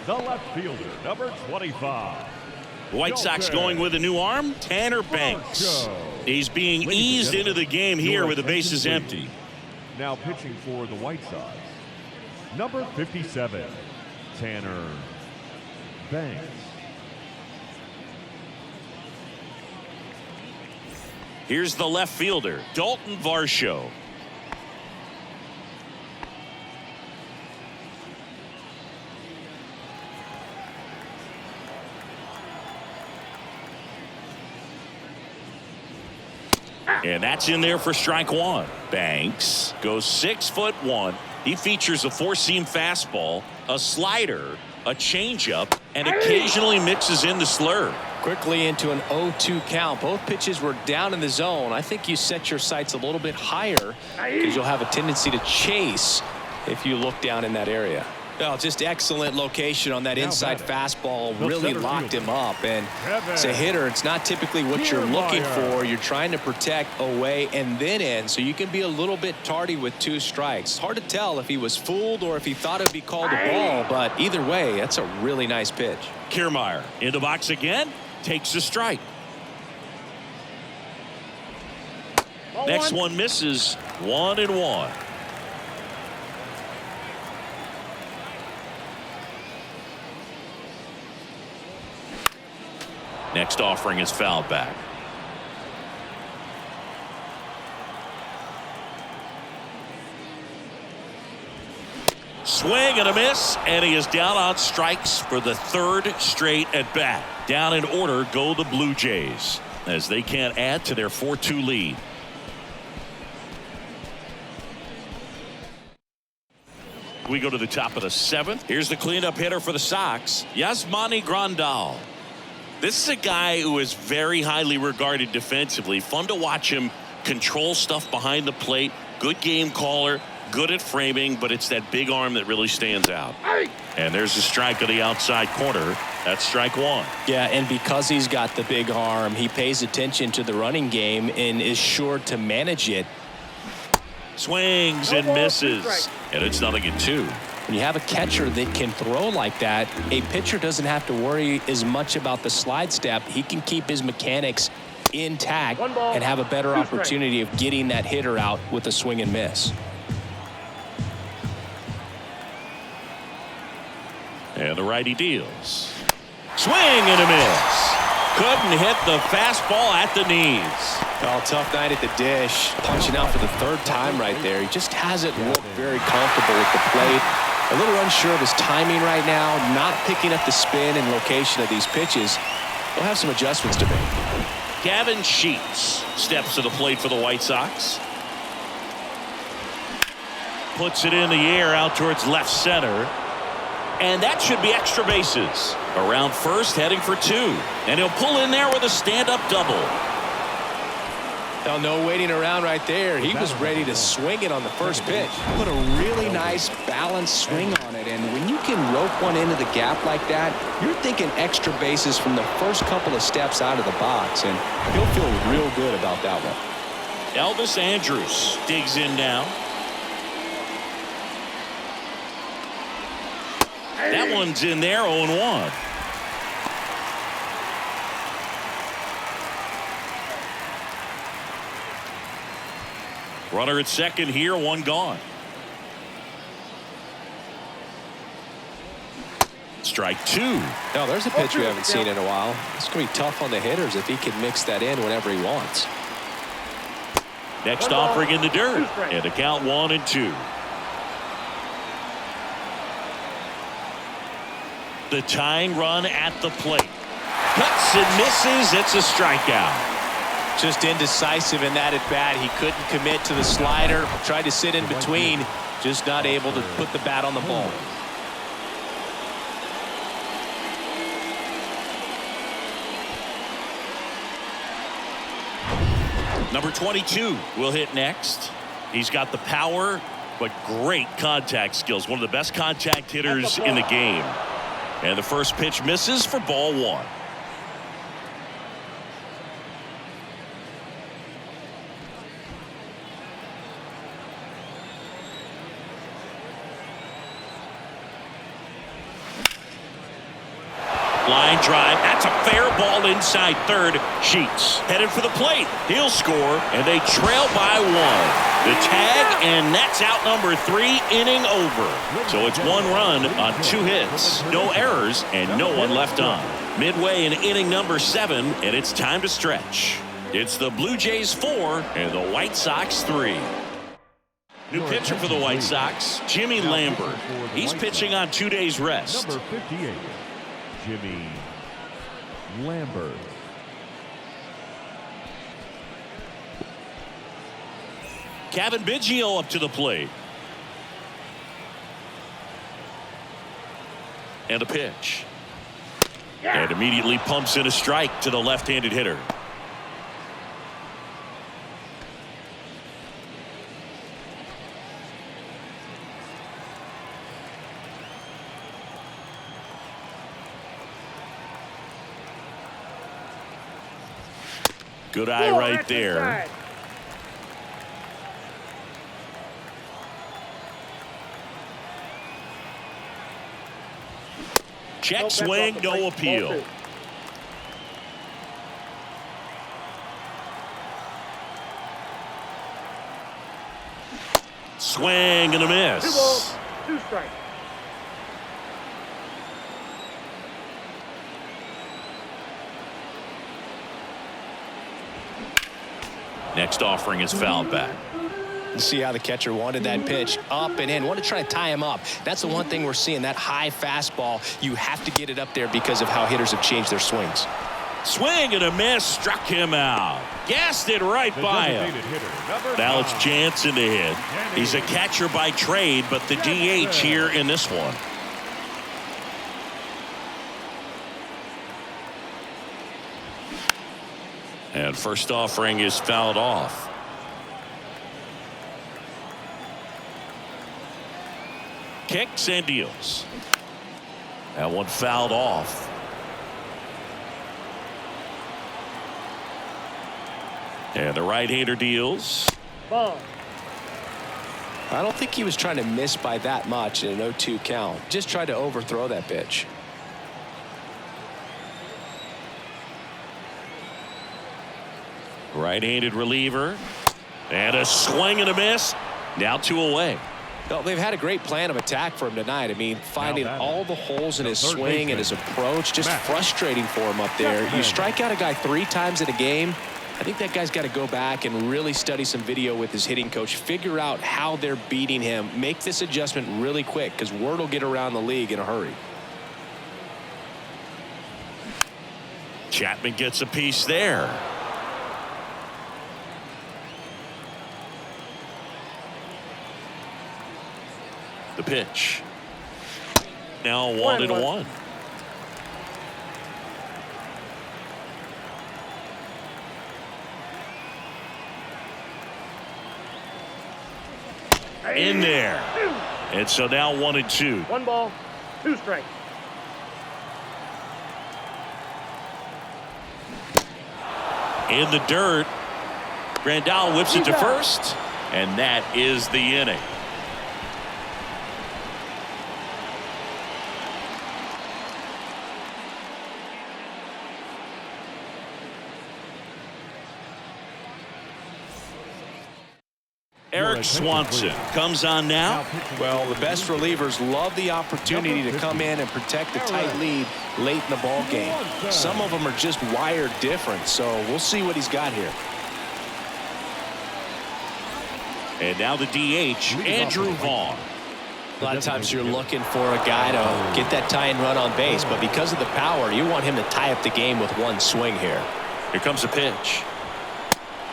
The left fielder, number 25. The White Sox going with a new arm, Tanner Banks. He's being eased into the game here with the bases empty. Now pitching for the White Sox, Number 57, Tanner Banks. Here's the left fielder, Dalton Varsho. And that's in there for strike one. Banks goes 6'1". He features a four-seam fastball, a slider, a changeup, and occasionally mixes in the slurve. Quickly into an 0-2 count. Both pitches were down in the zone. I think you set your sights a little bit higher because you'll have a tendency to chase if you look down in that area. Well, just excellent location on that inside fastball. Really locked him up. And as a hitter, it's not typically what you're looking for. You're trying to protect away and then in, so you can be a little bit tardy with 2 strikes. Hard to tell if he was fooled or if he thought it would be called a ball, but either way, that's a really nice pitch. Kiermaier in the box again, takes a strike. Next one misses, 1-1. Next offering is fouled back. Swing and a miss, and he is down on strikes for the 3rd straight at bat. Down in order go the Blue Jays as they can't add to their 4-2 lead. We go to the top of the 7th. Here's the cleanup hitter for the Sox, Yasmani Grandal. This is a guy who is very highly regarded defensively. Fun to watch him control stuff behind the plate. Good game caller, good at framing, but it's that big arm that really stands out. And there's a strike on the outside corner. That's strike one. Yeah, and because he's got the big arm, he pays attention to the running game and is sure to manage it. Swings and misses. And it's 0-2. When you have a catcher that can throw like that, a pitcher doesn't have to worry as much about the slide step. He can keep his mechanics intact and have a better opportunity of getting that hitter out with a swing and miss. And the righty deals. Swing and a miss. Couldn't hit the fastball at the knees. Oh, tough night at the dish. Punching out for the 3rd time right there. He just hasn't looked very comfortable with the plate. A little unsure of his timing right now. Not picking up the spin and location of these pitches. He'll have some adjustments to make. Gavin Sheets steps to the plate for the White Sox. Puts it in the air out towards left center. And that should be extra bases. Around first, heading for 2. And he'll pull in there with a stand-up double. Now, no waiting around right there. He was ready to swing it on the first pitch. Put a really nice balanced swing on it. And when you can rope one into the gap like that, you're thinking extra bases from the first couple of steps out of the box. And he'll feel real good about that one. Elvis Andrus digs in now. That one's in there, 0-1. Runner at second here, 1 gone. Strike 2. Now, there's a pitch we haven't seen in a while. It's going to be tough on the hitters if he can mix that in whenever he wants. Next offering in the dirt. And the count 1-2. The tying run at the plate. Cuts and misses. It's a strikeout. Just indecisive in that at bat. He couldn't commit to the slider. Tried to sit in between. Just not able to put the bat on the ball. Number 22 will hit next. He's got the power, but great contact skills. One of the best contact hitters in the game. And the first pitch misses for ball 1. Line drive. That's a fair ball inside third. Sheets headed for the plate. He'll score, and they trail by 1. The tag, and that's out number 3, inning over. So it's 1 run on 2 hits, no errors, and no one left on. Midway in inning number 7, and it's time to stretch. It's the Blue Jays 4 and the White Sox 3. New pitcher for the White Sox, Jimmy Lambert. He's pitching on 2 days rest. Number 58, Jimmy Lambert. Kevin Biggio up to the plate. And a pitch. And immediately pumps in a strike to the left-handed hitter. Good eye right there. Check swing, no appeal. Swing and a miss. 2 balls, 2 strikes. Next offering is fouled back. See how the catcher wanted that pitch up and in. Want to try to tie him up. That's the one thing we're seeing. That high fastball, you have to get it up there because of how hitters have changed their swings. Swing and a miss, struck him out. Gassed it right by him. Now it's Jansen to hit. He's a catcher by trade, but the DH here in this one. And first offering is fouled off. Kicks and deals. That one fouled off. And the right-hander deals. Ball. I don't think he was trying to miss by that much in an 0-2 count. Just tried to overthrow that pitch. Right-handed reliever. And a swing and a miss. Now 2 away. Well, they've had a great plan of attack for him tonight. I mean, finding all the holes in his swing and his approach, just frustrating for him up there. You strike out a guy 3 times in a game, I think that guy's got to go back and really study some video with his hitting coach, figure out how they're beating him, make this adjustment really quick because word will get around the league in a hurry. Chapman gets a piece there. The pitch. Now 1-1. In there. And so now 1-2. 1 ball, 2 strikes. In the dirt. Grandal whips it to first. And that is the inning. Eric Swanson comes on now. Well, the best relievers love the opportunity to come in and protect a tight lead late in the ball game. Some of them are just wired different, so we'll see what he's got here. And now the DH, Andrew Vaughn. A lot of times you're looking for a guy to get that tying run on base, but because of the power, you want him to tie up the game with one swing here. Here comes a pitch.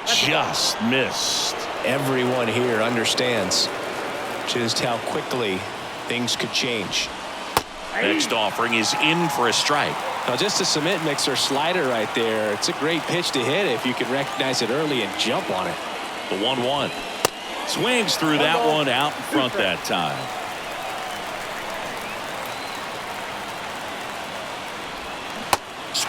Just missed. Everyone here understands just how quickly things could change. Next offering is in for a strike. Now just a cement mixer slider right there. It's a great pitch to hit if you can recognize it early and jump on it. The 1-1. Swings through that one out in front that time.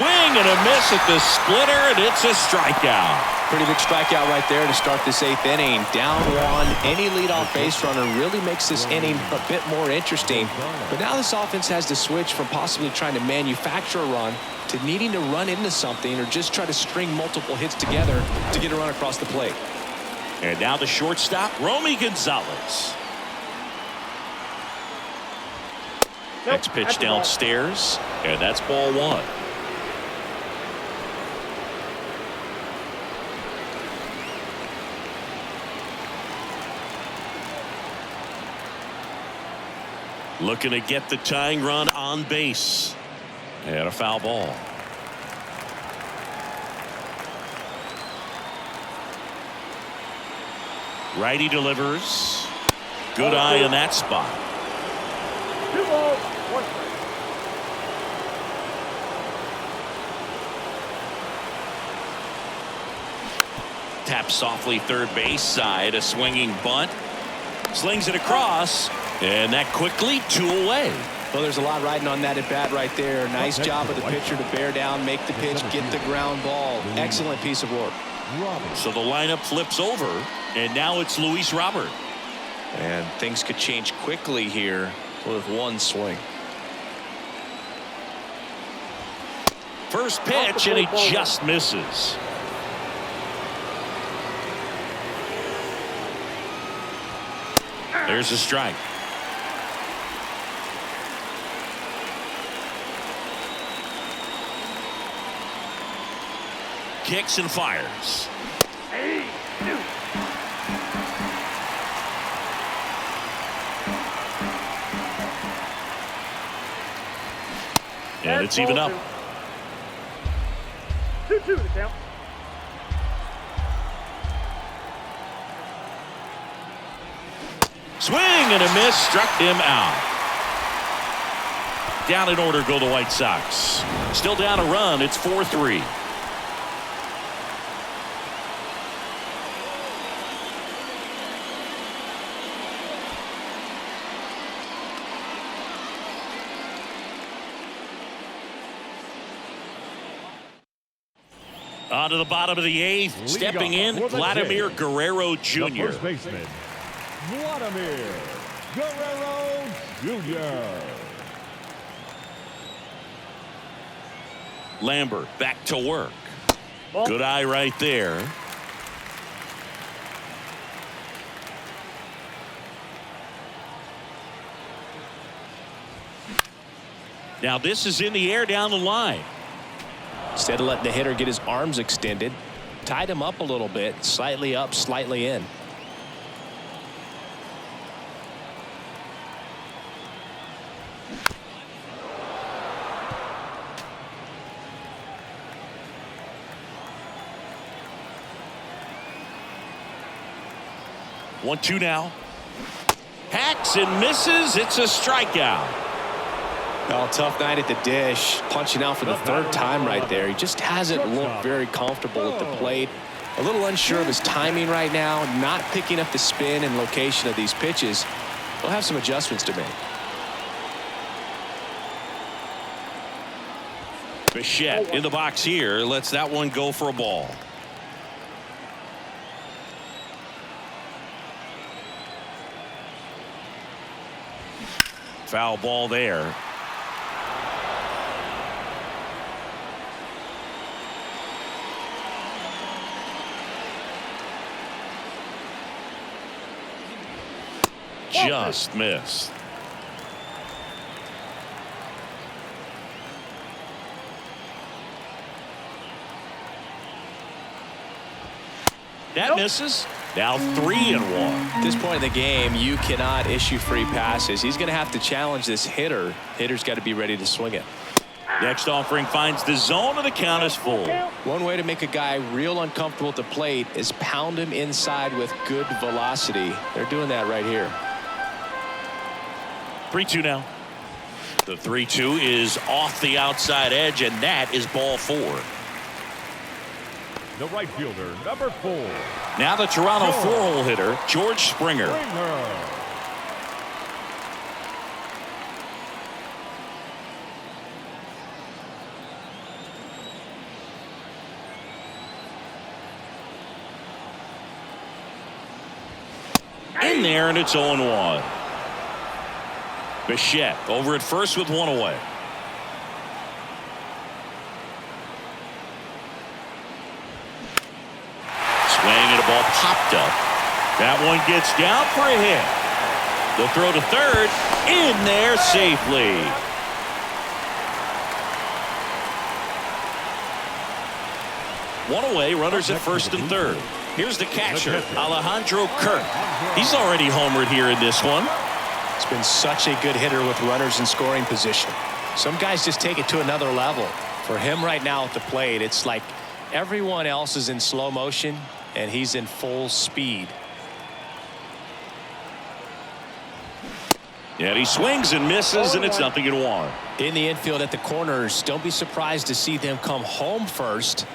Swing and a miss at the splitter, and it's a strikeout. Pretty big strikeout right there to start this 8th inning. Down one, any leadoff base runner really makes this inning a bit more interesting. But now this offense has to switch from possibly trying to manufacture a run to needing to run into something or just try to string multiple hits together to get a run across the plate. And now the shortstop, Romy Gonzalez. Next pitch downstairs, and that's ball one. Looking to get the tying run on base. And a foul ball. Righty delivers. Good eye in that spot. 2 balls, 1 strike. Taps softly third base side. A swinging bunt. Slings it across. And that quickly 2 away. Well, there's a lot riding on that at bat right there. Nice job of the pitcher to bear down, make the pitch, get the ground ball. Excellent piece of work. So the lineup flips over, and now it's Luis Robert. And things could change quickly here with one swing. First pitch, and he just misses. There's a strike. Kicks and fires. And it's even up. 2-2 the count. Swing and a miss, struck him out. Down in order go the White Sox. Still down a run. It's 4-3. On to the bottom of the 8th. Stepping in, Vladimir Guerrero Jr. The first baseman, Vladimir Guerrero Jr. Lambert back to work. Ball. Good eye right there. Now this is in the air down the line. Instead of letting the hitter get his arms extended, tied him up a little bit, slightly up, slightly in. One, two now. Hacks and misses. It's a strikeout. Well, tough night at the dish. Punching out for the 3rd time right there. He just hasn't looked very comfortable at the plate. A little unsure of his timing right now. Not picking up the spin and location of these pitches. He'll have some adjustments to make. Bichette in the box here. Lets that one go for a ball. Foul ball there. Just missed. That misses. Now 3-1. At this point in the game, you cannot issue free passes. He's going to have to challenge this hitter. Hitter's got to be ready to swing it. Next offering finds the zone, and the count is full. One way to make a guy real uncomfortable at the plate is pound him inside with good velocity. They're doing that right here. 3-2 now. The 3-2 is off the outside edge, and that is ball 4. The right fielder, number 4. Now the Toronto 4-hole hitter, George Springer. In there, and it's 0-1. Bichette over at first with one away. Swing and a ball popped up. That one gets down for a hit. The throw to third. In there safely. One away, runners at first and third. Here's the catcher, Alejandro Kirk. He's already homered here in this one. He's been such a good hitter with runners in scoring position. Some guys just take it to another level. For him right now at the plate, it's like everyone else is in slow motion and he's in full speed. And he swings and misses, and it's 0-1. In the infield at the corners, don't be surprised to see them come home first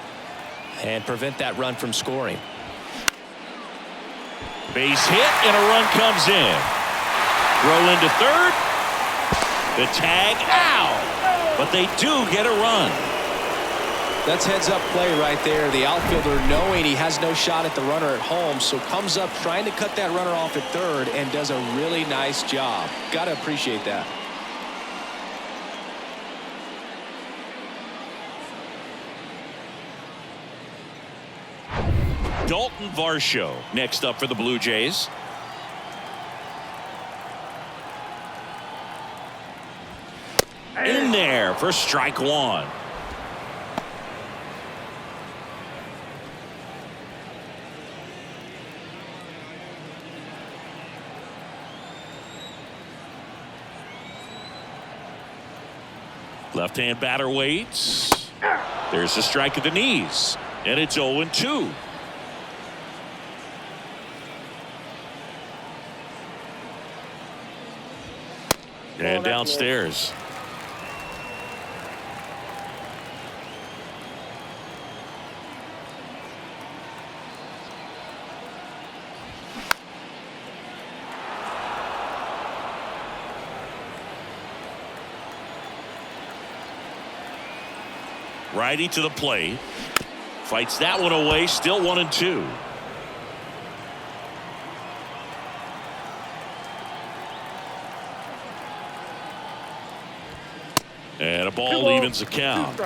and prevent that run from scoring. Base hit, and a run comes in. Throw into third. The tag out. But they do get a run. That's heads-up play right there. The outfielder knowing he has no shot at the runner at home, so comes up trying to cut that runner off at third and does a really nice job. Got to appreciate that. Dalton Varsho next up for the Blue Jays. In there for strike one. Left-hand batter waits. There's a strike at the knees, and it's 0-2. And downstairs. Righty to the plate. Fights that one away. Still 1-2. And a ball evens the count.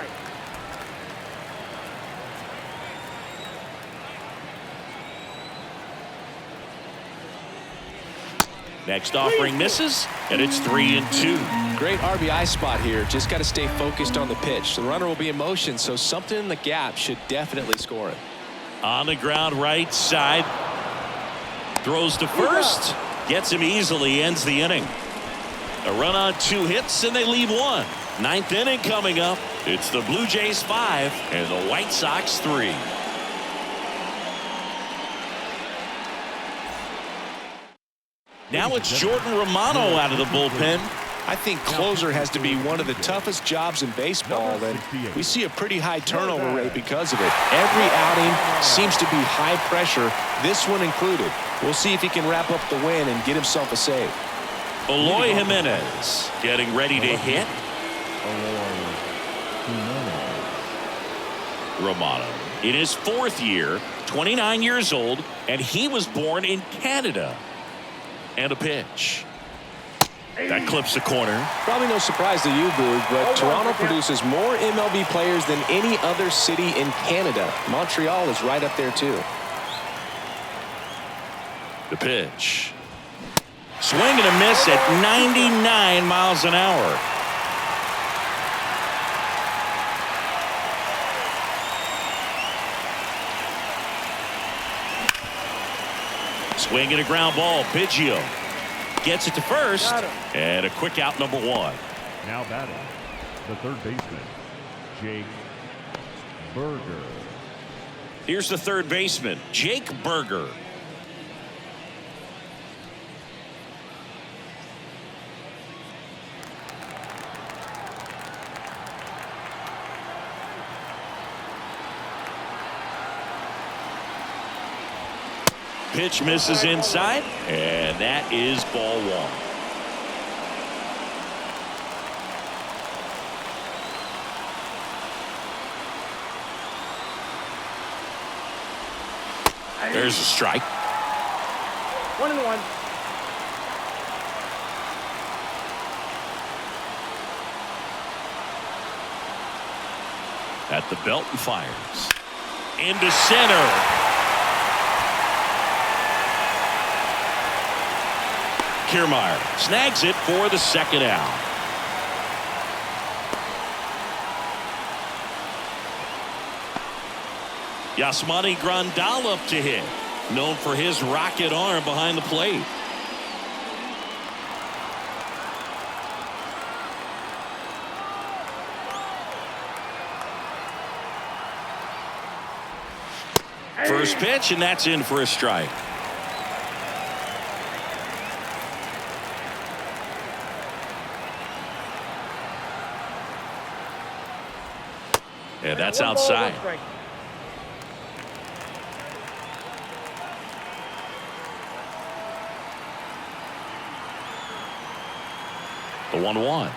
Next offering misses, and it's 3-2. Great RBI spot here. Just got to stay focused on the pitch. The runner will be in motion, so something in the gap should definitely score it. On the ground right side. Throws to first. Gets him easily. Ends the inning. A run on 2 hits, and they leave 1. 9th inning coming up. It's the Blue Jays 5 and the White Sox 3. Now it's Jordan Romano out of the bullpen. I think closer has to be one of the toughest jobs in baseball, and we see a pretty high turnover rate because of it. Every outing seems to be high pressure, this one included. We'll see if he can wrap up the win and get himself a save. Eloy Jimenez getting ready to hit. Romano in his 4th year, 29 years old, and he was born in Canada. And a pitch. That clips the corner. Probably no surprise to you, Boog, but Toronto produces more MLB players than any other city in Canada. Montreal is right up there, too. The pitch. Swing and a miss at 99 miles an hour. Swing and a ground ball. Biggio gets it to first, and a quick out, number 1. Now batting, the third baseman, Jake Burger. Here's the third baseman, Jake Burger. Pitch misses inside, and that is ball 1. There's a strike. 1-1. At the belt and fires. Into center. Kiermaier snags it for the second out. Yasmani Grandal up to hit. Known for his rocket arm behind the plate. First pitch, and that's in for a strike. And that's outside. The 1-1.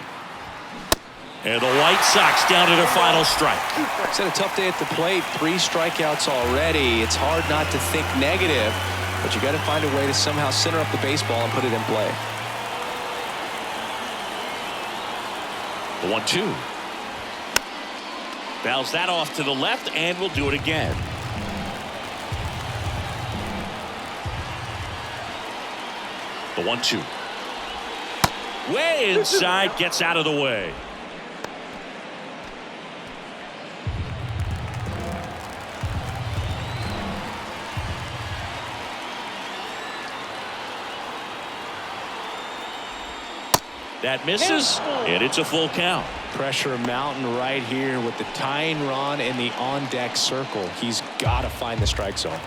And the White Sox down to their final strike. It's had a tough day at the plate. 3 strikeouts already. It's hard not to think negative, but you got to find a way to somehow center up the baseball and put it in play. The 1-2. Fouls that off to the left, and will do it again. The 1-2. Way inside, gets out of the way. That misses, and it's a full count. Pressure mountain right here with the tying run in the on-deck circle. He's got to find the strike zone.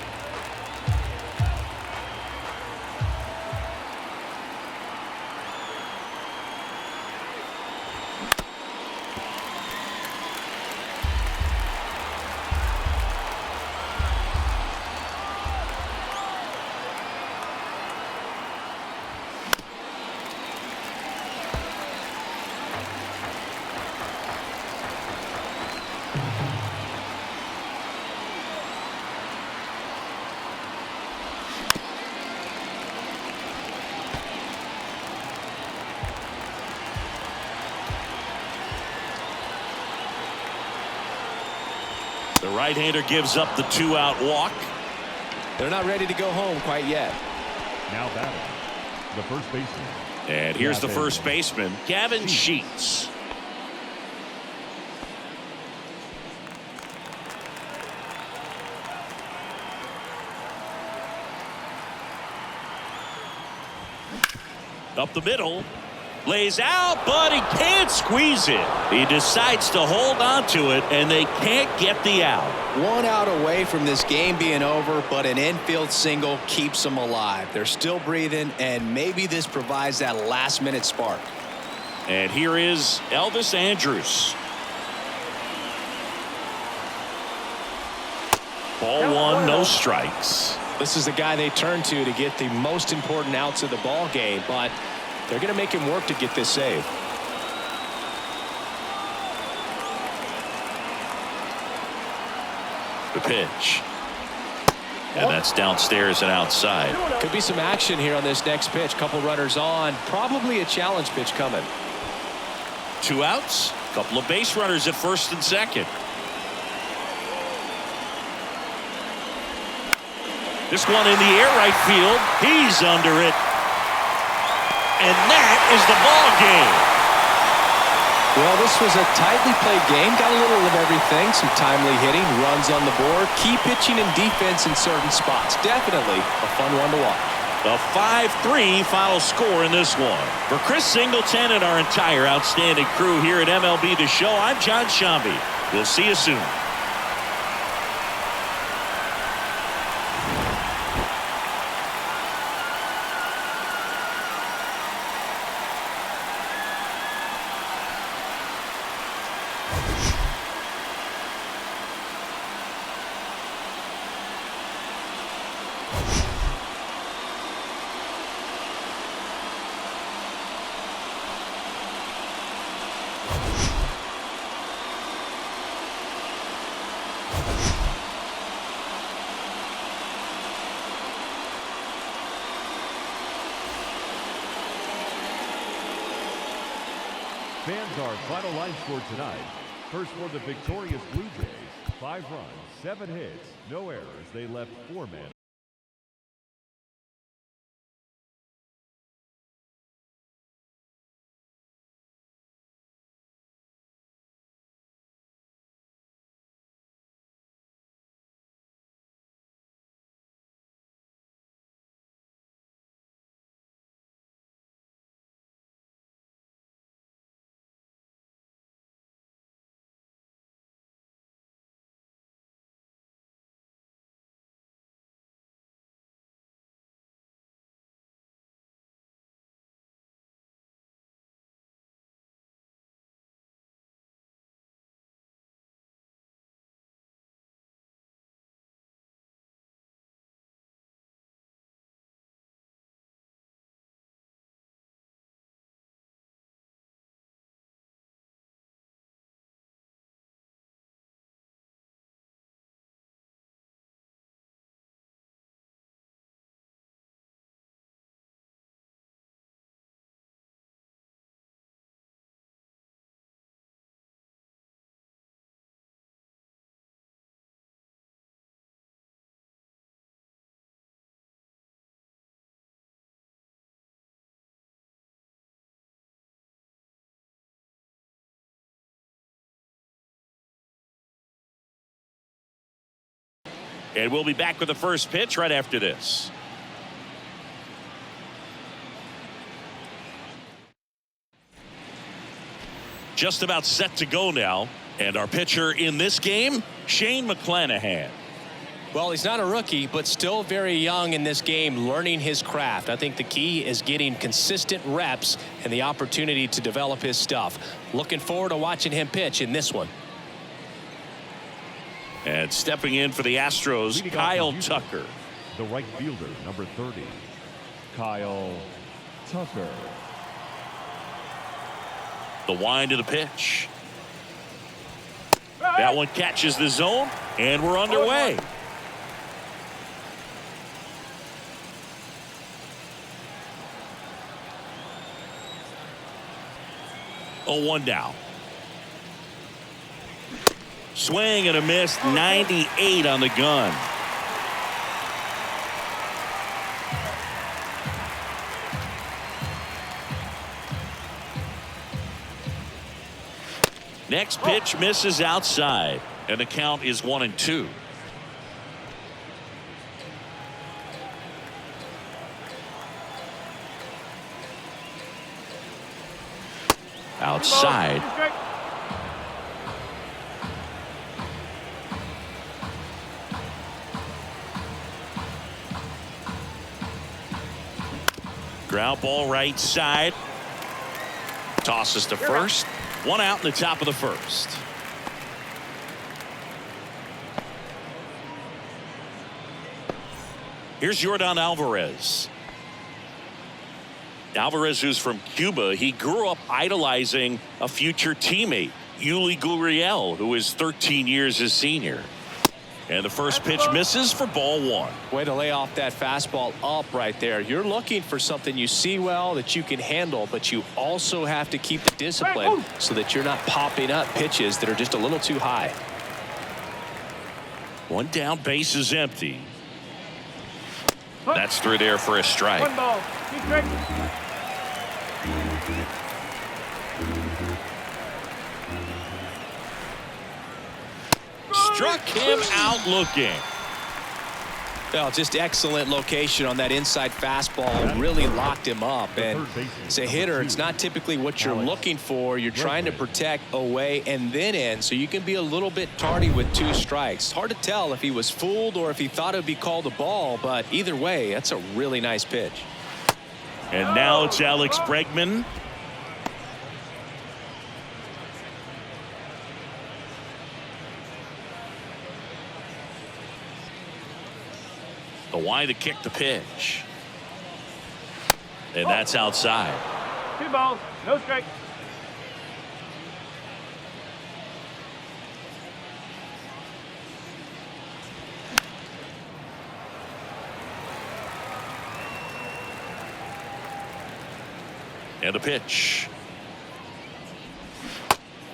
The right-hander gives up the 2-out walk. They're not ready to go home quite yet. Now batting, the first baseman. And here's the first baseman, Gavin Sheets. Up the middle. Lays out, but he can't squeeze it. He decides to hold on to it, and they can't get the out. 1 out away from this game being over, but an infield single keeps them alive. They're still breathing, and maybe this provides that last-minute spark. And here is Elvis Andrus. Ball 1, no strikes. This is the guy they turn to get the most important outs of the ball game, but they're going to make him work to get this save. The pitch. And that's downstairs and outside. Could be some action here on this next pitch. Couple runners on. Probably a challenge pitch coming. 2 outs. Couple of base runners at first and second. This one in the air right field. He's under it. And that is the ball game. Well, this was a tightly played game. Got a little of everything. Some timely hitting, runs on the board, key pitching and defense in certain spots. Definitely a fun one to watch. A 5-3 final score in this one. For Chris Singleton and our entire outstanding crew here at MLB The Show, I'm John Shambi. We'll see you soon. Fans, our final line score tonight. First for the victorious Blue Jays, 5 runs, 7 hits, no errors. They left 4 men. And we'll be back with the first pitch right after this. Just about set to go now. And our pitcher in this game, Shane McClanahan. Well, he's not a rookie, but still very young in this game, learning his craft. I think the key is getting consistent reps and the opportunity to develop his stuff. Looking forward to watching him pitch in this one. And stepping in for the Astros, Kyle Tucker. The right fielder, number 30, Kyle Tucker. The wind of the pitch. That one catches the zone, and we're underway. Oh, 1 down. Swing and a miss, 98 on the gun. Next pitch misses outside, and the count is 1-2. Outside. Ground ball right side. Tosses to first. 1 out in the top of the first. Here's Yordan Alvarez. Alvarez, who's from Cuba, he grew up idolizing a future teammate, Yuli Gurriel, who is 13 years his senior. And the first pitch misses for ball 1. Way to lay off that fastball up right there. You're looking for something you see well that you can handle, but you also have to keep the discipline so that you're not popping up pitches that are just a little too high. 1 down, base is empty. That's through there for a strike. 1 ball. Keep straight. Struck him out looking. Well, just excellent location on that inside fastball. Really locked him up. And as a hitter, it's not typically what you're looking for. You're trying to protect away and then in, so you can be a little bit tardy with 2 strikes. Hard to tell if he was fooled or if he thought it would be called a ball, but either way, that's a really nice pitch. And now it's Alex Bregman. The wide to kick the pitch. And that's outside. 2 balls. No strike. And a pitch.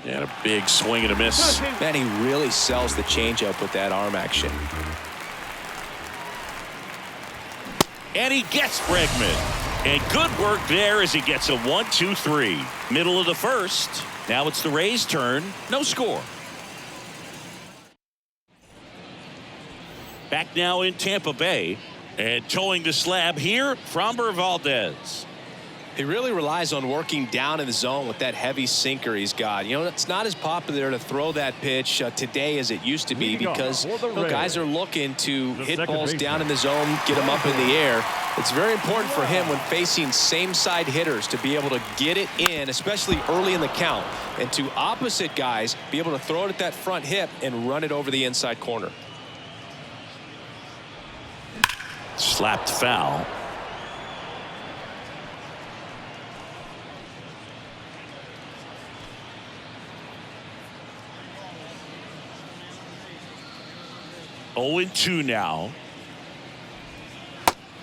And a big swing and a miss. Man, he really sells the changeup with that arm action. And he gets Bregman. And good work there as he gets a 1-2-3. Middle of the first. Now it's the Rays' turn. No score. Back now in Tampa Bay. And towing the slab here, Framber Valdez. He really relies on working down in the zone with that heavy sinker he's got. You know, it's not as popular to throw that pitch today as it used to be because guys are looking to hit balls down in the zone, get them up in the air. It's very important for him when facing same-side hitters to be able to get it in, especially early in the count, and to opposite guys be able to throw it at that front hip and run it over the inside corner. Slapped foul. Oh, 0-2 now.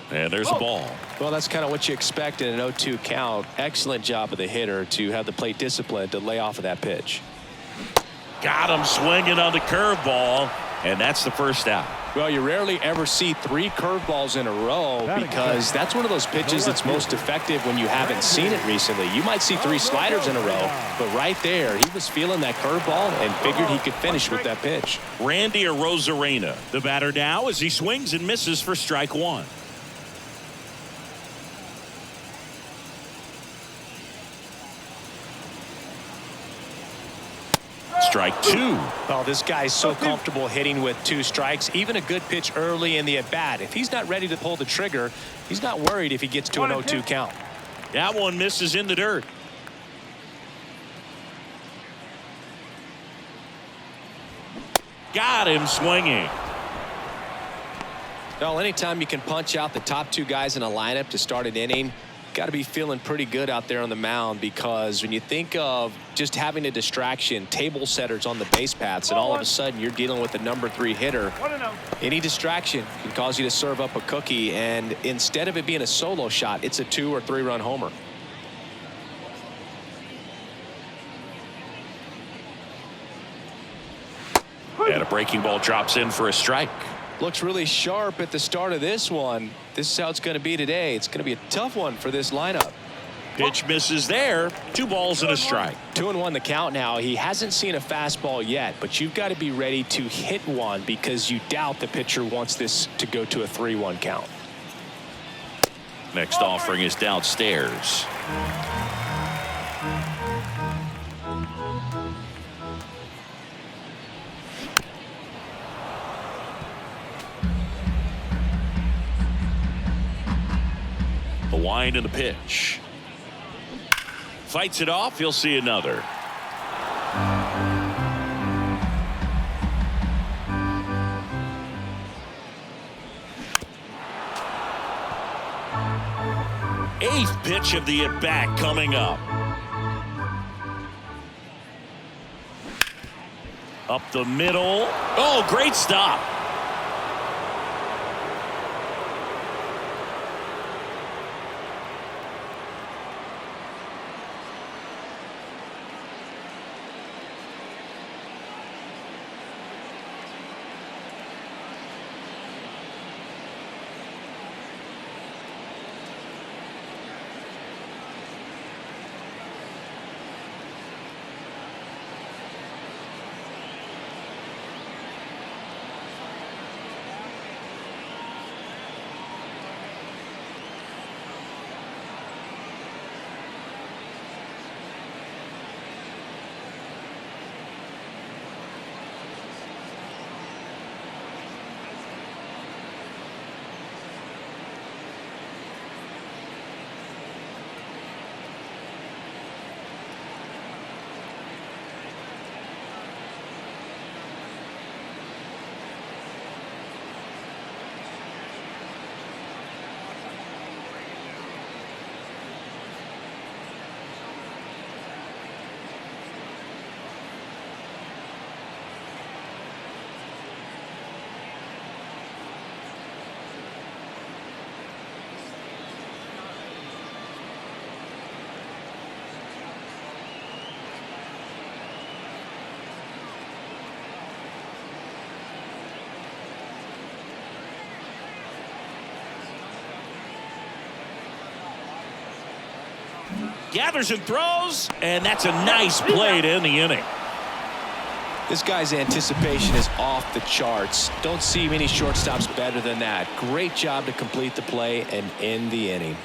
And there's a ball. Well, that's kind of what you expect in an 0-2 count. Excellent job of the hitter to have the plate discipline to lay off of that pitch. Got him swinging on the curveball, and that's the first out. Well, you rarely ever see 3 curveballs in a row because that's one of those pitches that's most effective when you haven't seen it recently. You might see 3 sliders in a row, but right there, he was feeling that curveball and figured he could finish with that pitch. Randy Arozarena, the batter now as he swings and misses for strike 1. Strike 2. Oh, this guy's so comfortable hitting with 2 strikes. Even a good pitch early in the at-bat. If he's not ready to pull the trigger, he's not worried if he gets to an 0-2 count. That one misses in the dirt. Got him swinging. Well, anytime you can punch out the top 2 guys in a lineup to start an inning, got to be feeling pretty good out there on the mound, because when you think of just having a distraction, table setters on the base paths, and all of a sudden you're dealing with a number 3 hitter, any distraction can cause you to serve up a cookie, and instead of it being a solo shot, it's a 2 or 3 run homer. And a breaking ball drops in for a strike. Looks really sharp at the start of this one. This is how it's going to be today. It's going to be a tough one for this lineup. Pitch misses there. 2 balls and a strike. 2-1 the count now. He hasn't seen a fastball yet, but you've got to be ready to hit one because you doubt the pitcher wants this to go to a 3-1 count. Next offering is downstairs. The wind and the pitch. Fights it off. He'll see another. Eighth pitch of the at-bat coming up. Up the middle. Oh, great stop. gathers and throws, and that's a nice play to end the inning. This guy's anticipation is off the charts. Don't see many shortstops better than that. Great job to complete the play and end the inning.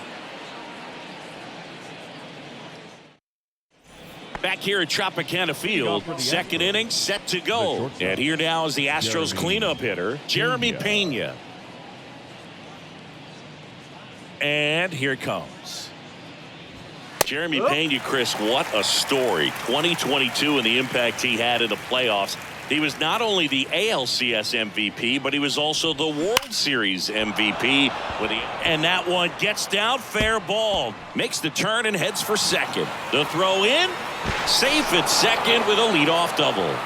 Back here at Tropicana Field, second inning set to go. And here now is the Astros cleanup hitter, Jeremy Pena. And here it comes. Jeremy Pena, Chris, what a story. 2022 and the impact he had in the playoffs. He was not only the ALCS MVP, but he was also the World Series MVP. And that one gets down, fair ball. Makes the turn and heads for second. The throw in, safe at second with a leadoff double.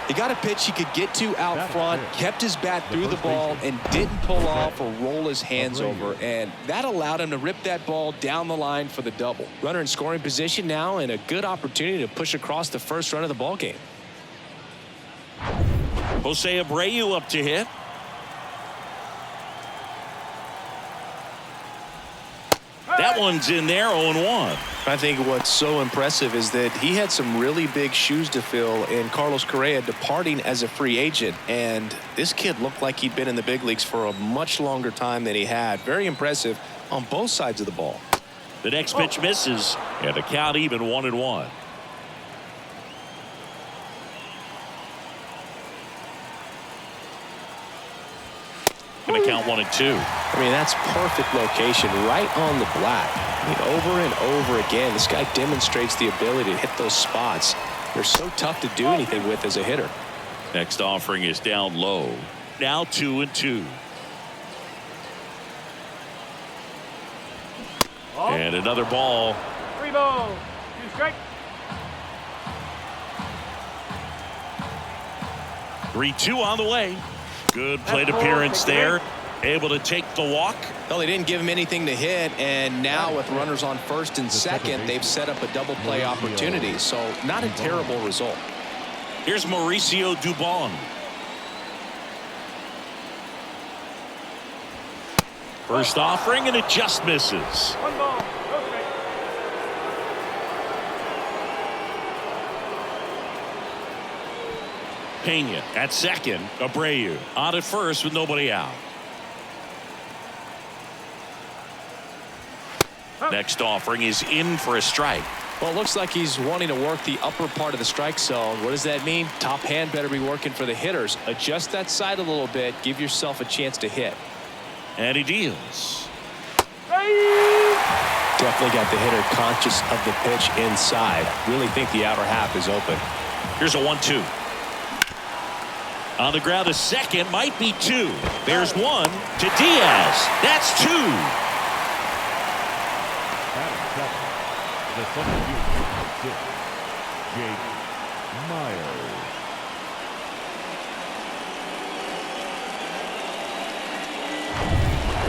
He got a pitch he could get to out front, kept his bat through the ball, and didn't pull off or roll his hands over. And that allowed him to rip that ball down the line for the double. Runner in scoring position now, and a good opportunity to push across the first run of the ball game. Jose Abreu up to hit. That one's in there, 0-1. I think what's so impressive is that he had some really big shoes to fill in Carlos Correa departing as a free agent. And this kid looked like he'd been in the big leagues for a much longer time than he had. Very impressive on both sides of the ball. The next pitch misses, and the count even 1-1. Going to count 1-2. I mean, that's perfect location right on the black. I mean, over and over again, this guy demonstrates the ability to hit those spots. They're so tough to do anything with as a hitter. Next offering is down low. Now 2-2. And another ball. 3 balls, 2 strikes. 3-2 on the way. Good plate appearance there. Able to take the walk. Well, they didn't give him anything to hit, and now with runners on first and second, they've set up a double play opportunity. So not a terrible result. Here's Mauricio Dubon. First offering, and it just misses. 1 ball, no strike. Pena at second. Abreu on at first with nobody out. Next offering is in for a strike. Well, it looks like he's wanting to work the upper part of the strike zone. What does that mean? Top hand better be working for the hitters. Adjust that side a little bit. Give yourself a chance to hit. And he deals. Definitely got the hitter conscious of the pitch inside. Really think the outer half is open. Here's a 1-2. On the ground, a second, might be 2. There's 1 to Diaz. That's 2. The substitute, Jake Myers.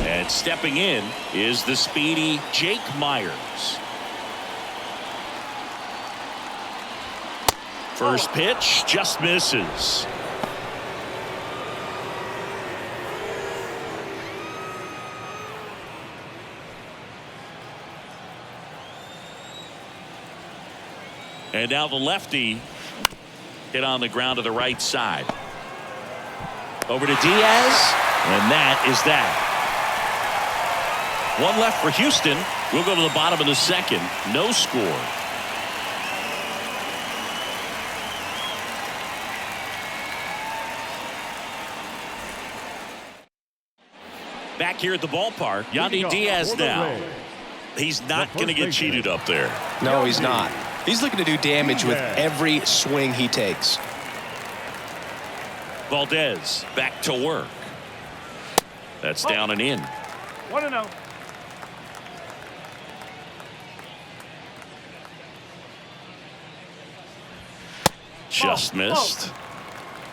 And stepping in is the speedy Jake Myers. First pitch just misses. And now the lefty hit on the ground to the right side. Over to Diaz, and that is that. 1 left for Houston. We'll go to the bottom of the second. No score. Back here at the ballpark, Yandy Diaz now. He's not going to get cheated up there. No, he's not. He's looking to do damage with every swing he takes. Valdez back to work. That's down and in. 1-0. Just missed.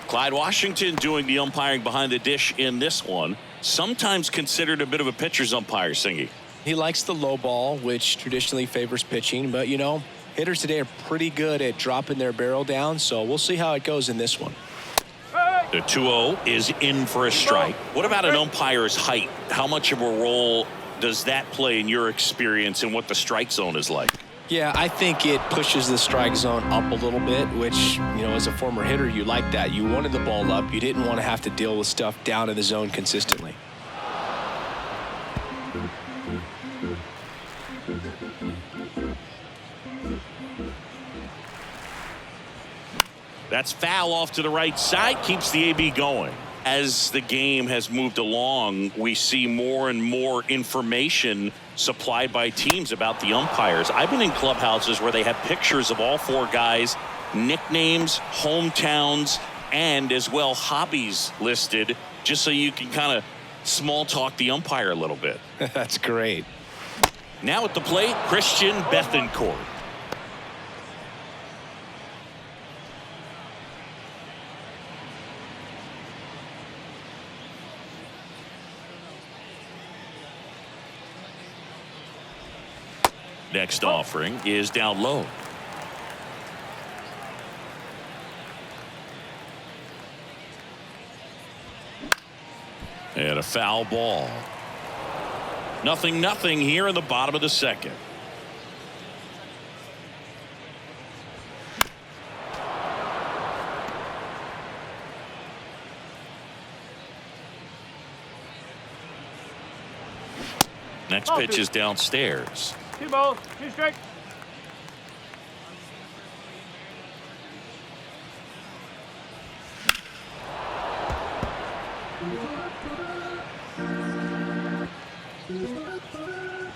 Clyde Washington doing the umpiring behind the dish in this one. Sometimes considered a bit of a pitcher's umpire, Singy. He likes the low ball, which traditionally favors pitching. But, you know, hitters today are pretty good at dropping their barrel down. So we'll see how it goes in this one. The 2-0 is in for a strike. What about an umpire's height? How much of a role does that play in your experience and what the strike zone is like? Yeah, I think it pushes the strike zone up a little bit, which, as a former hitter, you like that. You wanted the ball up. You didn't want to have to deal with stuff down in the zone consistently. That's foul off to the right side, keeps the AB going. As the game has moved along, we see more and more information supplied by teams about the umpires. I've been in clubhouses where they have pictures of all 4 guys, nicknames, hometowns, and as well hobbies listed, just so you can kind of small talk the umpire a little bit. That's great. Now at the plate, Christian Bethancourt. Next offering is down low. And a foul ball. 0-0 here in the bottom of the second. Next pitch is downstairs. 2 balls, 2 strikes.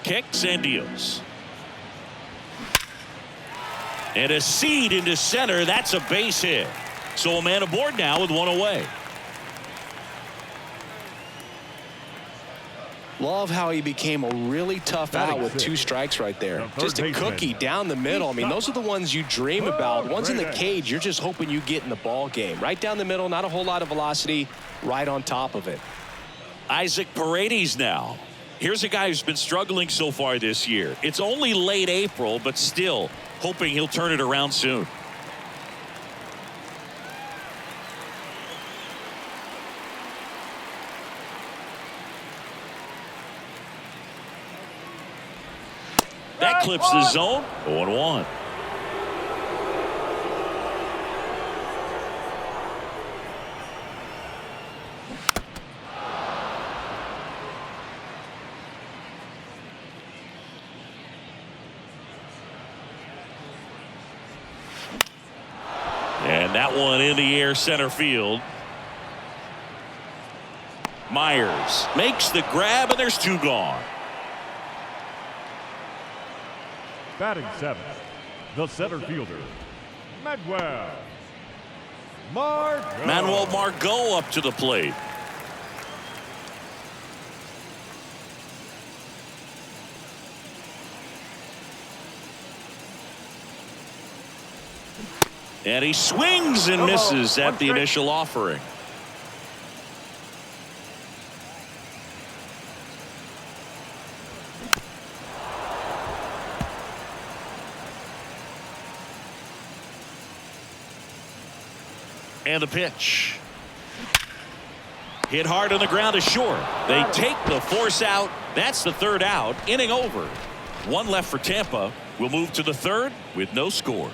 Kicks and deals. And a seed into center. That's a base hit. So a man aboard now with 1 away. Love how he became a really tough out with 2 strikes right there. Just a cookie down the middle. I mean, those are the ones you dream about. Ones in the cage, you're just hoping you get in the ball game. Right down the middle, not a whole lot of velocity, right on top of it. Isaac Paredes now. Here's a guy who's been struggling so far this year. It's only late April, but still hoping he'll turn it around soon. That clips the zone. 0-1. And that one in the air center field. Myers makes the grab, and there's 2 gone. Batting 7th, the center fielder, Manuel Margot. Manuel Margot up to the plate. And he swings and misses at the initial offering. And the pitch. Hit hard on the ground is short. They take the force out. That's the 3rd out. Inning over. 1 left for Tampa. We'll move to the 3rd with no score.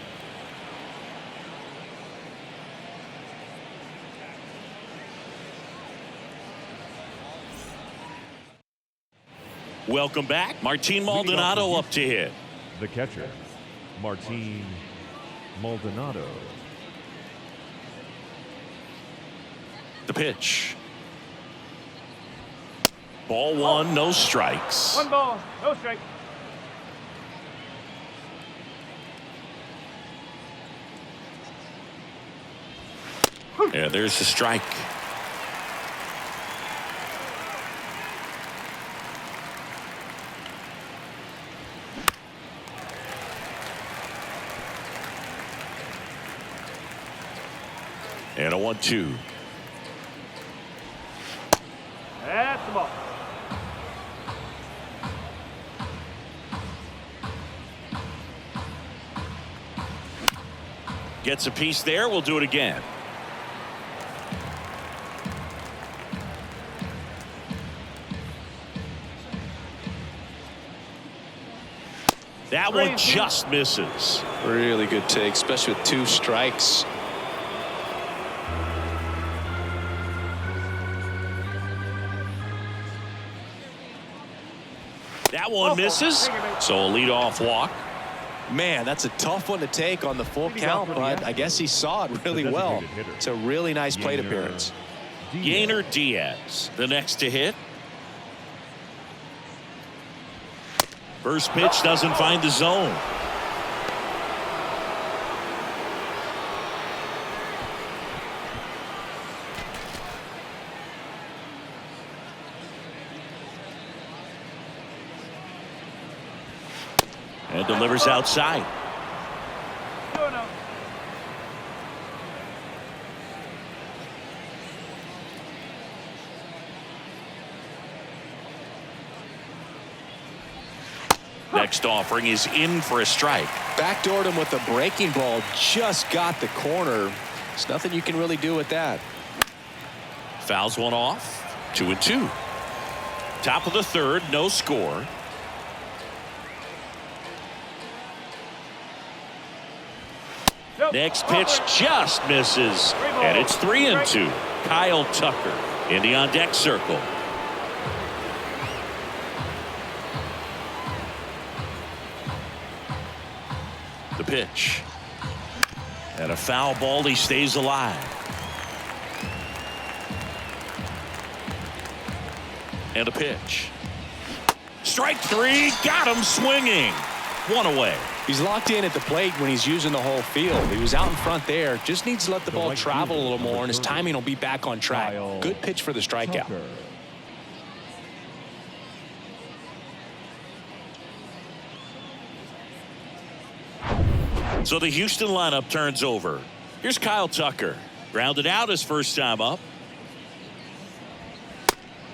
Welcome back. Martin Maldonado up to hit. The catcher, Martin Maldonado. The pitch. Ball 1, no strikes. 1 ball, no strike. Yeah, there's the strike. And a 1-2. That's the ball. Gets a piece there. We'll do it again. That one just misses. Really good take, especially with 2 strikes. That one misses. So a leadoff walk. Man, that's a tough one to take on the full count, but I guess he saw it really well. It's a really nice plate appearance. Yainer Diaz, the next to hit. First pitch doesn't find the zone. And delivers outside. Next offering is in for a strike. Backdoored him with a breaking ball, just got the corner. There's nothing you can really do with that. Fouls one off. 2-2. Top of the third, no score. Next pitch just misses. And it's 3-2. Kyle Tucker in the on deck circle. The pitch. And a foul ball, he stays alive. And a pitch. Strike 3, got him swinging. 1 away. He's locked in at the plate when he's using the whole field. He was out in front there. Just needs to let the ball travel a little more, and his timing will be back on track. Good pitch for the strikeout. So the Houston lineup turns over. Here's Kyle Tucker. Grounded out his first time up.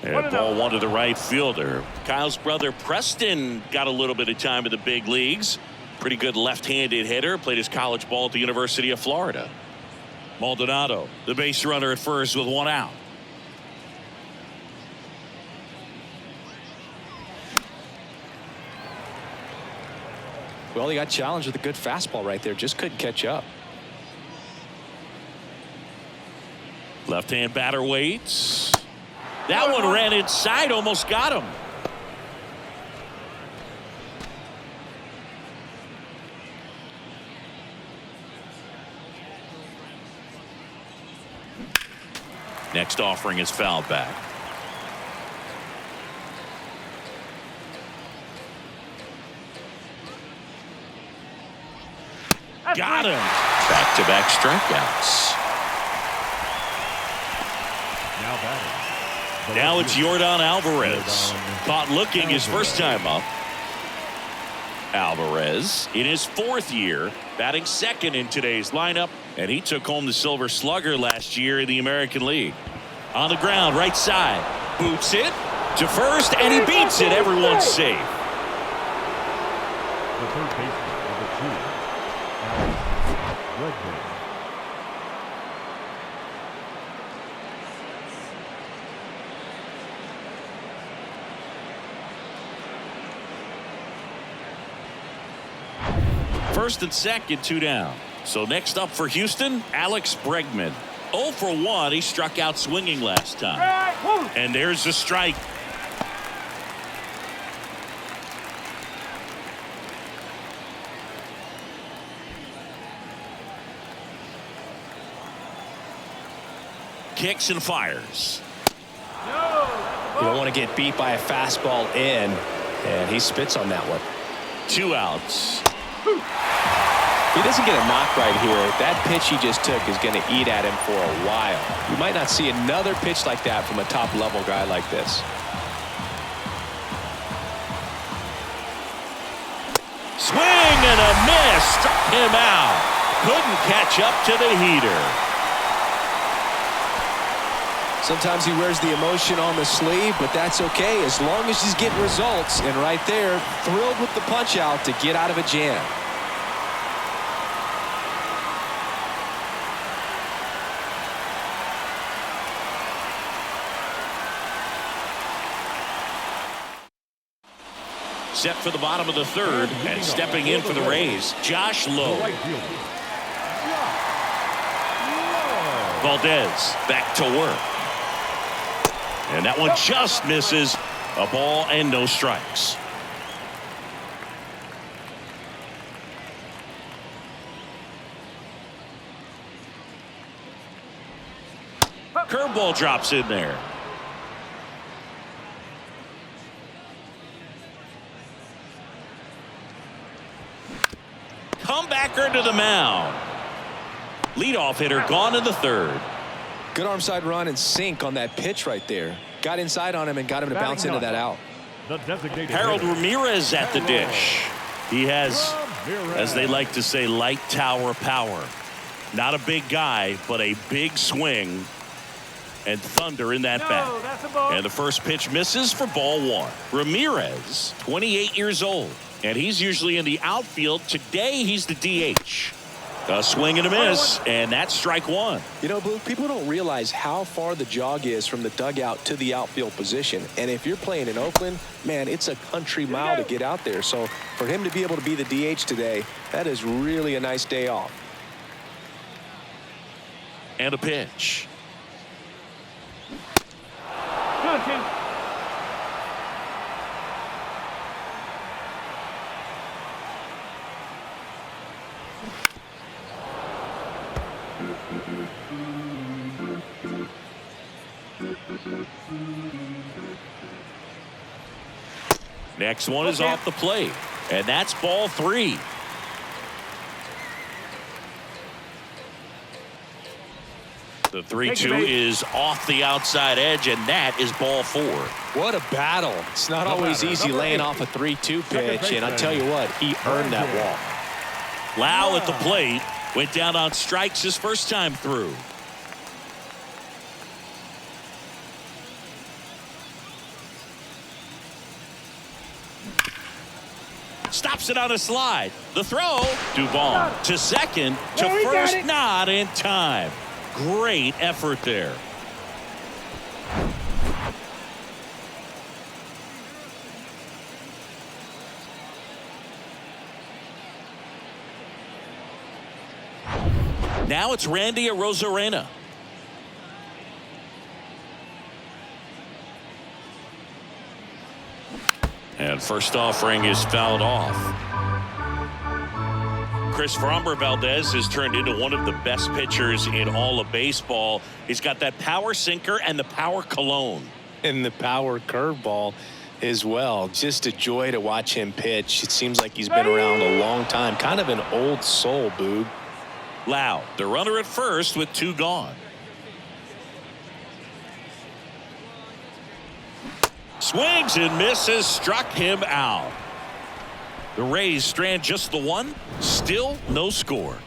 And ball 1 to the right fielder. Kyle's brother Preston got a little bit of time in the big leagues. Pretty good left-handed hitter. Played his college ball at the University of Florida. Maldonado, the base runner at first with 1 out. Well, he got challenged with a good fastball right there. Just couldn't catch up. Left-hand batter waits. That one ran inside, almost got him. Next offering is fouled back. Got him. Back-to-back strikeouts. Now batting. Now it's Yordan Alvarez. Caught looking his first time up. Alvarez in his 4th year, batting second in today's lineup, and he took home the Silver Slugger last year in the American League. On the ground, right side, boots it to first, and he beats it. Everyone's safe. The third baseman, number 2, Alex Bregman. First and second, 2 down. So next up for Houston, Alex Bregman. 0 for 1. He struck out swinging last time. And there's the strike. Kicks and fires. You don't want to get beat by a fastball in, and he spits on that one. 2 outs. If he doesn't get a knock right here, that pitch he just took is going to eat at him for a while. You might not see another pitch like that from a top-level guy like this. Swing and a miss. Struck him out. Couldn't catch up to the heater. Sometimes he wears the emotion on the sleeve, but that's okay as long as he's getting results. And right there, thrilled with the punch out to get out of a jam. set for the bottom of the third, and stepping in for the Rays, Josh Lowe. Valdez back to work. And that one just misses. A ball and no strikes. Curveball drops in there. Comebacker to the mound. Leadoff hitter gone in the third. Good arm side run and sink on that pitch right there. Got inside on him and got him to bounce into that out. Harold Ramirez at the dish. He has, as they like to say, light tower power. Not a big guy, but a big swing and thunder in that bat. And the first pitch misses for ball one. Ramirez, 28 years old, and he's usually in the outfield. Today, he's the DH. A swing and a miss, and that's strike one. You know, Blue, people don't realize how far the jog is from the dugout to the outfield position. And if you're playing in Oakland, man, it's a country mile to get out there. So for him to be able to be the DH today, that is really a nice day off. And a pitch. 2-2. Next one is off the plate, and that's ball three. The 3-2 is off the outside edge, and that is ball four. What a battle. It's not always easy laying off a 3-2 pitch, and I tell you what, he earned that walk. Lau at the plate went down on strikes his first time through. Stops it on a slide. The throw. Dubon to second, to first, not in time. Great effort there. Now it's Randy Arozarena. And first offering is fouled off. Chris Framber Valdez has turned into one of the best pitchers in all of baseball. He's got that power sinker and the power cologne. And the power curveball as well. Just a joy to watch him pitch. It seems like he's been around a long time. Kind of an old soul, Boog. Lau, the runner at first with two gone. Swings and misses, struck him out. The Rays strand just the one, still no score.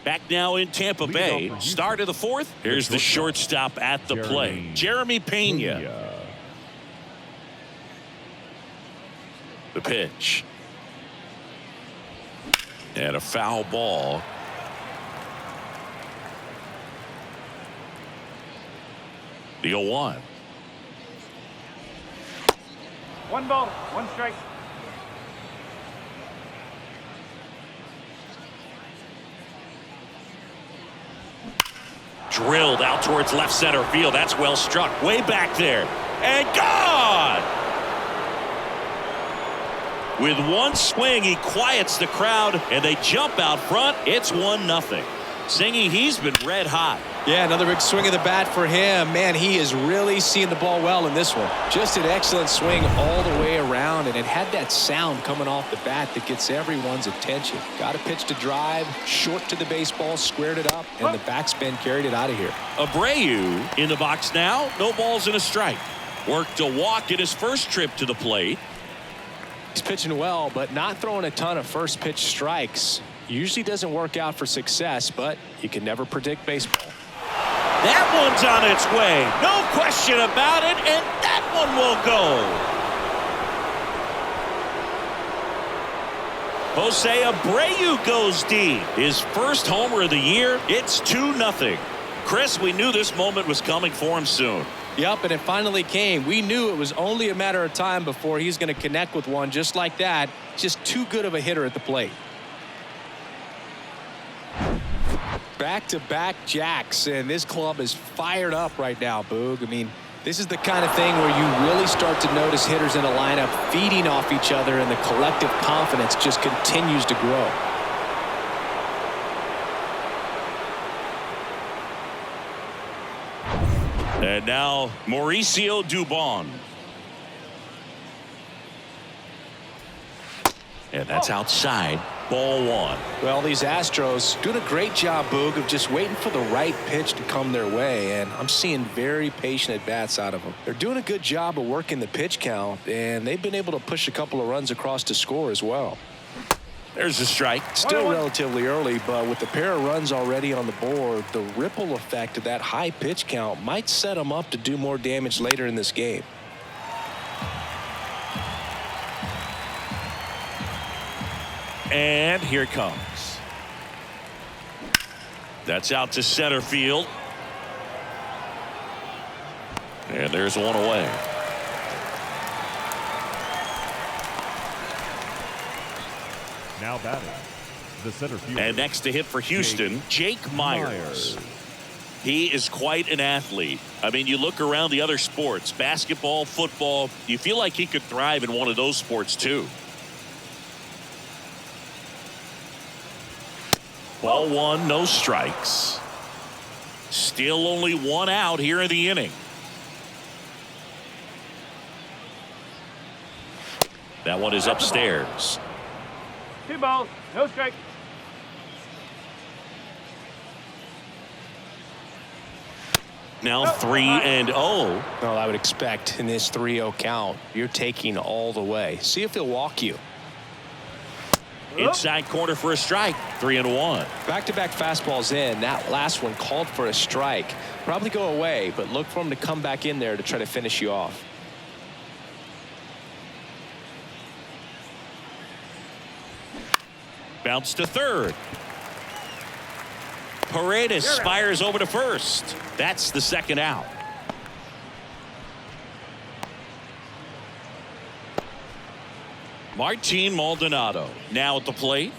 Back now in Tampa Bay. Start of the fourth. Here's the shortstop at the plate, Jeremy Pena. The pitch. And a foul ball. The 0-1. 1 ball, 1 strike. Drilled out towards left center field. That's well struck. Way back there. And gone! With one swing, he quiets the crowd, and they jump out front. It's 1-0. Singy, he's been red hot. Yeah, another big swing of the bat for him. Man, he is really seeing the ball well in this one. Just an excellent swing all the way around, and it had that sound coming off the bat that gets everyone's attention. Got a pitch to drive, short to the baseball, squared it up, and the backspin carried it out of here. Abreu in the box now. No balls and a strike. Worked a walk in his first trip to the plate. He's pitching well, but not throwing a ton of first pitch strikes. Usually doesn't work out for success, but you can never predict baseball. That one's on its way. No question about it, and that one will go. Jose Abreu goes deep. His first homer of the year. It's 2-0. Chris, we knew this moment was coming for him soon. Yep, and it finally came. We knew it was only a matter of time before he's going to connect with one just like that. Just too good of a hitter at the plate. Back-to-back jacks, and this club is fired up right now, Boog. I mean, this is the kind of thing where you really start to notice hitters in a lineup feeding off each other, and the collective confidence just continues to grow. And now Mauricio Dubon. And that's outside. Ball 1. Well, these Astros doing a great job, Boog, of just waiting for the right pitch to come their way, and I'm seeing very patient at-bats out of them. They're doing a good job of working the pitch count, and they've been able to push a couple of runs across to score as well. There's a strike. Still relatively early, but with the pair of runs already on the board, the ripple effect of that high pitch count might set them up to do more damage later in this game. And here it comes. That's out to center field. And there's one away. Now batting, the center fielder. And next to hit for Houston, Jake Myers. He is quite an athlete. I mean, you look around the other sports, basketball, football, you feel like he could thrive in one of those sports too. Ball 1, no strikes. Still only one out here in the inning. That one is upstairs. 2 balls, no strike. Now 3-0. Well, I would expect in this 3-0 count, you're taking all the way. See if he'll walk you. Inside corner for a strike. 3-1. Back-to-back fastballs in. That last one called for a strike. Probably go away, but look for him to come back in there to try to finish you off. Bounce to third. Paredes fires over to first. That's the second out. Martin Maldonado now at the plate.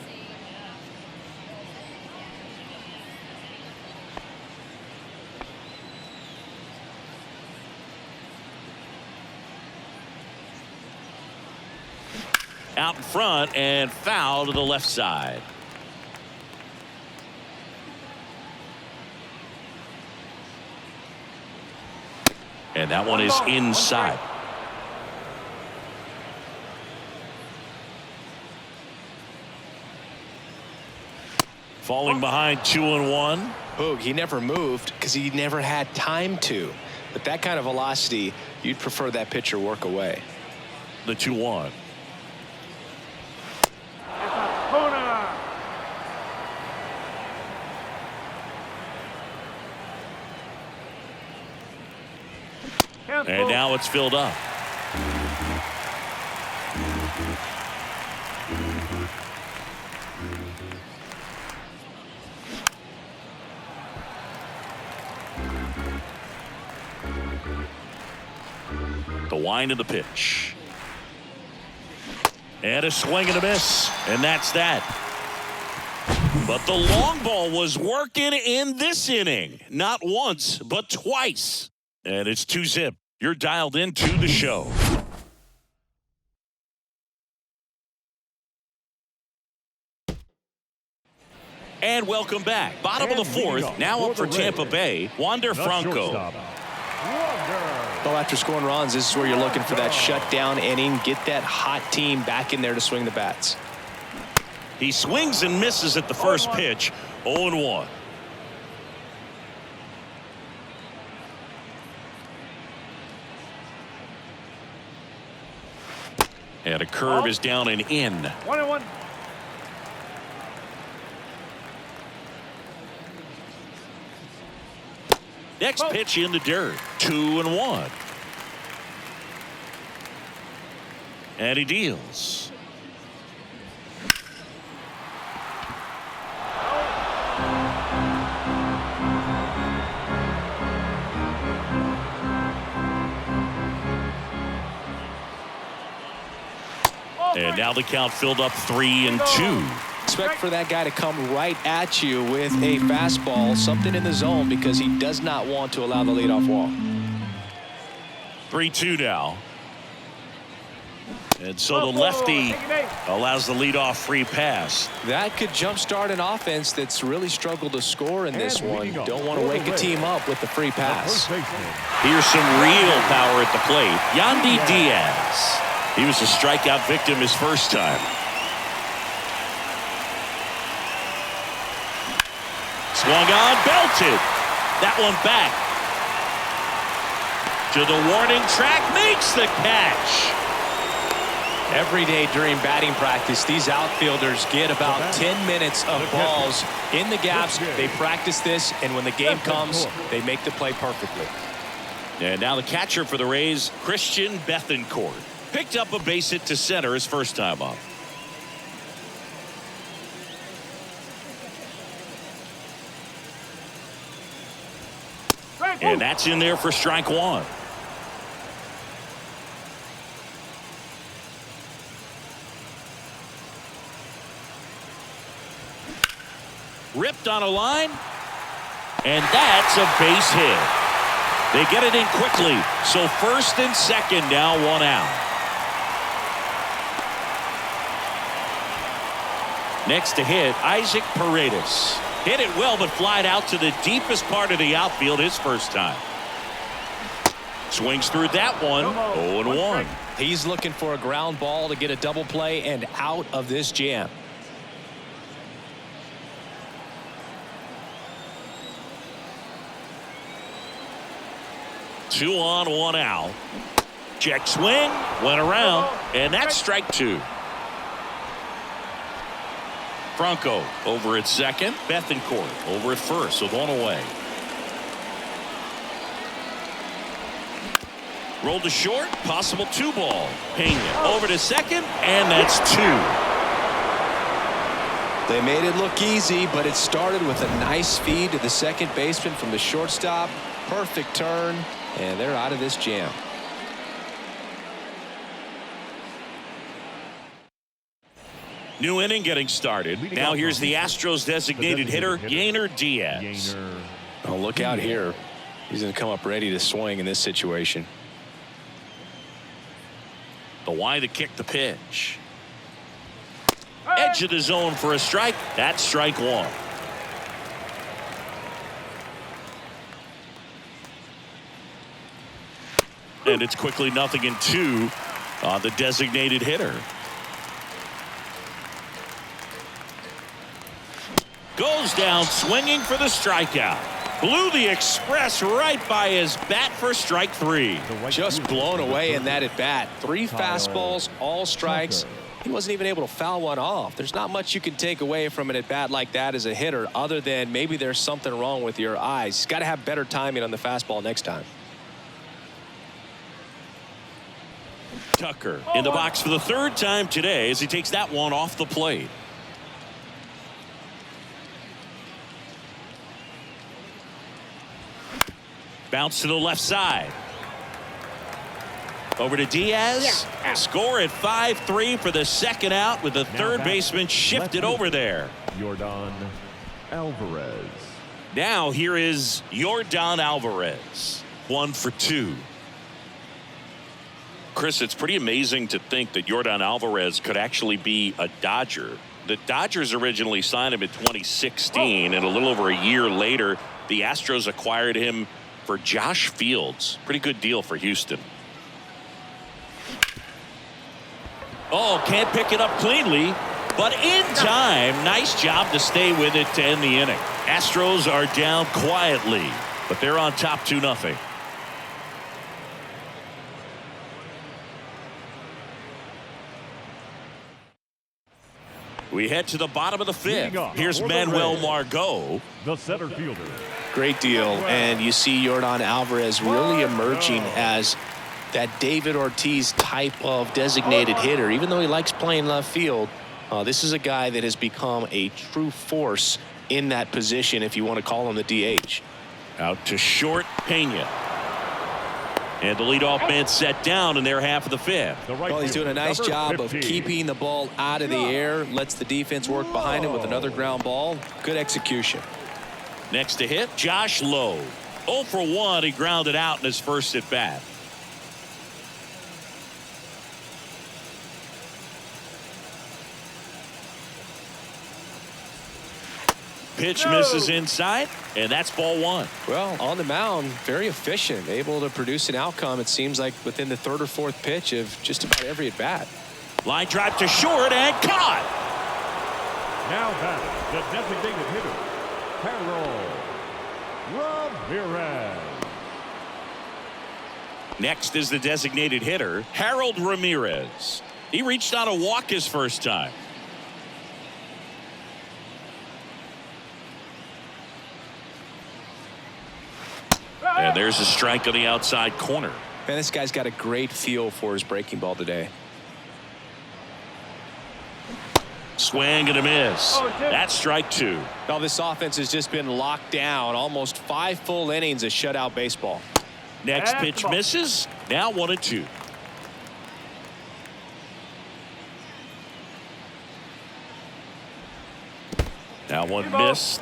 Out in front and foul to the left side. And that one is inside. Falling behind 2-1. Boog, he never moved because he never had time to. But that kind of velocity, you'd prefer that pitcher work away. The 2-1. And now it's filled up. The wind of the pitch. And a swing and a miss. And that's that. But the long ball was working in this inning. Not once, but twice. And it's 2-zip. You're dialed into the show. And welcome back. Bottom of the fourth. Now up for Tampa Bay. Wander Franco. Well, after scoring runs, this is where you're looking for that shutdown inning. Get that hot team back in there to swing the bats. He swings and misses at the first pitch. 0-1. And a curve is down and in. 1-1. Next pitch in the dirt. 2-1. And he deals. And now the count filled up 3-2. Expect for that guy to come right at you with a fastball, something in the zone, because he does not want to allow the leadoff walk. 3-2 now. And so the lefty allows the leadoff free pass. That could jumpstart an offense that's really struggled to score in this one. Don't want to wake a team up with the free pass. Here's some real power at the plate. Yandy Diaz. He was a strikeout victim his first time. Swung on, belted. That one back. To the warning track, makes the catch. Every day during batting practice, these outfielders get about 10 minutes of balls in the gaps. They practice this, and when the game comes, they make the play perfectly. And now the catcher for the Rays, Christian Bethancourt. Picked up a base hit to center his first time up. And that's in there for strike one. Ripped on a line, and that's a base hit. They get it in quickly, so first and second now, one out. Next to hit, Isaac Paredes. Hit it well, but flied out to the deepest part of the outfield his first time. Swings through that one, 0-1. He's looking for a ground ball to get a double play and out of this jam. Two on, one out. Check swing, went around, and that's strike two. Franco over at second. Bethancourt over at first with one away. Rolled to short, possible 2-ball. Pena over to second, and that's two. They made it look easy, but it started with a nice feed to the second baseman from the shortstop. Perfect turn, and they're out of this jam. New inning getting started. Now here's the Astros designated hitter, Yainer Diaz. Oh, look out here. He's going to come up ready to swing in this situation. The Y to kick the pitch. Edge of the zone for a strike. That's strike one. And it's quickly 0-2 on the designated hitter. Goes down swinging for the strikeout. Blew the express right by his bat for strike three. Just blown away in that at bat. 3 fastballs, all strikes. He wasn't even able to foul one off. There's not much you can take away from an at bat like that as a hitter, other than maybe there's something wrong with your eyes. He's got to have better timing on the fastball next time. Tucker in the box for the third time today as he takes that one off the plate. Bounce to the left side. Over to Diaz. Score at 5-3 for the second out with the third baseman shifted over there. Yordan Alvarez. Now here is Yordan Alvarez. 1 for 2. Chris, it's pretty amazing to think that Yordan Alvarez could actually be a Dodger. The Dodgers originally signed him in 2016, and a little over a year later, the Astros acquired him for Josh Fields. Pretty good deal for Houston. Oh, can't pick it up cleanly, but in time. Nice job to stay with it to end the inning. Astros are down quietly, but they're on top 2-0. We head to the bottom of the fifth. Here's Manuel Margot, the center fielder. Great deal, and you see Yordan Alvarez really emerging as that David Ortiz type of designated hitter. Even though he likes playing left field, this is a guy that has become a true force in that position, if you want to call him the DH. Out to short, Pena. And the leadoff man set down in their half of the fifth. Well, he's doing a nice job of keeping the ball out of the air. Lets the defense work behind him with another ground ball. Good execution. Next to hit, Josh Lowe. 0 for 1. He grounded out in his first at bat. Pitch misses inside, and that's ball 1. Well, on the mound, very efficient, able to produce an outcome, it seems like, within the third or fourth pitch of just about every at bat. Line drive to short and caught. Now batting, the designated hitter, Harold Ramirez. Next is the designated hitter, Harold Ramirez. He reached on a walk his first time. And there's a strike on the outside corner. Man, this guy's got a great feel for his breaking ball today. Swing and a miss. That's strike 2. Now this offense has just been locked down. Almost 5 full innings of shutout baseball. Next pitch misses. Now 1-2. Now one miss.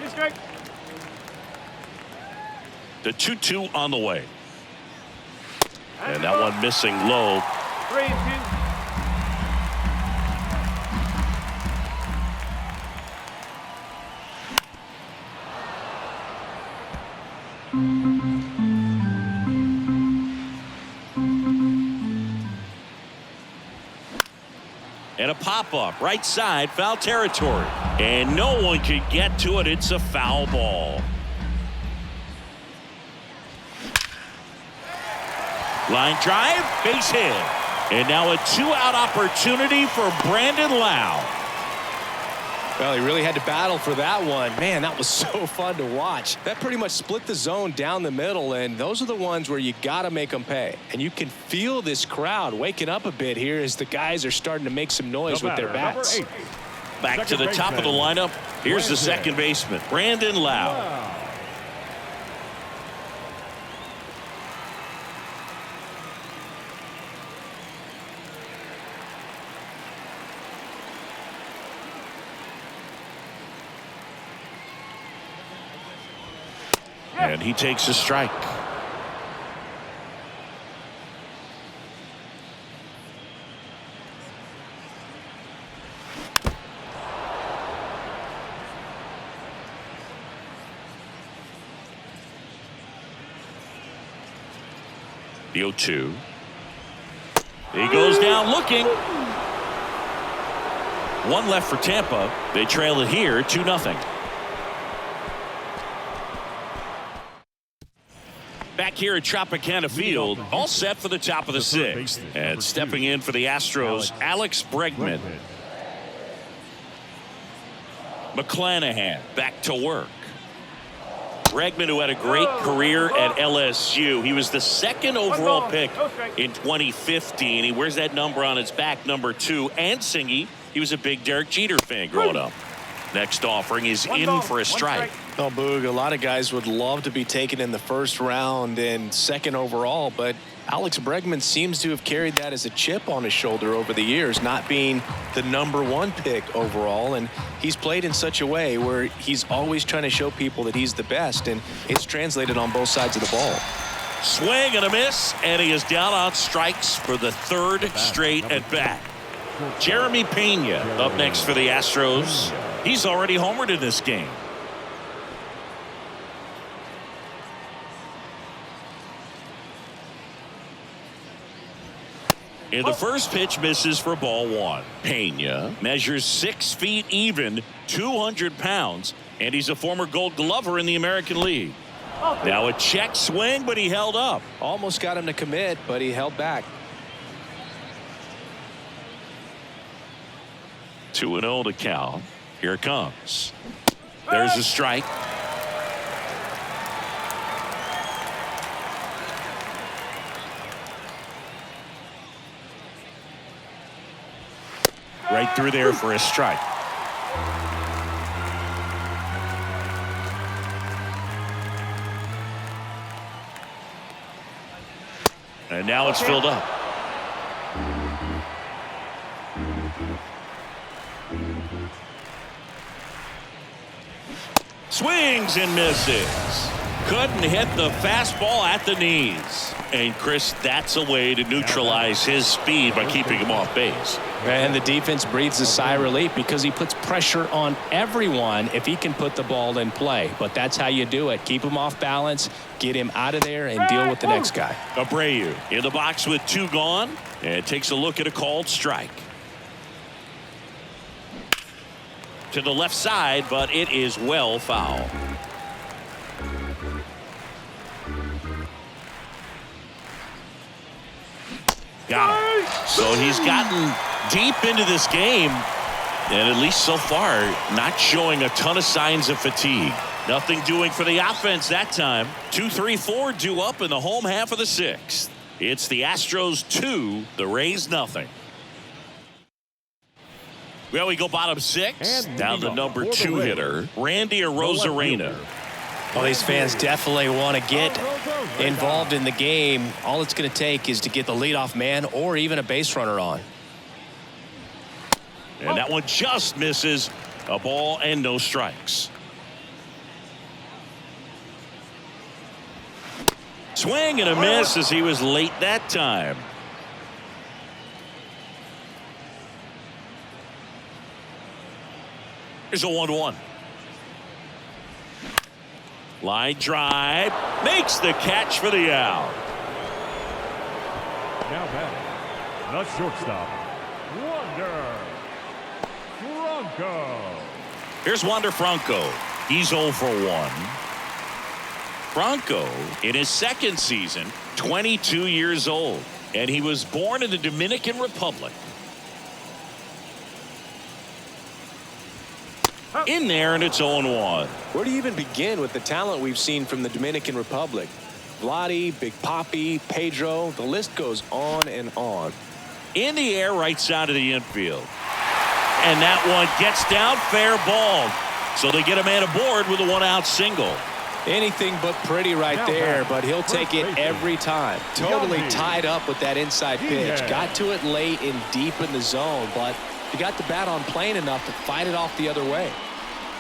The 2-2 on the way. And that one missing low. 3-2. And a pop-up right side, foul territory. And no one could get to it. It's a foul ball. Line drive, base hit. And now a 2-out opportunity for Brandon Lowe. Well, he really had to battle for that one. Man, that was so fun to watch. That pretty much split the zone down the middle, and those are the ones where you got to make them pay. And you can feel this crowd waking up a bit here as the guys are starting to make some noise with their bats. Back to the top of the lineup. Here's the second baseman, Brandon Lowe. And he takes a strike. The 0-2. He goes down looking. One left for Tampa. They trail it here 2-0. Back here at Tropicana Field, all set for the top of the 6th. And stepping in for the Astros, Alex Bregman. McClanahan back to work. Bregman, who had a great career at LSU. He was the 2nd overall pick in 2015. He wears that number on his back, number 2. And Singy, he was a big Derek Jeter fan growing up. Next offering is in for a strike. Well, Boog, a lot of guys would love to be taken in the first round and 2nd overall, but Alex Bregman seems to have carried that as a chip on his shoulder over the years, not being the number 1 pick overall. And he's played in such a way where he's always trying to show people that he's the best, and it's translated on both sides of the ball. Swing and a miss, and he is down on strikes for the 3rd straight at bat. Jeremy Pena up next for the Astros. He's already homered in this game. And the first pitch misses for ball 1. Pena measures 6 feet even, 200 pounds, and he's a former Gold Glover in the American League. Now a check swing, but he held up. Almost got him to commit, but he held back. 2-0 to Cal. Here it comes. There's a strike. Right through there for a strike. And now it's filled up. Swings and misses. Couldn't hit the fastball at the knees. And Chris, that's a way to neutralize his speed by keeping him off base. And the defense breathes a sigh of relief because he puts pressure on everyone if he can put the ball in play. But that's how you do it. Keep him off balance, get him out of there, and deal with the next guy. Abreu in the box with 2 gone, and takes a look at a called strike. To the left side, but it is well foul. Got him. So he's gotten deep into this game, and at least so far, not showing a ton of signs of fatigue. Nothing doing for the offense that time. 2-3-4 due up in the home half of the 6th. It's the Astros 2, the Rays nothing. Well, we go bottom 6. Down the number 2 hitter, Randy Arozarena. Well, these fans definitely want to get involved in the game. All it's going to take is to get the leadoff man or even a base runner on. And that one just misses. A ball and no strikes. Swing and a miss as he was late that time. Here's a 1-1. Line drive, makes the catch for the out. Now batting, the shortstop, Wander Franco. Here's Wander Franco. He's 0 for 1. Franco, in his 2nd season, 22 years old, and he was born in the Dominican Republic. In there, and it's 0-1. Where do you even begin with the talent we've seen from the Dominican Republic? Vladdy, Big Papi, Pedro, the list goes on and on. In the air, right side of the infield. And that one gets down, fair ball. So they get a man aboard with a 1-out single. Anything but pretty right there, but he'll take it every time. Totally tied up with that inside pitch. Got to it late and deep in the zone, but he got the bat on plane enough to fight it off the other way.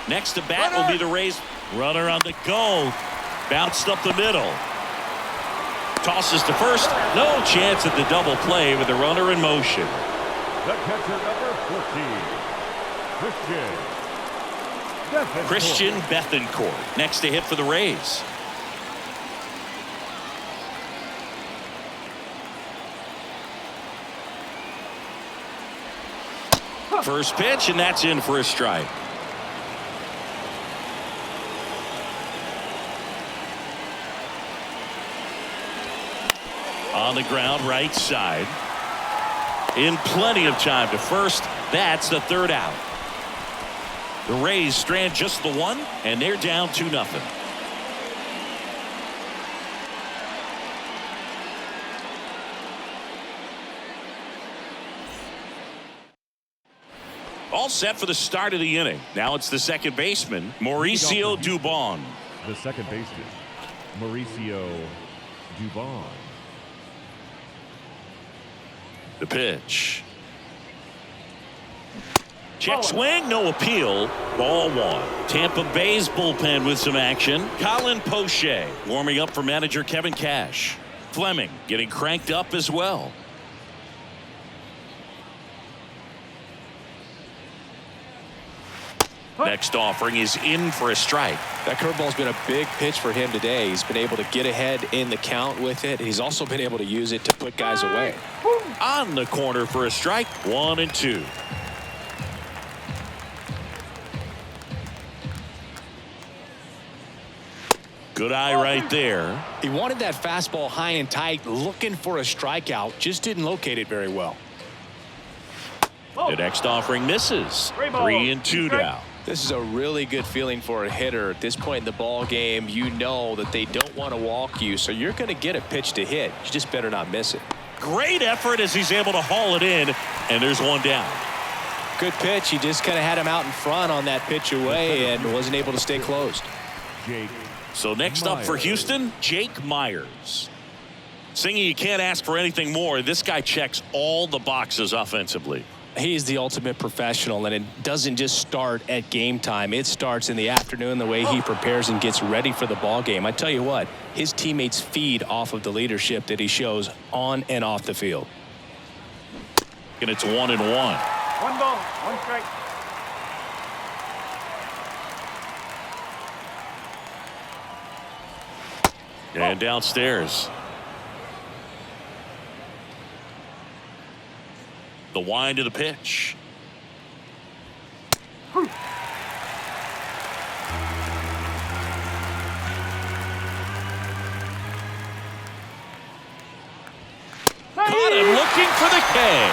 Next to bat will be the Rays. Runner on the go. Bounced up the middle. Tosses to first. No chance at the double play with the runner in motion. The catcher number 14, Christian Bethancourt. Next to hit for the Rays. First pitch, and that's in for a strike. On the ground, right side. In plenty of time to first. That's the 3rd out. The Rays strand just the 1, and they're down 2-0. All set for the start of the inning. Now it's the second baseman, Mauricio Dubon. The second baseman, Mauricio Dubon. The pitch. Check swing, no appeal. Ball 1. Tampa Bay's bullpen with some action. Colin Poche warming up for manager Kevin Cash. Fleming getting cranked up as well. Next offering is in for a strike. That curveball's been a big pitch for him today. He's been able to get ahead in the count with it. He's also been able to use it to put guys away. On the corner for a strike. 1-2. Good eye right there. He wanted that fastball high and tight, looking for a strikeout. Just didn't locate it very well. The next offering misses. 3-2 now. This is a really good feeling for a hitter at this point in the ball game. You know that they don't want to walk you, so you're going to get a pitch to hit. You just better not miss it. Great effort as he's able to haul it in, and there's one down. Good pitch. He just kind of had him out in front on that pitch away and wasn't able to stay closed. So next up for Houston, Jake Myers. Singy, you can't ask for anything more. This guy checks all the boxes offensively. He's the ultimate professional, and it doesn't just start at game time. It starts in the afternoon, the way he prepares and gets ready for the ball game. I tell you what, his teammates feed off of the leadership that he shows on and off the field. And it's 1-1. One ball, one strike. And downstairs. The wind of the pitch. Caught him looking for the K.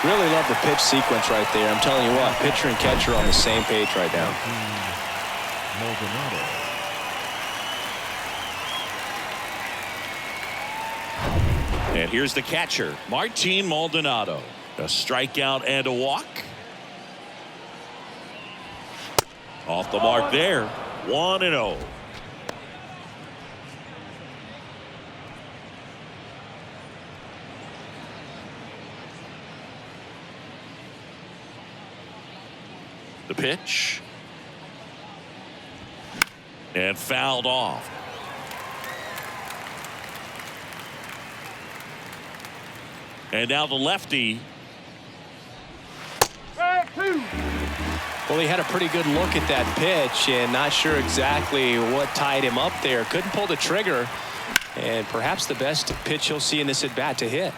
Really love the pitch sequence right there. I'm telling you what, pitcher and catcher on the same page right now. Maldonado. And here's the catcher, Martin Maldonado. A strikeout and a walk. Off the mark there. 1-0. The pitch. And fouled off. And now the lefty. Strike two. Well, he had a pretty good look at that pitch and not sure exactly what tied him up there. Couldn't pull the trigger, and perhaps the best pitch he'll see in this at bat to hit.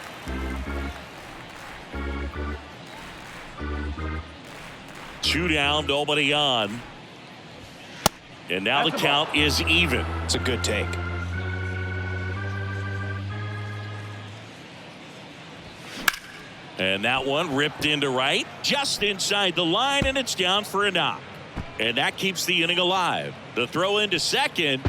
Two down, nobody on. And now the count is even. It's a good take. And that one ripped into right, just inside the line, and it's down for a knock. And that keeps the inning alive. The throw into second,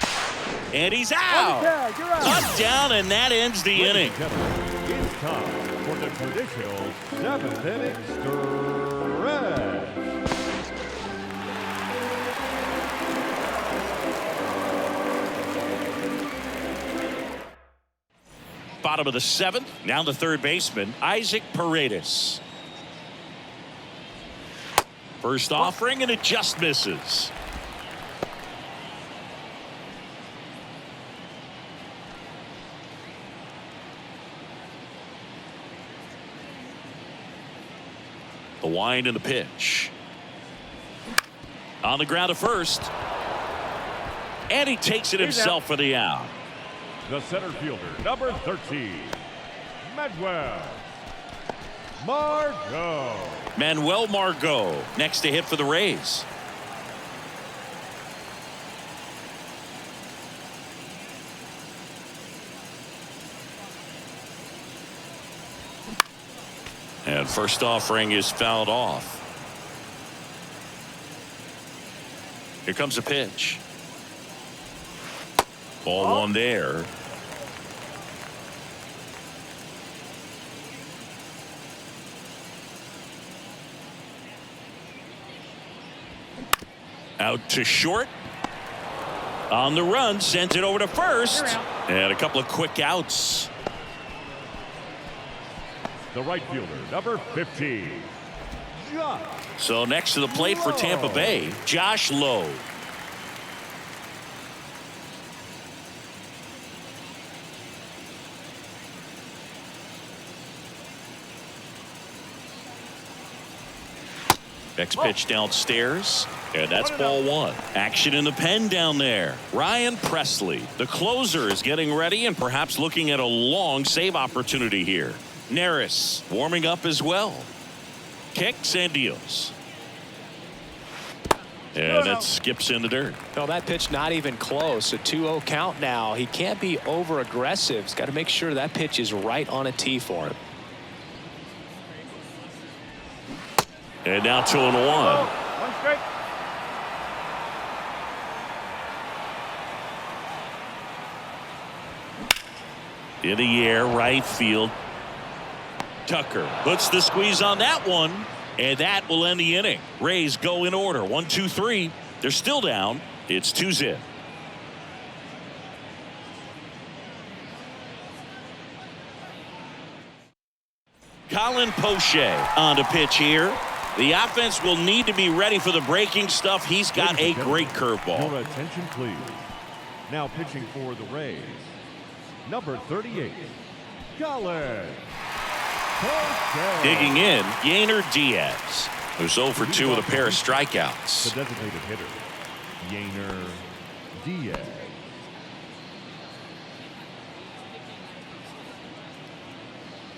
and he's out. Up, down, and that ends the inning. It's time for the traditional 7th inning stretch. Bottom of the 7th, now the third baseman, Isaac Paredes. First offering, and it just misses. The wind and the pitch. On the ground to first. And he takes it himself for the out. The center fielder, number 13, Manuel Margot. Manuel Margot next to hit for the Rays. And first offering is fouled off. Here comes a pitch. Ball one there. Out to short. On the run, sends it over to first. And a couple of quick outs. The right fielder, number 15, Josh. So next to the plate for Tampa Bay, Josh Lowe. Next pitch downstairs, and that's ball one. Action in the pen down there. Ryan Presley, the closer, is getting ready and perhaps looking at a long save opportunity here. Neris warming up as well. Kicks and deals. And that skips in the dirt. No, that pitch not even close. A 2-0 count now. He can't be over aggressive. He's got to make sure that pitch is right on a tee for him. And now 2-1. One strike. In the air, right field. Tucker puts the squeeze on that one, and that will end the inning. Rays go in order. 1, 2, 3. They're still down. It's 2-0. Colin Poche on the pitch here. The offense will need to be ready for the breaking stuff. He's got a great curveball. Your attention, please. Now pitching for the Rays, number 38, Colin Poche. Digging in, Yainer Diaz, who's 0 for 2 with a pair of strikeouts. The designated hitter, Yainer Diaz.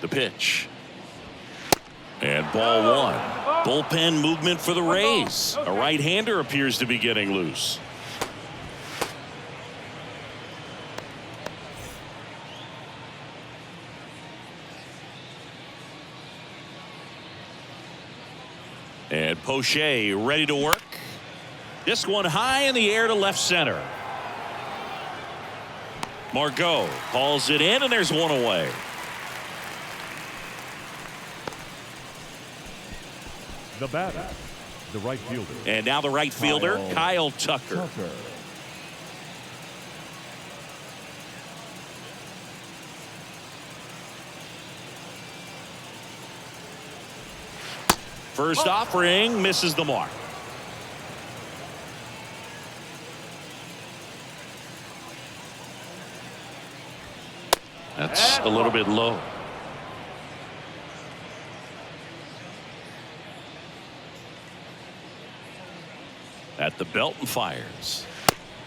The pitch. And ball one. Bullpen movement for the Rays. A right-hander appears to be getting loose. And Poche ready to work. This one high in the air to left center. Margot hauls it in, and there's one away. The batter, the right fielder. And now the right fielder, Kyle Tucker. First offering misses the mark. That's a little bit low. At the belt and fires.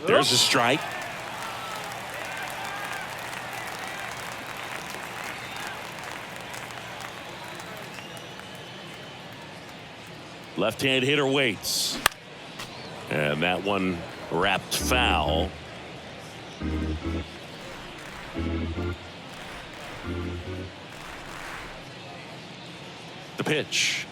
There's a strike. Left-hand hitter waits. And that one wrapped foul. The pitch.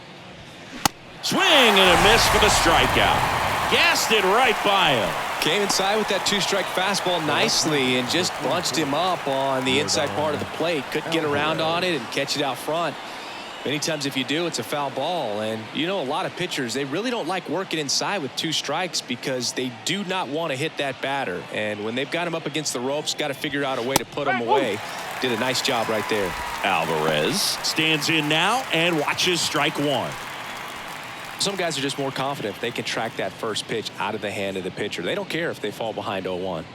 Swing and a miss for the strikeout. Gassed it right by him. Came inside with that two-strike fastball nicely and just bunched him up on the inside part of the plate. Couldn't get around on it and catch it out front. Many times if you do, it's a foul ball. And you know, a lot of pitchers, they really don't like working inside with 2 strikes because they do not want to hit that batter. And when they've got him up against the ropes, got to figure out a way to put him away. Did a nice job right there. Alvarez stands in now and watches strike one. Some guys are just more confident they can track that first pitch out of the hand of the pitcher. They don't care if they fall behind 0-1.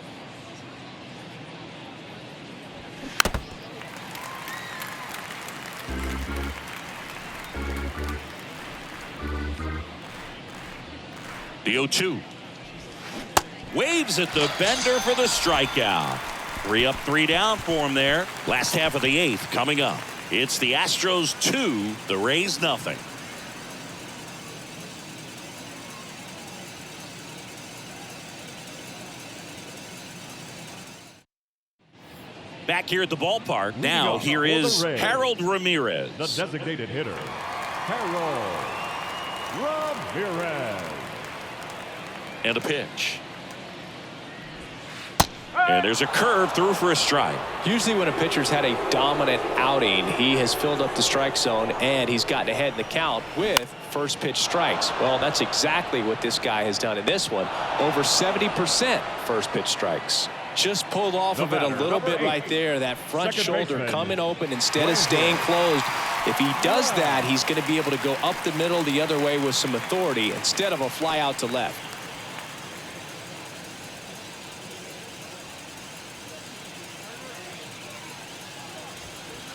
The 0-2. Waves at the bender for the strikeout. 3 up, 3 down for him there. Last half of the 8th coming up. It's the Astros 2, the Rays nothing. Back here at the ballpark. Now here is Harold Ramirez. The designated hitter, Harold Ramirez. And a pitch. And there's a curve through for a strike. Usually when a pitcher's had a dominant outing, he has filled up the strike zone and he's gotten ahead in the count with first pitch strikes. Well, that's exactly what this guy has done in this one. Over 70% first pitch strikes. Just pulled off of it a little bit right there. That front shoulder coming open instead of staying closed. If he does that, he's going to be able to go up the middle the other way with some authority instead of a fly out to left.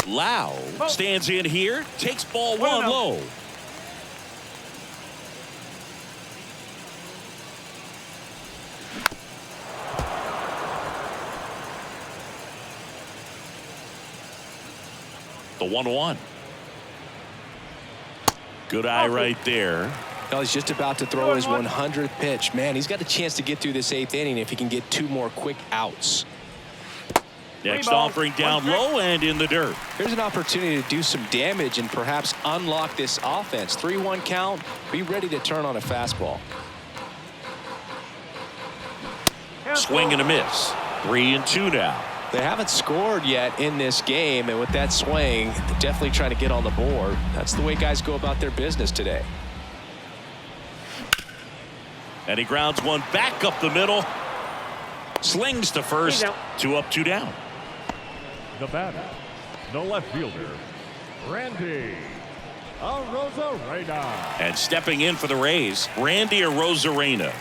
Lau stands in here, takes ball one low. The 1-1. Good eye right there. Well, he's just about to throw his 100th pitch. Man, he's got a chance to get through this 8th inning if he can get 2 more quick outs. Next offering down low and in the dirt. Here's an opportunity to do some damage and perhaps unlock this offense. 3-1 count. Be ready to turn on a fastball. Swing and a miss. 3-2 now. They haven't scored yet in this game, and with that swing, they're definitely trying to get on the board. That's the way guys go about their business today. And he grounds one back up the middle. Slings to first. 2 up, 2 down. The batter, the left fielder, Randy Arozarena. And stepping in for the Rays, Randy Arozarena.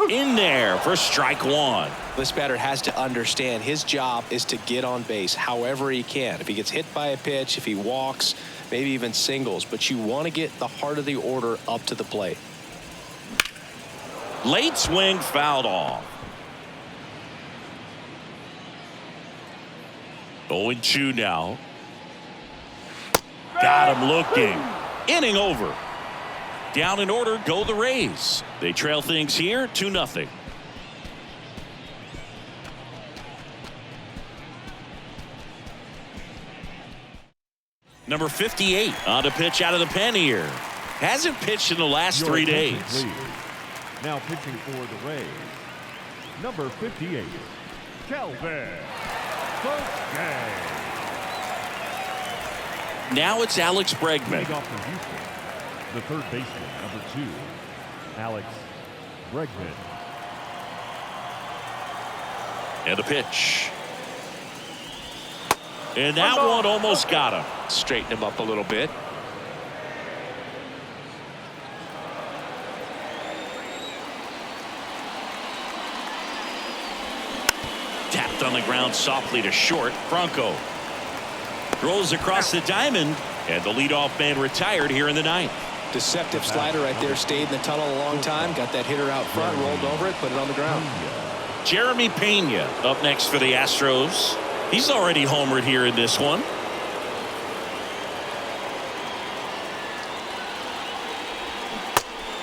In there for strike one. This batter has to understand his job is to get on base however he can. If he gets hit by a pitch, if he walks, maybe even singles, but you want to get the heart of the order up to the plate. Late swing fouled off. 0-2 now. Got him looking. Inning over. Down in order go the Rays. They trail things here 2-0. Number 58 on to pitch out of the pen here. Hasn't pitched in the last 3 days. Please. Now pitching for the Rays, number 58, Kelvin Bosquet. Now it's Alex Bregman. Leading off for Houston, the third baseman, number 2, Alex Bregman. And a pitch. And that one almost got him. Straighten him up a little bit. Tapped on the ground softly to short. Franco rolls across the diamond, and the leadoff man retired here in the ninth. Deceptive slider right there. Stayed in the tunnel a long time. Got that hitter out front. Rolled over it. Put it on the ground. Jeremy Pena up next for the Astros. He's already homered here in this one.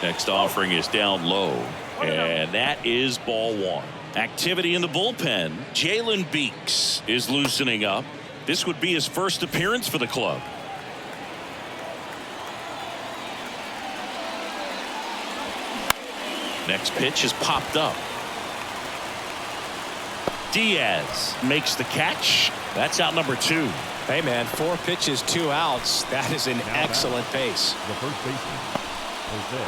Next offering is down low, and that is ball one. Activity in the bullpen. Jalen Beeks is loosening up. This would be his first appearance for the club. Next pitch is popped up. Diaz makes the catch. That's out number 2. Hey, man, 4 pitches, 2 outs. That is an excellent pace. The first baseman, Jose.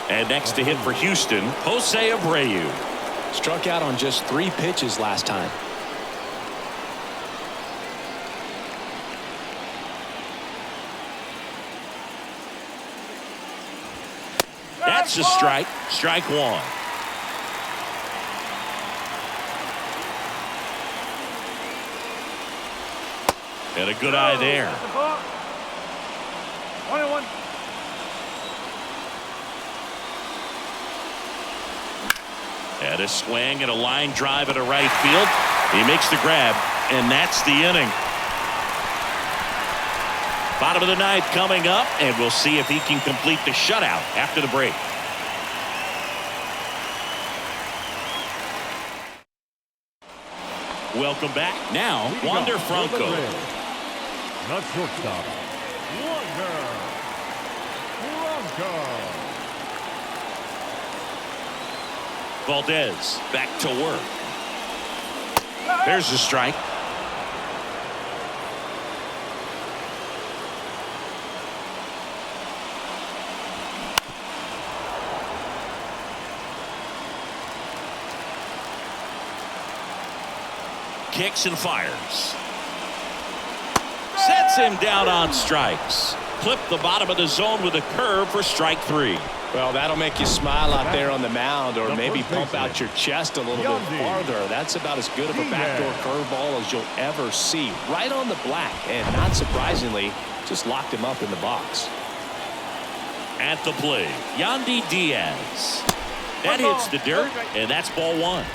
And next to hit for Houston, Jose Abreu. Struck out on just 3 pitches last time. That's a strike. Strike one. And a good eye there. 1-1. And a swing and a line drive at a right field. He makes the grab, and that's the inning. Bottom of the ninth coming up, and we'll see if he can complete the shutout after the break. Welcome back. Now, Wander Franco. Not shortstop, Wander Franco. Valdez back to work. There's the strike. Kicks and fires. Sets him down on strikes. Clip the bottom of the zone with a curve for strike 3. Well, that'll make you smile out there on the mound, or maybe pump out your chest a little bit farther. That's about as good of a backdoor curveball as you'll ever see. Right on the black, and not surprisingly, just locked him up in the box. At the plate, Yandy Diaz. That hits the dirt, and that's ball one.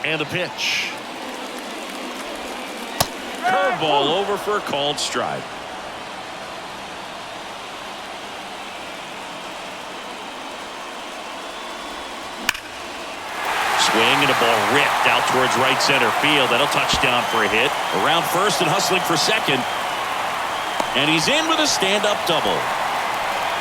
And the pitch. Curveball over for a called strike. Swing and a ball ripped out towards right center field. That'll touch down for a hit. Around first and hustling for second. And he's in with a stand-up double.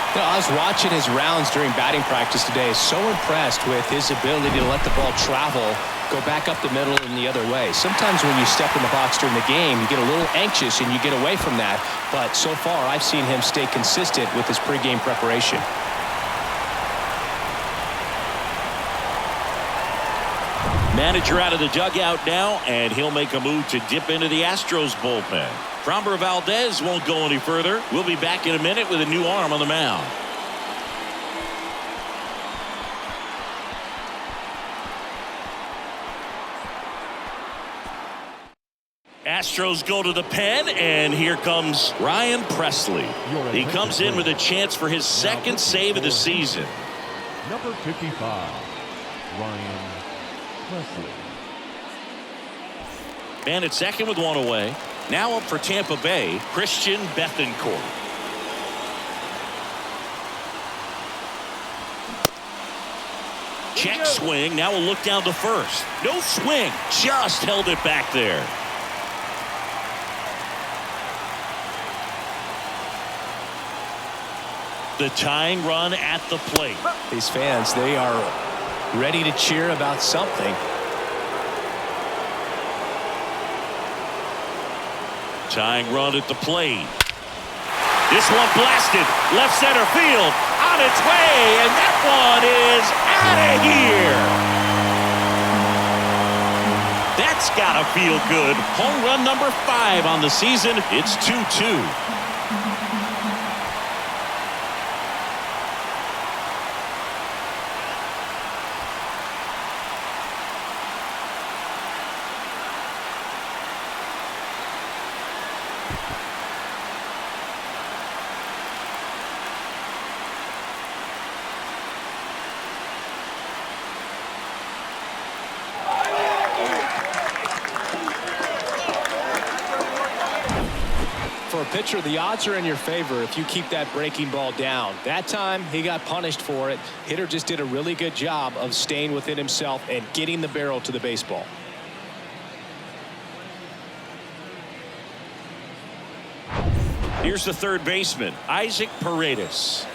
You know, I was watching his rounds during batting practice today. So impressed with his ability to let the ball travel, go back up the middle and the other way. Sometimes when you step in the box during the game, you get a little anxious and you get away from that. But so far, I've seen him stay consistent with his pregame preparation. Manager out of the dugout now, and he'll make a move to dip into the Astros bullpen. Framber Valdez won't go any further. We'll be back in a minute with a new arm on the mound. Astros go to the pen, and here comes Ryan Presley. He comes in with a chance for his second save of the season. Number 55, Ryan Presley. Man at second with one away. Now up for Tampa Bay, Christian Bethancourt. Check swing. Now we'll look down to first. No swing. Just held it back there. The tying run at the plate. These fans, they are ready to cheer about something. Tying run at the plate. This one blasted left center field, on its way, and that one is out of here. That's gotta feel good. Home run number 5 on the season. It's 2-2. For a pitcher, the odds are in your favor if you keep that breaking ball down. That time, he got punished for it. Hitter just did a really good job of staying within himself and getting the barrel to the baseball. Here's the third baseman, Isaac Paredes.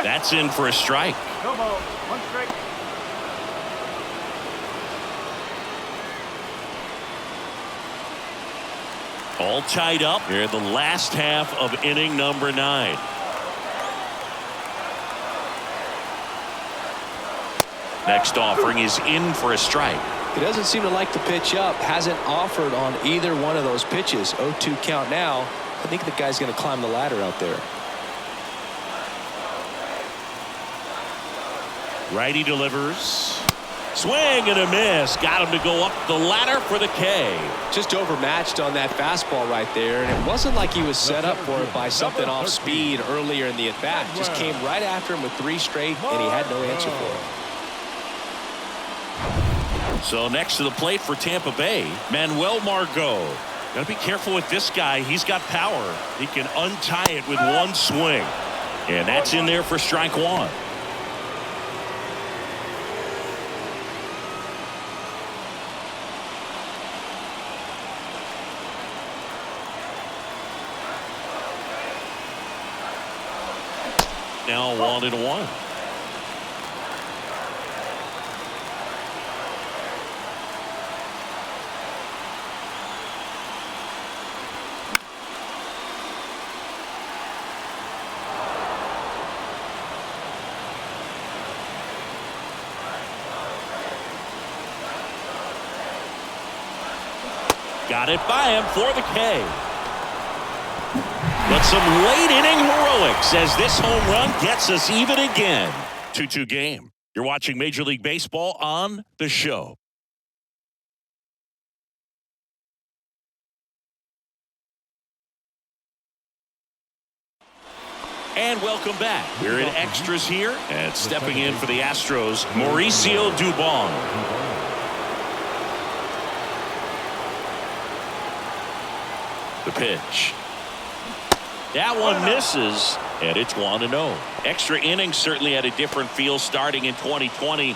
That's in for a strike. No ball. One strike. All tied up here in the last half of inning number 9. Next offering is in for a strike. He doesn't seem to like the pitch up. Hasn't offered on either one of those pitches. 0-2 count now. I think the guy's going to climb the ladder out there. Righty delivers. Swing and a miss. Got him to go up the ladder for the K. Just overmatched on that fastball right there, and it wasn't like he was set up for it by something off speed earlier in the at-bat. Just came right after him with 3 straight, and he had no answer for it. So next to the plate for Tampa Bay, Manuel Margot. Got to be careful with this guy. He's got power. He can untie it with one swing. And that's in there for strike 1. Now 1-1. Got it by him for the K. But some late inning heroics as this home run gets us even again. 2-2 game. You're watching Major League Baseball on The Show. And welcome back. We're in extras here, and stepping in for the Astros, Mauricio Dubon. The pitch. That one misses, and it's 1-0. Extra innings certainly had a different feel starting in 2020.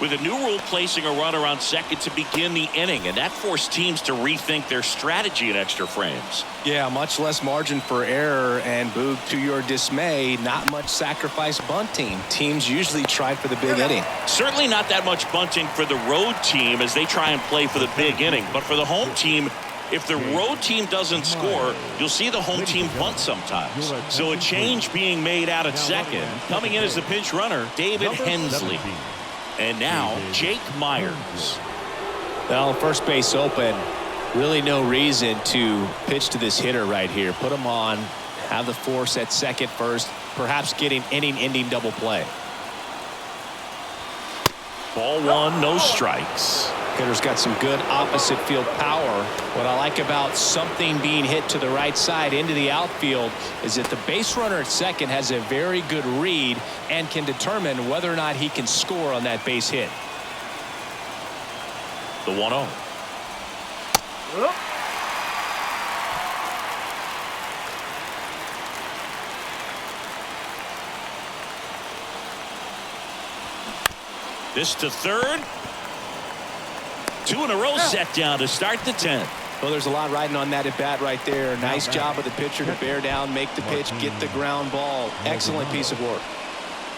with a new rule placing a runner on second to begin the inning, and that forced teams to rethink their strategy in extra frames. Yeah, much less margin for error, and Boog, to your dismay, not much sacrifice bunting. Teams usually try for the big inning. Certainly not that much bunting for the road team as they try and play for the big inning, but for the home team, if the road team doesn't score, you'll see the home team bunt sometimes. So a change being made out at second. Coming in as the pinch runner, David Hensley. And now, Jake Myers. Well, first base open. Really no reason to pitch to this hitter right here. Put him on, have the force at second first, perhaps getting inning-ending double play. Ball one, no strikes. Hitter's got some good opposite field power. What I like about something being hit to the right side into the outfield is that the base runner at second has a very good read and can determine whether or not he can score on that base hit. The 1-0. This to third. 2 in a row set down to start the 10th. Well, there's a lot riding on that at bat right there. Nice job of the pitcher to bear down, make the pitch, get the ground ball. Excellent piece of work.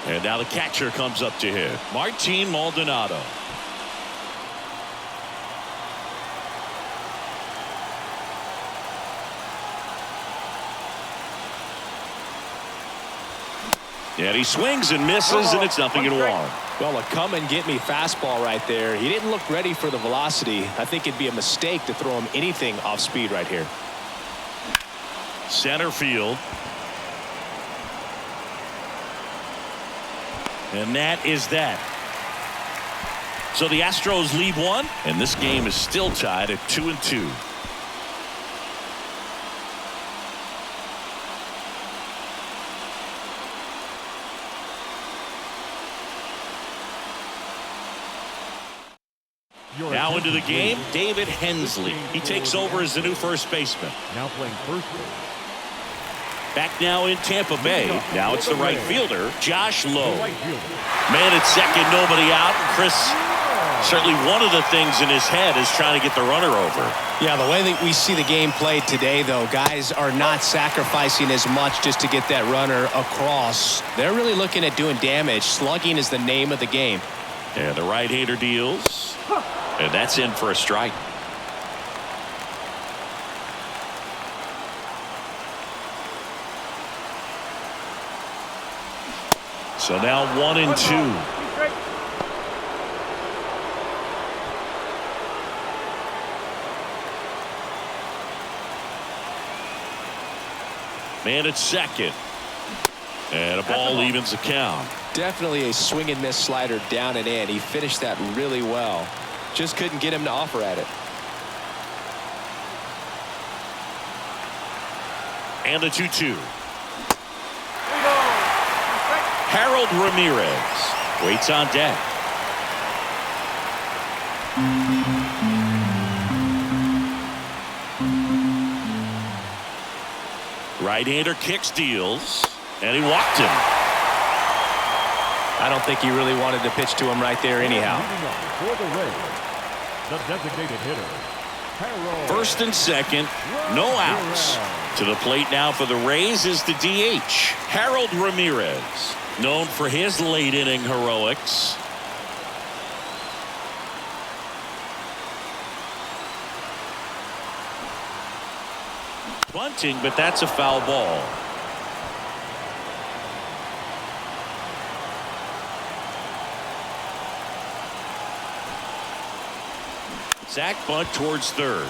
And now the catcher comes up to hit. Martin Maldonado. And he swings and misses, and it's 0-1. Well, a come-and-get-me fastball right there. He didn't look ready for the velocity. I think it'd be a mistake to throw him anything off speed right here. Center field. And that is that. So the Astros lead one, and this game is still tied at 2-2. Now into the game, David Hensley. He takes over as the new first baseman. Now playing first base. Back now in Tampa Bay. Now it's the right fielder, Josh Lowe. Right fielder. Man at second, nobody out. Chris, certainly one of the things in his head is trying to get the runner over. Yeah, the way that we see the game played today, though, guys are not sacrificing as much just to get that runner across. They're really looking at doing damage. Slugging is the name of the game. And the right-hander deals. And that's in for a strike. So now 1-2. Man at second. And a ball evens the count. Definitely a swing and miss slider down and in. He finished that really well. Just couldn't get him to offer at it. And the 2-2. Harold Ramirez waits on deck. Right-hander kicks, deals, and he walked him. I don't think he really wanted to pitch to him right there anyhow. For the Rays, the designated hitter, Harold. First and second, no outs. To the plate now for the Rays is the DH, Harold Ramirez, known for his late inning heroics. Bunting, but that's a foul ball. Zach bunt towards third.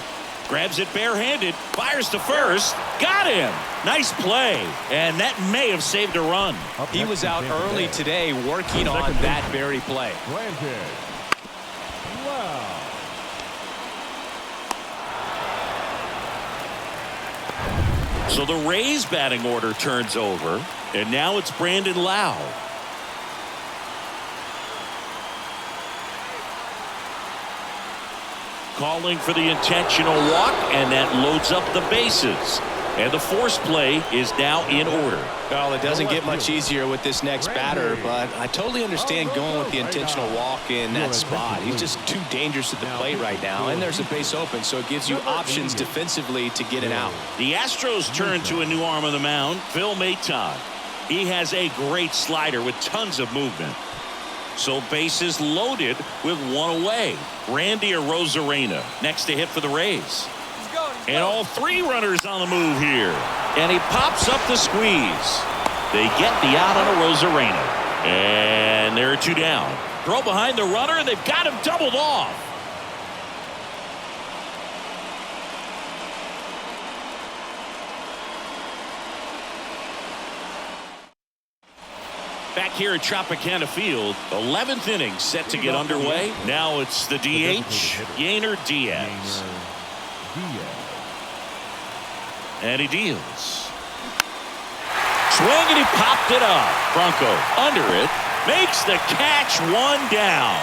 Grabs it barehanded. Fires to first. Got him. Nice play. And that may have saved a run. He was out early today working on that very play. Granted. Wow. So the Rays batting order turns over. And now it's Brandon Lau. Calling for the intentional walk, and that loads up the bases. And the force play is now in order. Well, it doesn't get much easier with this next batter, but I totally understand going with the intentional walk in that spot. He's just too dangerous at the plate right now, and there's a base open, so it gives you options defensively to get it out. The Astros turn to a new arm of the mound, Phil Maton. He has a great slider with tons of movement. So bases loaded with one away. Randy Arozarena next to hit for the Rays. And all three runners on the move here. And he pops up the squeeze. They get the out on Arozarena. And there are two down. Throw behind the runner, and they've got him doubled off. Back here at Tropicana Field, 11th inning set to get underway. Now it's the DH, Yainer Diaz. And he deals. Swing, and he popped it up. Franco under it. Makes the catch, one down.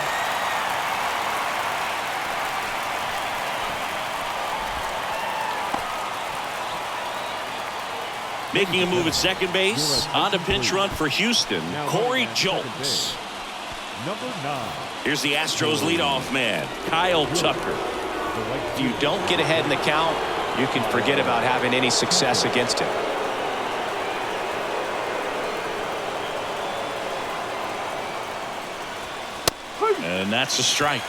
Making a move at second base. On a pinch run for Houston, Corey Julks. Number 9. Here's the Astros leadoff man, Kyle Tucker. If you don't get ahead in the count, you can forget about having any success against him. And that's a strike.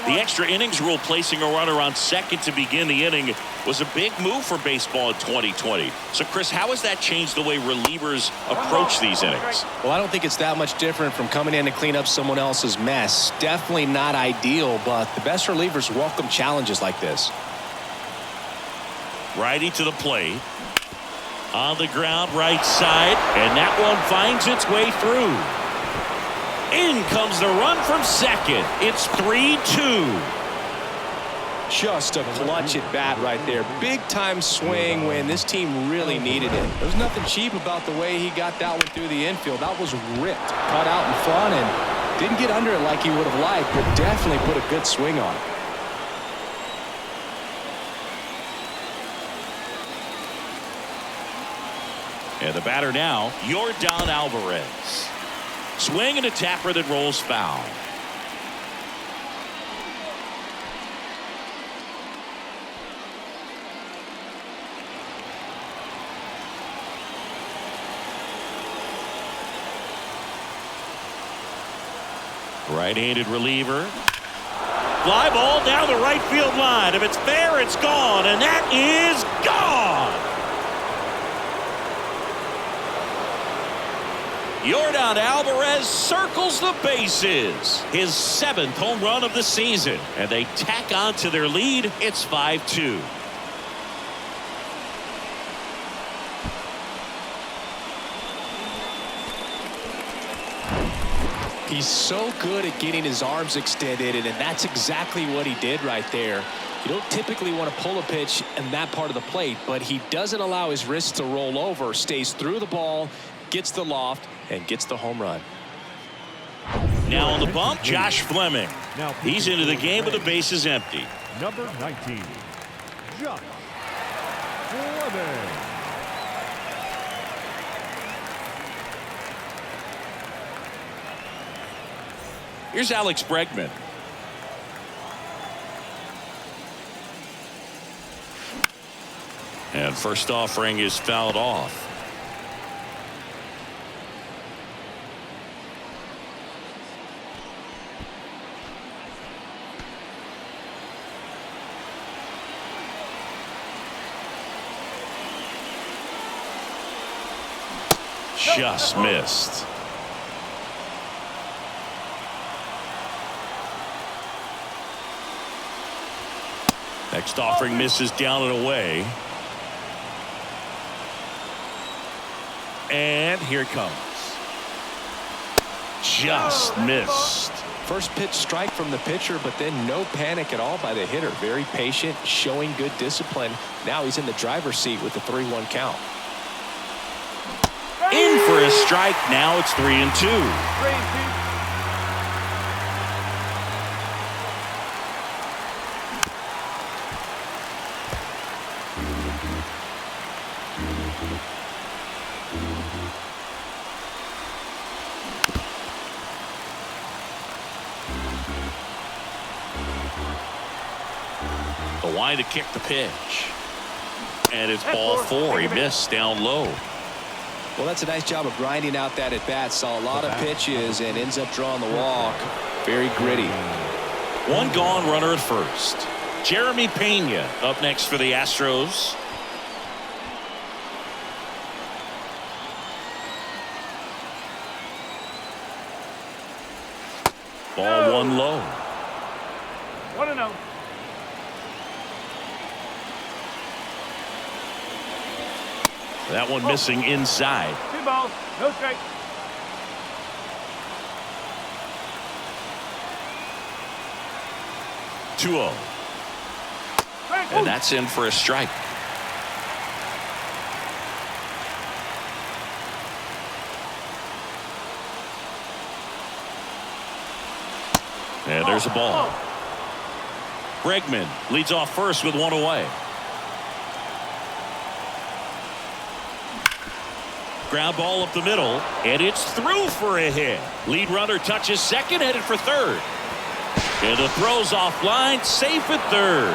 The extra innings rule placing a runner on second to begin the inning was a big move for baseball in 2020. So, Chris, how has that changed the way relievers approach these innings? Well, I don't think it's that much different from coming in to clean up someone else's mess. Definitely not ideal, but the best relievers welcome challenges like this. Righty to the plate. On the ground, right side, and that one finds its way through. In comes the run from second. It's 3-2. Just a clutch at bat right there. Big time swing when this team really needed it. There's nothing cheap about the way he got that one through the infield. That was ripped, cut out in front, and didn't get under it like he would have liked, but definitely put a good swing on it. And the batter now, Yordan Alvarez. Swing and a tapper that rolls foul. Right-handed reliever. Fly ball down the right field line. If it's fair, it's gone, and that is gone. Yordan Alvarez circles the bases. His 7th home run of the season. And they tack on to their lead. It's 5-2. He's so good at getting his arms extended, and that's exactly what he did right there. You don't typically want to pull a pitch in that part of the plate, but he doesn't allow his wrists to roll over, stays through the ball, gets the loft, and gets the home run. Now on the bump, Josh Fleming. He's into the game with the bases empty. Number 19, Josh Fleming. Here's Alex Bregman. And first offering is fouled off. Just missed. Next offering misses down and away. And here it comes. Just missed. First pitch strike from the pitcher, but then no panic at all by the hitter. Very patient, showing good discipline. Now he's in the driver's seat with the 3-1 count. In for a strike. Now it's 3-2. 3-2. The line to kick the pitch. And it's ball 4. He missed down low. Well, that's a nice job of grinding out that at bat. Saw a lot of pitches and ends up drawing the walk. Very gritty. One gone, runner at first. Jeremy Pena up next for the Astros. Ball 1 low. 1-0. That one missing inside. 2 balls, no strikes. Two-0. And that's in for a strike. And there's a ball. Bregman leads off first with 1 away. Ground ball up the middle, and it's through for a hit. Lead runner touches second, headed for third. And the throw's offline, safe at third.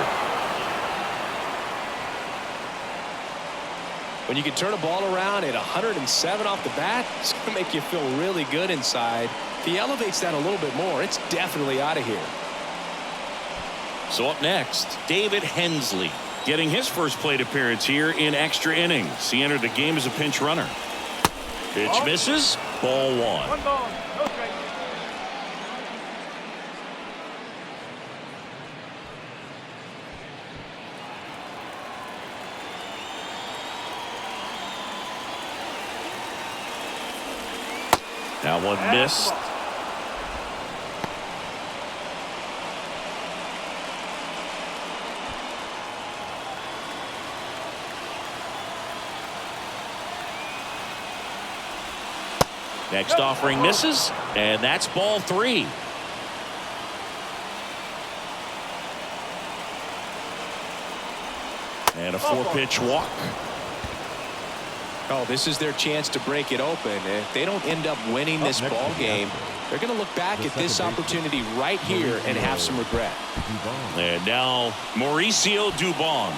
When you can turn a ball around at 107 off the bat, it's going to make you feel really good inside. If he elevates that a little bit more, it's definitely out of here. So up next, David Hensley getting his first plate appearance here in extra innings. He entered the game as a pinch runner. Pitch misses. Ball 1. 1 ball, no strikes. That one missed. Next offering misses, and that's ball 3. And a 4-pitch walk. Oh, this is their chance to break it open. If they don't end up winning this ball game, they're going to look back at this opportunity right here and have some regret. And now Mauricio Dubon.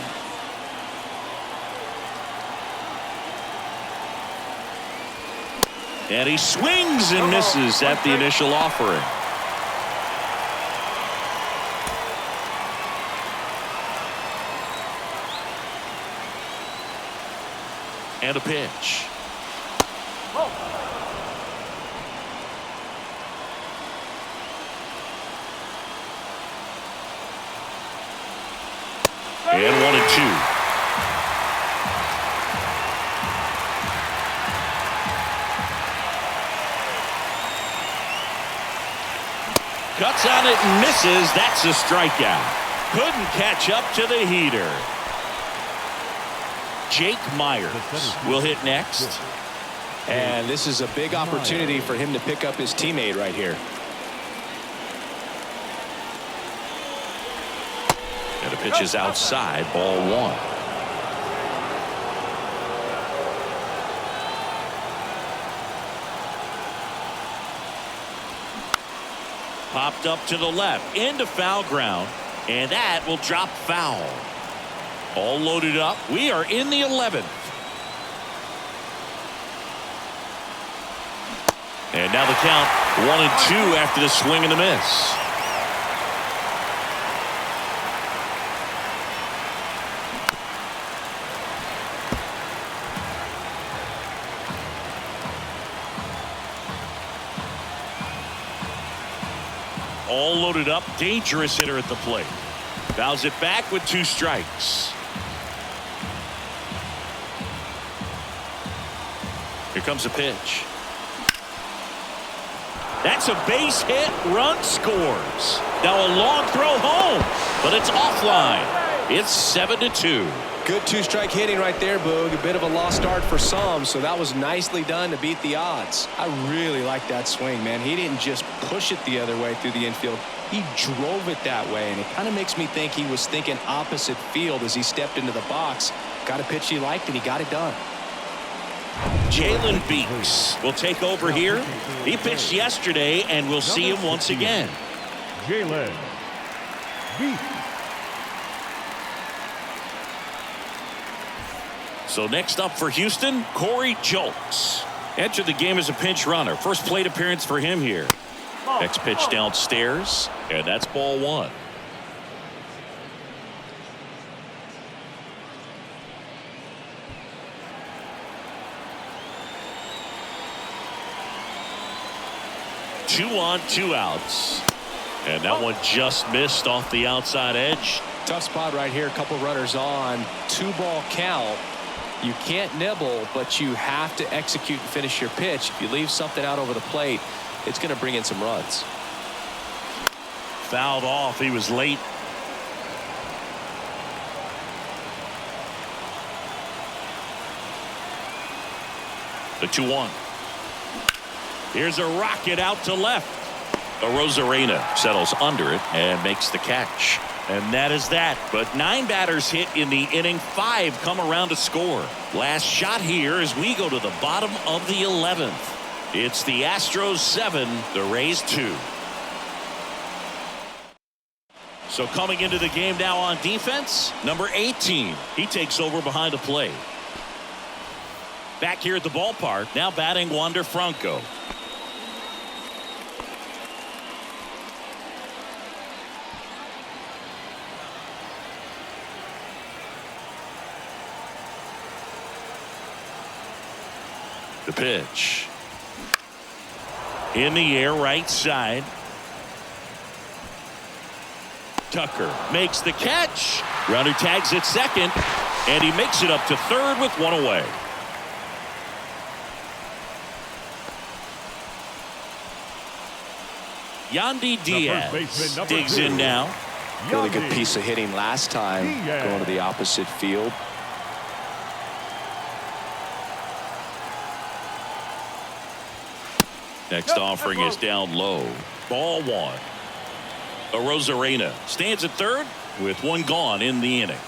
And he swings and misses at the initial offering. And a pitch. And 1-2. Cuts on it and misses. That's a strikeout. Couldn't catch up to the heater. Jake Myers will hit next. And this is a big opportunity for him to pick up his teammate right here. And the pitch is outside, ball 1. Popped up to the left into foul ground, and that will drop foul. All loaded up. We are in the 11th. And now the count 1-2 after the swing and the miss. All loaded up. Dangerous hitter at the plate. Fouls it back with 2 strikes. Here comes a pitch. That's a base hit. Run scores. Now a long throw home, but it's offline. It's 7-2. Good 2-strike hitting right there, Boog. A bit of a lost start for some, so that was nicely done to beat the odds. I really like that swing, man. He didn't just push it the other way through the infield. He drove it that way, and it kind of makes me think he was thinking opposite field as he stepped into the box. Got a pitch he liked, and he got it done. Jalen Beeks will take over here. He pitched yesterday, and we'll see him once again. Jalen Beeks. So next up for Houston, Corey Julks. Entered the game as a pinch runner. First plate appearance for him here. Next pitch downstairs, and that's ball one. Two on, two outs. And that one just missed off the outside edge. Tough spot right here. A couple runners on. 2-ball count. You can't nibble, but you have to execute and finish your pitch. If you leave something out over the plate, it's going to bring in some runs. Fouled off. He was late. The 2-1. Here's a rocket out to left. Arozarena settles under it and makes the catch. And that is that. But 9 batters hit in the inning. 5 come around to score. Last shot here as we go to the bottom of the 11th. It's the Astros 7, the Rays 2. So coming into the game now on defense, number 18. He takes over behind the plate. Back here at the ballpark, now batting Wander Franco. The pitch. In the air, right side. Tucker makes the catch. Runner tags at second, and he makes it up to third with 1 away. Yandy Diaz digs in now. Really good piece of hitting last time, going to the opposite field. Next offering is down low. Ball 1. Arozarena stands at third with 1 gone in the inning.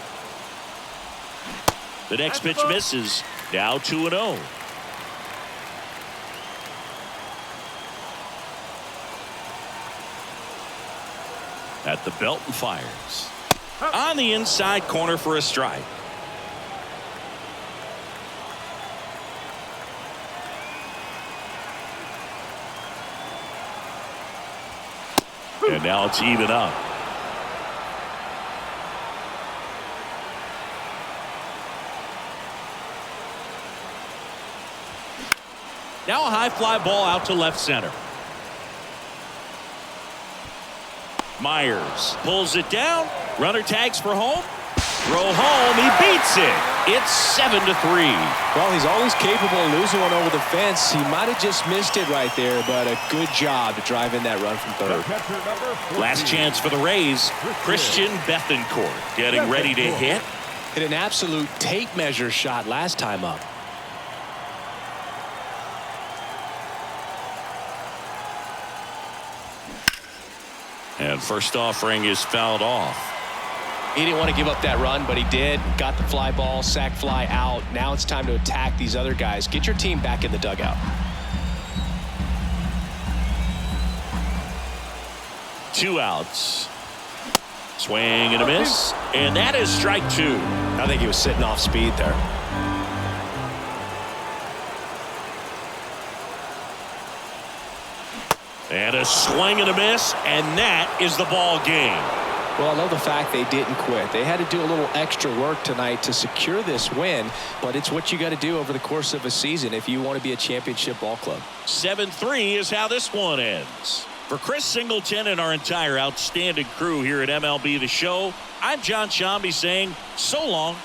The next pitch misses. Now 2-0. At the belt and fires. On the inside corner for a strike. And now it's even up. Now a high fly ball out to left center. Myers pulls it down. Runner tags for home. Throw home. He beats it. It's 7-3. Well, he's always capable of losing one over the fence. He might have just missed it right there, but a good job to drive in that run from third. Last chance for the Rays. Christian Bethancourt getting ready to hit. Hit an absolute tape measure shot last time up. And first offering is fouled off. He didn't want to give up that run, but he did. Got the fly ball, sac fly out. Now it's time to attack these other guys. Get your team back in the dugout. 2 outs. Swing and a miss. And that is strike 2. I think he was sitting off speed there. And a swing and a miss. And that is the ball game. Well, I love the fact they didn't quit. They had to do a little extra work tonight to secure this win, but it's what you got to do over the course of a season if you want to be a championship ball club. 7-3 is how this one ends. For Chris Singleton and our entire outstanding crew here at MLB The Show, I'm John Shambi saying so long.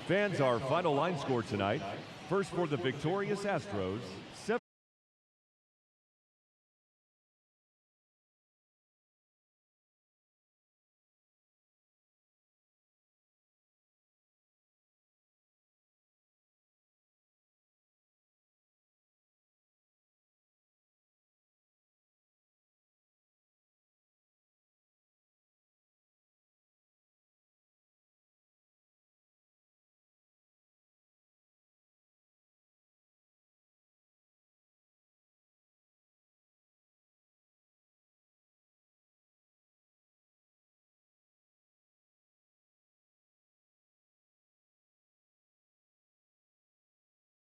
Fans, our final line score tonight. First for the victorious Astros,